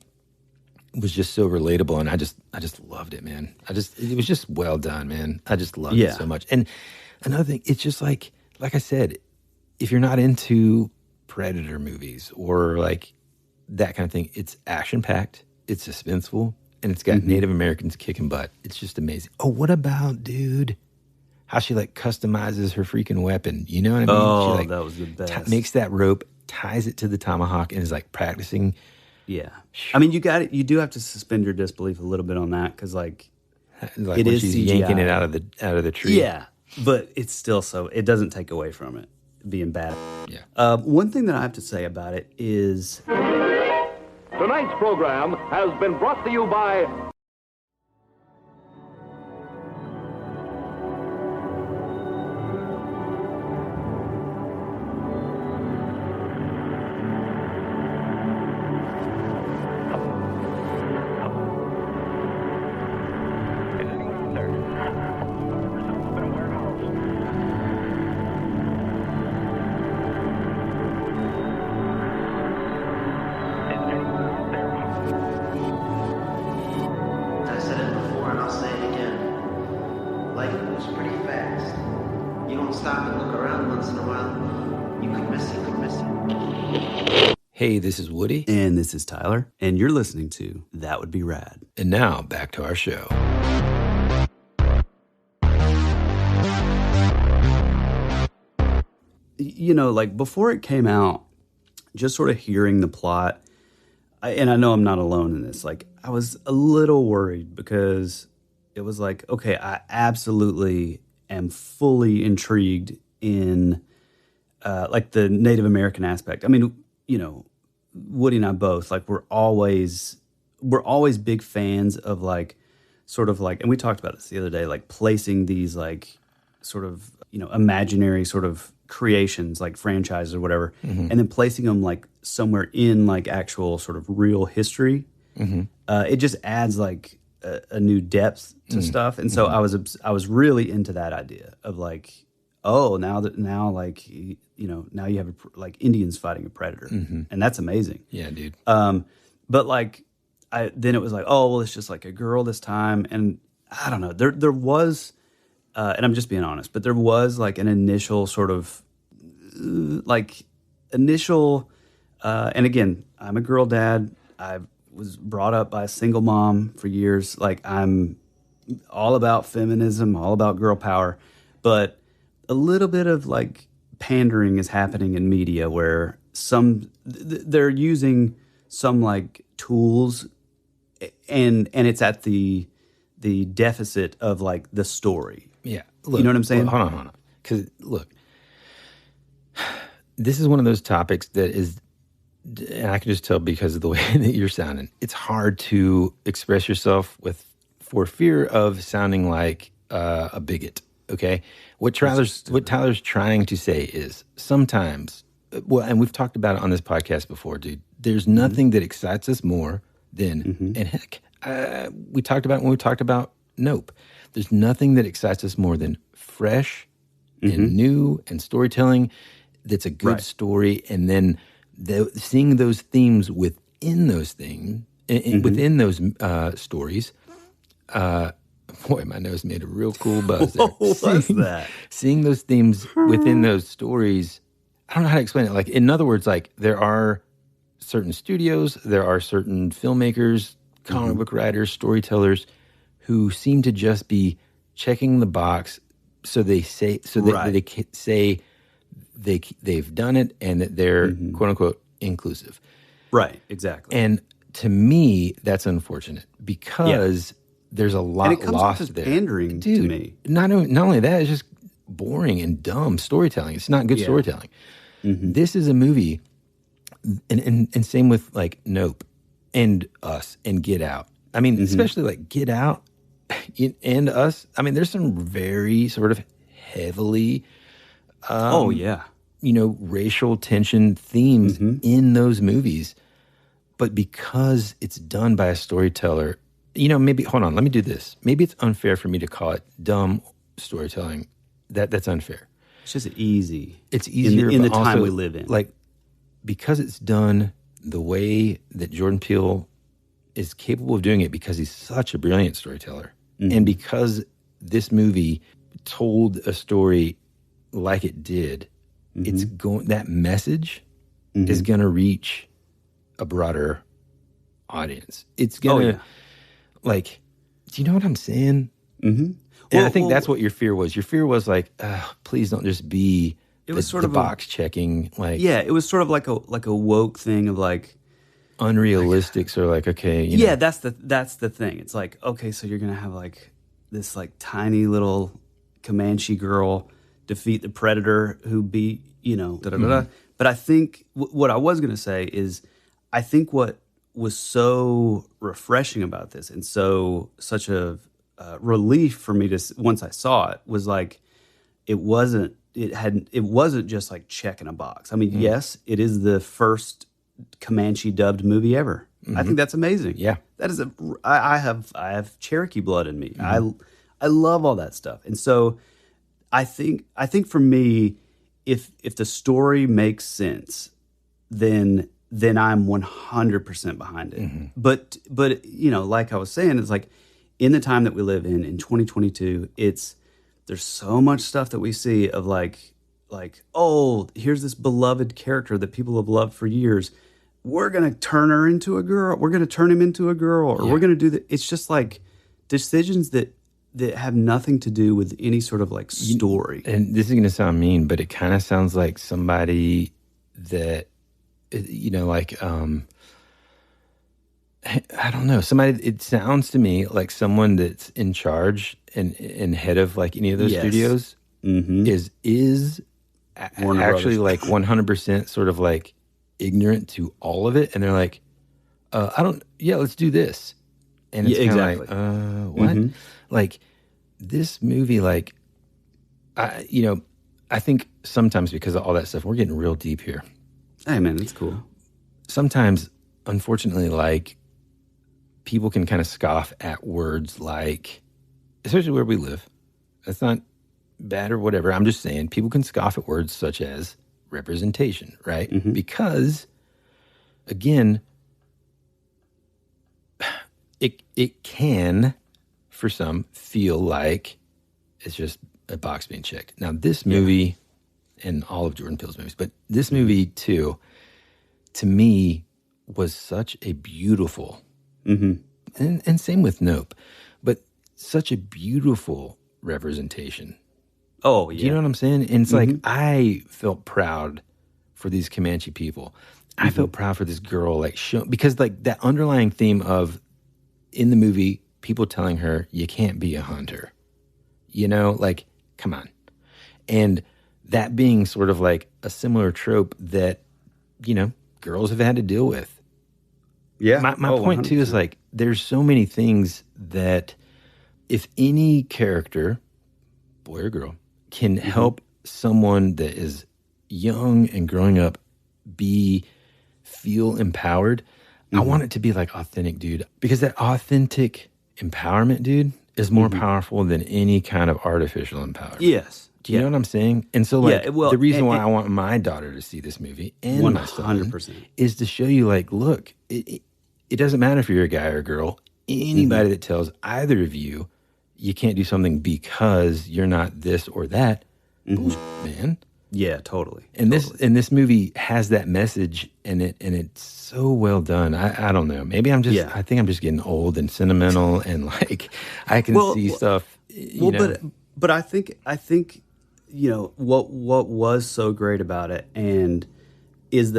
was just so relatable. And I just loved it, man. It was just well done, man. I just loved it so much. And another thing, it's just like I said, if you're not into Predator movies or like that kind of thing, it's action-packed, it's suspenseful, and it's got Native Americans kicking butt. It's just amazing. Oh, what about, dude, how she like customizes her freaking weapon. You know what I mean? Oh, she, like, that was the best. Makes that rope, ties it to the tomahawk, and is like practicing. Yeah. I mean, you do have to suspend your disbelief a little bit on that, because like it is she's CGI. Yanking it out of the tree. Yeah, but it's still it doesn't take away from it being bad. Yeah. One thing that I have to say about it is tonight's program has been brought to you by Hey, this is Woody. And this is Tyler. And you're listening to That Would Be Rad. And now, back to our show. Like before it came out, just sort of hearing the plot, and I know I'm not alone in this, like I was a little worried, because it was like, okay, I absolutely am fully intrigued in like the Native American aspect. I mean, Woody and I both, like, we're always big fans of like, sort of like, and we talked about this the other day, like placing these like sort of, imaginary sort of creations, like franchises or whatever, and then placing them like somewhere in like actual sort of real history. It just adds like a new depth to stuff. And so I was really into that idea of like, oh, now you have like Indians fighting a predator, and that's amazing. Yeah, dude. But like, then it was like, oh well, it's just like a girl this time, and I don't know. There was, and I'm just being honest, but there was like an initial sort of like initial, and again, I'm a girl dad. I was brought up by a single mom for years. Like, I'm all about feminism, all about girl power, but a little bit of like pandering is happening in media where they're using some like tools and it's at the deficit of like the story. Yeah. Look, you know what I'm saying? Hold on. Because look, this is one of those topics that is, and I can just tell because of the way that you're sounding, it's hard to express yourself for fear of sounding like a bigot. Okay, what Tyler's trying to say is sometimes, well, and we've talked about it on this podcast before, dude. There's nothing that excites us more than, and heck, we talked about it when we talked about Nope. There's nothing that excites us more than fresh and new and storytelling that's a good story, and then seeing those themes within those things, within those stories. Boy, my nose made a real cool buzz there. What was that? Seeing those themes within those stories, I don't know how to explain it. Like, in other words, like there are certain studios, there are certain filmmakers, comic book writers, storytellers who seem to just be checking the box so they say they've done it and that they're quote unquote inclusive. Right, exactly. And to me, that's unfortunate because there's a lot and it comes lost off as there. pandering Dude, to me. Not only that, it's just boring and dumb storytelling. It's not good storytelling. This is a movie, and same with like Nope and Us and Get Out. I mean, especially like Get Out and Us. I mean, there's some very sort of heavily, racial tension themes in those movies. But because it's done by a storyteller, maybe, hold on, let me do this. Maybe it's unfair for me to call it dumb storytelling. That's unfair. It's just easy. It's easier in the but time also, we live in. Like, because it's done the way that Jordan Peele is capable of doing it, because he's such a brilliant storyteller, and because this movie told a story like it did, it's going. That message is going to reach a broader audience. It's going to, like, do you know what I'm saying? And I think that's what your fear was. Your fear was like, please don't just be the box checking. Like, it was sort of like a woke thing of like unrealistic. So like, okay, that's the thing. It's like, okay, so you're gonna have like this like tiny little Comanche girl defeat the predator who beat But I think what I was gonna say is, I think what was so refreshing about this and such a relief for me to once I saw it was like it wasn't just like checking a box. I mean, yes, it is the first Comanche dubbed movie ever. I think that's amazing. Yeah, that is I have Cherokee blood in me. I love all that stuff, and so I think for me, if the story makes sense, then I'm 100% behind it. But like I was saying, it's like in the time that we live in 2022, there's so much stuff that we see of like, oh, here's this beloved character that people have loved for years. We're going to turn her into a girl. We're going to turn him into a girl, or we're going to do that. It's just like decisions that have nothing to do with any sort of like story. And this is going to sound mean, but it kind of sounds like somebody that, I don't know. It sounds to me like someone that's in charge and head of like any of those studios is actually like 100% sort of like ignorant to all of it. And they're like, let's do this. And it's kind of like, what? Like this movie, like, I think sometimes because of all that stuff, we're getting real deep here. Hey man, it's cool. Sometimes, unfortunately, like, people can kind of scoff at words like, especially where we live. That's not bad or whatever. I'm just saying people can scoff at words such as representation, right? Because, again, it can, for some, feel like it's just a box being checked. Now, this movie, in all of Jordan Peele's movies. But this movie, too, to me, was such a beautiful, and same with Nope, but such a beautiful representation. Oh, yeah. Do you know what I'm saying? And it's like, I felt proud for these Comanche people. I felt proud for this girl, like, because like that underlying theme of, in the movie, people telling her, you can't be a hunter. You know, like, come on. And that being sort of like a similar trope that, you know, girls have had to deal with. Yeah. My point, too, is like, there's so many things that if any character, boy or girl, can help someone that is young and growing up feel empowered, I want it to be like authentic, dude. Because that authentic empowerment, dude, is more powerful than any kind of artificial empowerment. Yes. Do you know what I'm saying? And so, like, well, the reason why I want my daughter to see this movie and 100%. my son is to show you, like, look, it doesn't matter if you're a guy or a girl. Anybody that tells either of you can't do something because you're not this or that, bullshit, man. Yeah, totally. And this movie has that message, and it's so well done. I don't know. Maybe I think I'm just getting old and sentimental, and like I can see stuff. You know. But I think you know what was so great about it, and is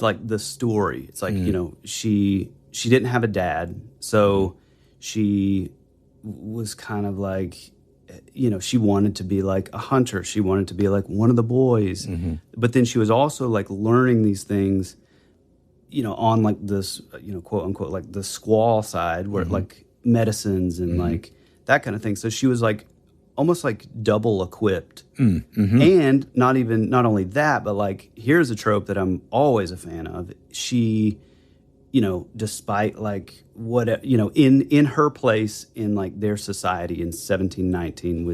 like the story. It's like, you know, she didn't have a dad, so she was kind of like, you know, she wanted to be like a hunter. She wanted to be like one of the boys. But then she was also like learning these things, you know, on like this, you know, quote unquote, like the squaw side, where like medicines and like that kind of thing. So she was like almost like double equipped. And not only that, but like, here's a trope that I'm always a fan of. She, you know, despite like what, you know, in her place in like their society in 1719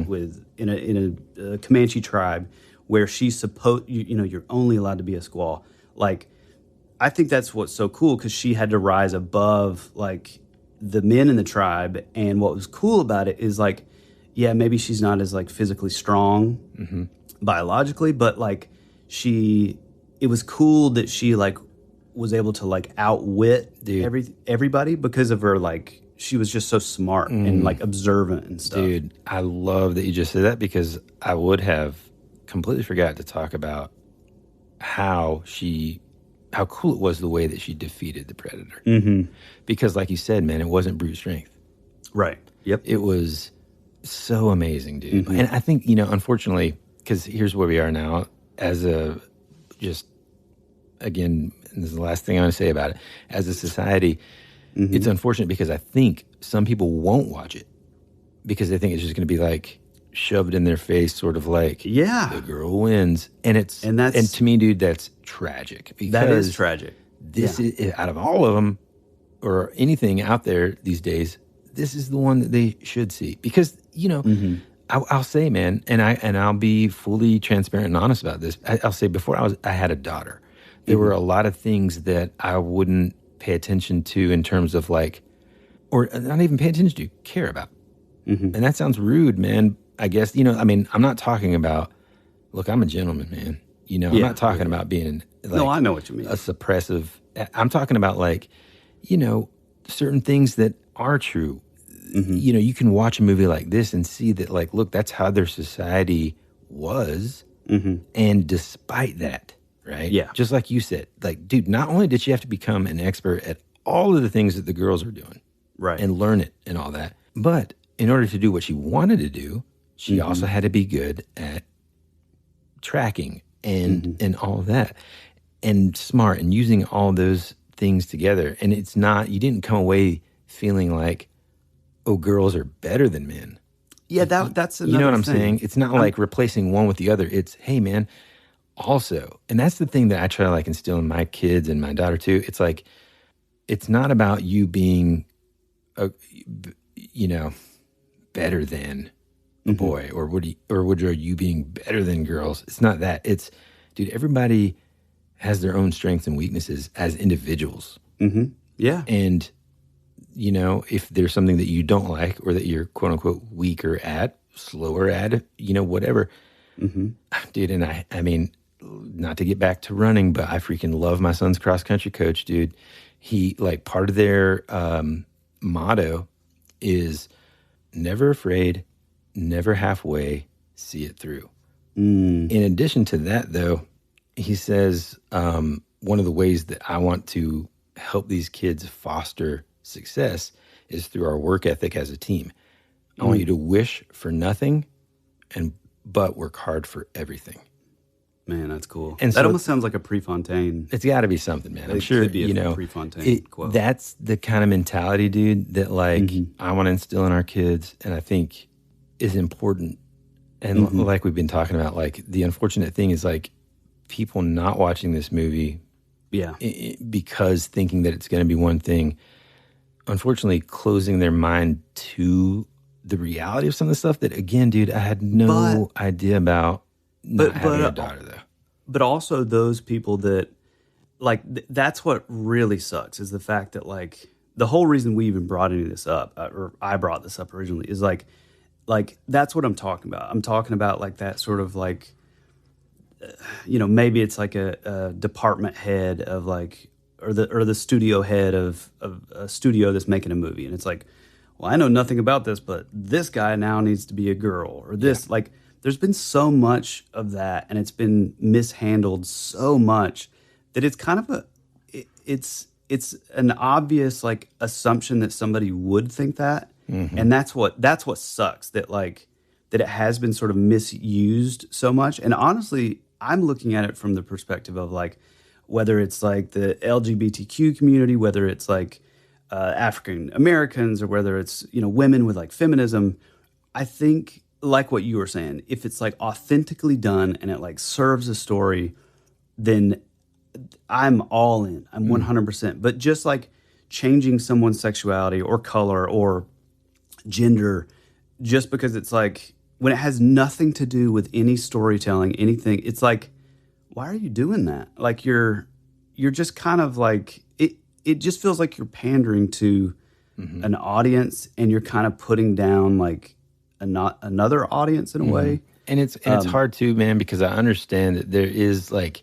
with in a Comanche tribe where she's supposed, you know, you're only allowed to be a squaw. Like, I think that's what's so cool, because she had to rise above like the men in the tribe. And what was cool about it is like, yeah, maybe she's not as like physically strong biologically, but like it was cool that she like was able to like outwit everybody because of her, like, she was just so smart and like observant and stuff. Dude, I love that you just said that, because I would have completely forgot to talk about how cool it was the way that she defeated the predator. Because like you said, man, it wasn't brute strength. Right. Yep. It was so amazing, dude. And I think, you know, unfortunately, because here's where we are now, again, and this is the last thing I'm going to say about it, as a society, it's unfortunate, because I think some people won't watch it because they think it's just going to be like shoved in their face, sort of like, the girl wins. And to me, dude, that's tragic. Because that is tragic. This is, out of all of them or anything out there these days, this is the one that they should see. Because, you know, I'll say, man, and I'll be fully transparent and honest about this. I'll say, before I had a daughter, there were a lot of things that I wouldn't pay attention to in terms of like, or not even pay attention to, care about. And that sounds rude, man. I guess, you know, I mean, I'm not talking about, look, I'm a gentleman, man. You know, I'm not talking about being like, no, I know what you mean. A suppressive. I'm talking about like, you know, certain things that are true. You know, you can watch a movie like this and see that, like, look, that's how their society was. And despite that, right? Yeah. Just like you said, like, dude, not only did she have to become an expert at all of the things that the girls were doing, right, and learn it and all that, but in order to do what she wanted to do, she also had to be good at tracking and all of that, and smart, and using all those things together. And it's not, you didn't come away feeling like, oh, girls are better than men. Yeah, that's another you know what I'm thing. saying? It's not like replacing one with the other. It's, hey, man, also, and that's the thing that I try to like instill in my kids and my daughter too. It's like, it's not about you being, you know, better than a boy, or would you being better than girls. It's not that. It's, dude, everybody has their own strengths and weaknesses as individuals. Yeah. And, you know, if there's something that you don't like, or that you're quote unquote weaker at, slower at, you know, whatever, Dude, and I mean, not to get back to running, but I freaking love my son's cross-country coach, dude. He, like, part of their motto is never afraid, never halfway, see it through. In addition to that, though, he says one of the ways that I want to help these kids foster success is through our work ethic as a team. I want you to wish for nothing but work hard for everything. Man, that's cool. And that so almost sounds like a Prefontaine. It's got to be something, man. I'm It sure, could be a Prefontaine quote. That's the kind of mentality, dude, that like I want to instill in our kids, and I think is important. And like we've been talking about, like the unfortunate thing is like people not watching this movie because thinking that it's going to be one thing, unfortunately closing their mind to the reality of some of the stuff that, again, dude, I had no idea about not having a daughter, though. But also those people that, like, that's what really sucks is the fact that, like, the whole reason we even brought any of this up, or I brought this up originally, is like that's what I'm talking about. I'm talking about, like, that sort of, like, maybe it's like a department head of, like, or the studio head of a studio that's making a movie. And it's like, well, I know nothing about this, but this guy now needs to be a girl, or this, like, there's been so much of that, and it's been mishandled so much that it's kind of it's an obvious, like, assumption that somebody would think that, and that's what sucks, that, like, that it has been sort of misused so much. And honestly, I'm looking at it from the perspective of, like, whether it's like the LGBTQ community, whether it's like African Americans, or whether it's women with, like, feminism. I think, like what you were saying, if it's, like, authentically done and it, like, serves a story, then I'm all in. I'm 100%. But just, like, changing someone's sexuality or color or gender just because it's, like, when it has nothing to do with any storytelling, anything, it's like, why are you doing that? Like, you're just kind of like, it just feels like you're pandering to an audience, and you're kind of putting down, like, another audience in a way. And it's hard too, man, because I understand that there is, like,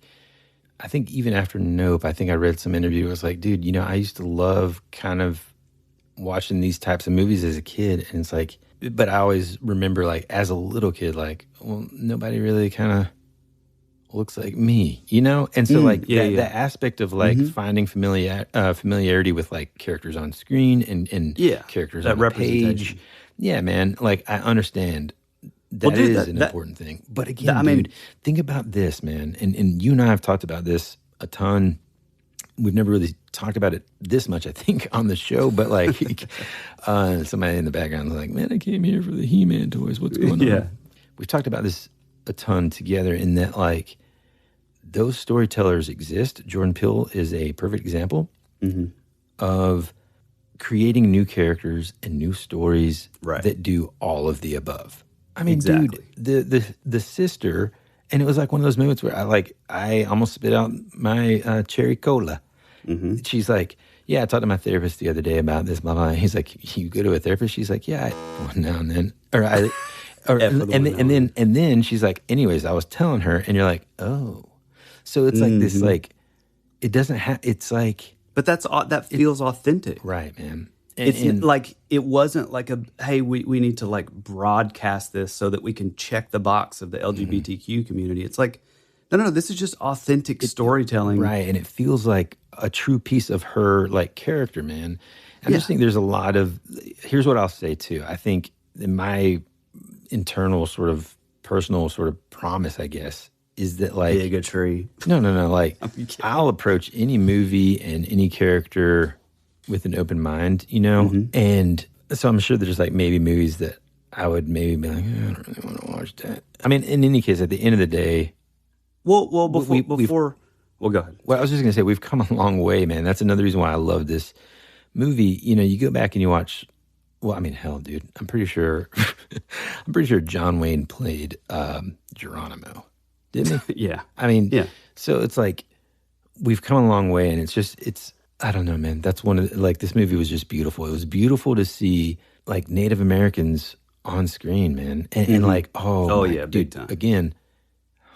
I think even after Nope, I think I read some interview. It was like, dude, I used to love kind of watching these types of movies as a kid. And it's like, but I always remember, like, as a little kid, like, well, nobody really kind of looks like me, And so, like, that aspect of, like, finding familiarity with, like, characters on screen and characters on the page. Yeah, man. Like, I understand that is an important thing. But again, dude, think about this, man. And you and I have talked about this a ton. We've never really talked about it this much, I think, on the show. But, like, somebody in the background was like, man, I came here for the He-Man toys. What's going on? We've talked about this a ton together, in that, like, those storytellers exist. Jordan Peele is a perfect example of creating new characters and new stories that do all of the above. I mean, dude, the sister, and it was like one of those moments where I almost spit out my cherry cola. She's like, yeah, I talked to my therapist the other day about this, blah, blah. And he's like, you go to a therapist? She's like, yeah, one now and then. And then she's like, anyways, I was telling her, and you're like, oh. So it's like this, like, it doesn't have, it's like. But that feels authentic. Right, man. It's like, it wasn't like hey, we need to, like, broadcast this so that we can check the box of the LGBTQ community. It's like, no, this is just authentic storytelling. Right, and it feels like a true piece of her, like, character, man. I just think there's a lot of, here's what I'll say too. I think in my internal sort of personal sort of promise, I guess, is that, like, bigotry. No. Like, I'll approach any movie and any character with an open mind, And so I'm sure there's, like, maybe movies that I would maybe be like, I don't really want to watch that. I mean, in any case, at the end of the day, well, before, go ahead. Well, I was just gonna say, we've come a long way, man. That's another reason why I love this movie. You go back and you watch. Well, I mean, hell, dude, I'm pretty sure John Wayne played Geronimo, didn't he? Yeah. I mean, so it's like, we've come a long way, and it's, I don't know, man. That's one of the, like, this movie was just beautiful. It was beautiful to see, like, Native Americans on screen, man. And like, dude, big time. Again,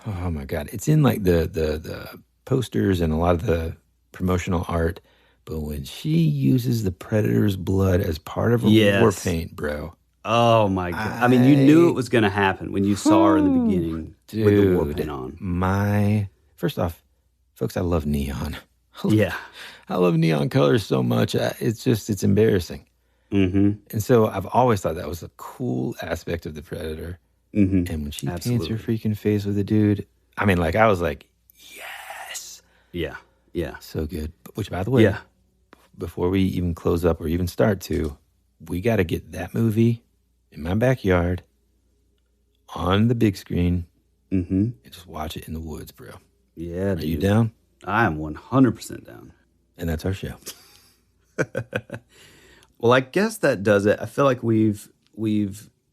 Oh my God. It's in like the posters and a lot of the promotional art. But when she uses the Predator's blood as part of her war paint, bro. Oh my God. I mean, you knew it was going to happen when you saw her in the beginning with the war paint on. First off, folks, I love neon. Yeah. I love neon colors so much. It's embarrassing. Mm-hmm. And so I've always thought that was a cool aspect of the Predator. Mm-hmm. And when she paints her freaking face with a dude, I mean, like, I was like, yes. Yeah. Yeah. So good. Which, by the way, before we even close up or even start to, we got to get that movie in my backyard on the big screen and just watch it in the woods, bro. Yeah, Are you down? I am 100% down. And that's our show. Well, I guess that does it. I feel like we've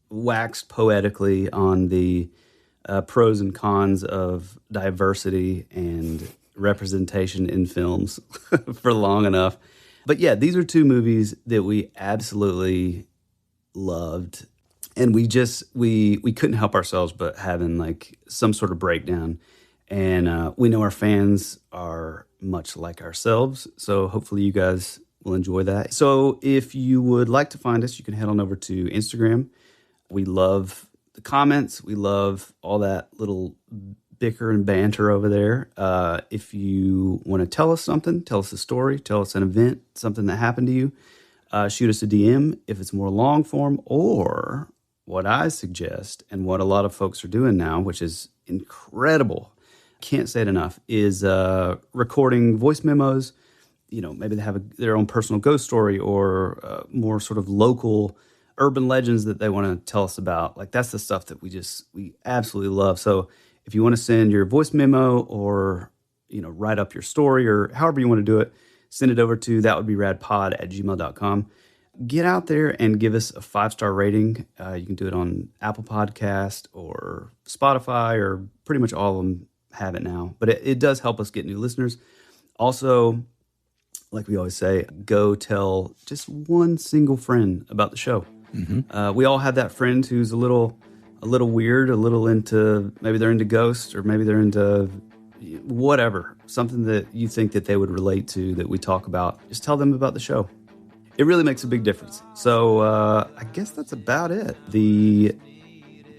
waxed poetically on the pros and cons of diversity and representation in films for long enough. But yeah, these are two movies that we absolutely loved. And we couldn't help ourselves but having like some sort of breakdown. And we know our fans are much like ourselves. So hopefully you guys will enjoy that. So if you would like to find us, you can head on over to Instagram. We love the comments. We love all that little bicker and banter over there. If you want to tell us something, tell us a story, tell us an event, something that happened to you, shoot us a DM if it's more long form, or what I suggest and what a lot of folks are doing now, which is incredible, can't say it enough, is recording voice memos. You know, maybe they have their own personal ghost story or more sort of local urban legends that they want to tell us about. Like, that's the stuff that we absolutely love. So if you want to send your voice memo or, you know, write up your story or however you want to do it, send it over to thatwouldberadpod@gmail.com. Get out there and give us a 5-star rating. You can do it on Apple Podcast or Spotify, or pretty much all of them have it now. But it does help us get new listeners. Also, like we always say, go tell just one single friend about the show. Mm-hmm. We all have that friend who's a little weird, a little into, maybe they're into ghosts, or maybe they're into whatever, something that you think that they would relate to that we talk about. Just tell them about the show. It really makes a big difference. So I guess that's about it. The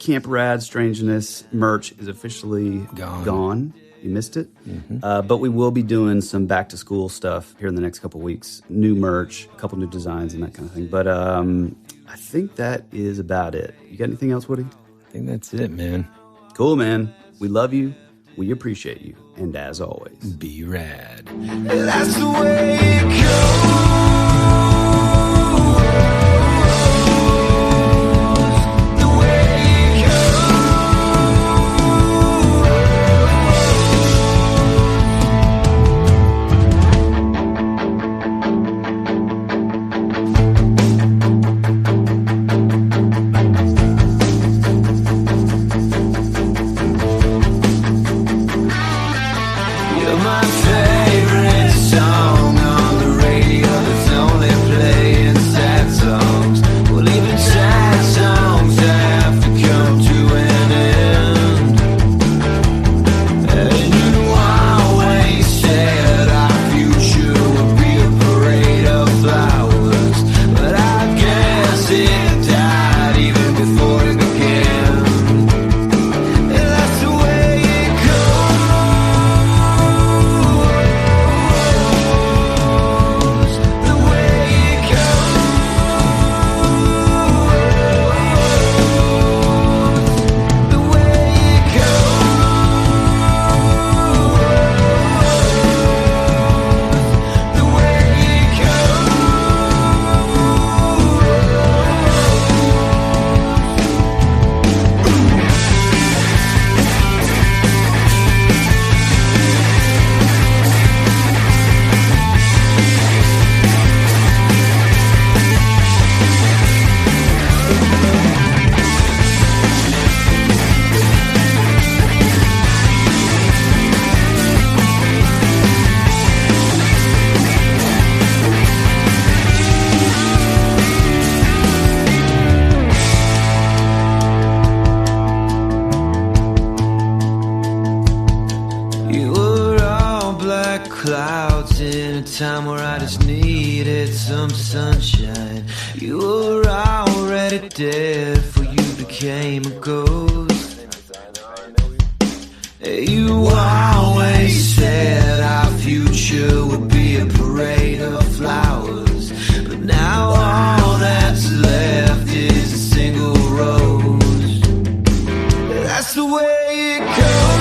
Camp Rad Strangeness merch is officially gone. You missed it. Mm-hmm. But we will be doing some back-to-school stuff here in the next couple weeks. New merch, a couple new designs and that kind of thing. But I think that is about it. You got anything else, Woody? I think that's it, man. Cool, man. We love you. We appreciate you. And as always, be rad. That's the way it goes. You're my favorite song on the radio. clouds in a time where I just needed some sunshine. You were already dead, for you became a ghost. You always said our future would be a parade of flowers, but now all that's left is a single rose. That's the way it goes.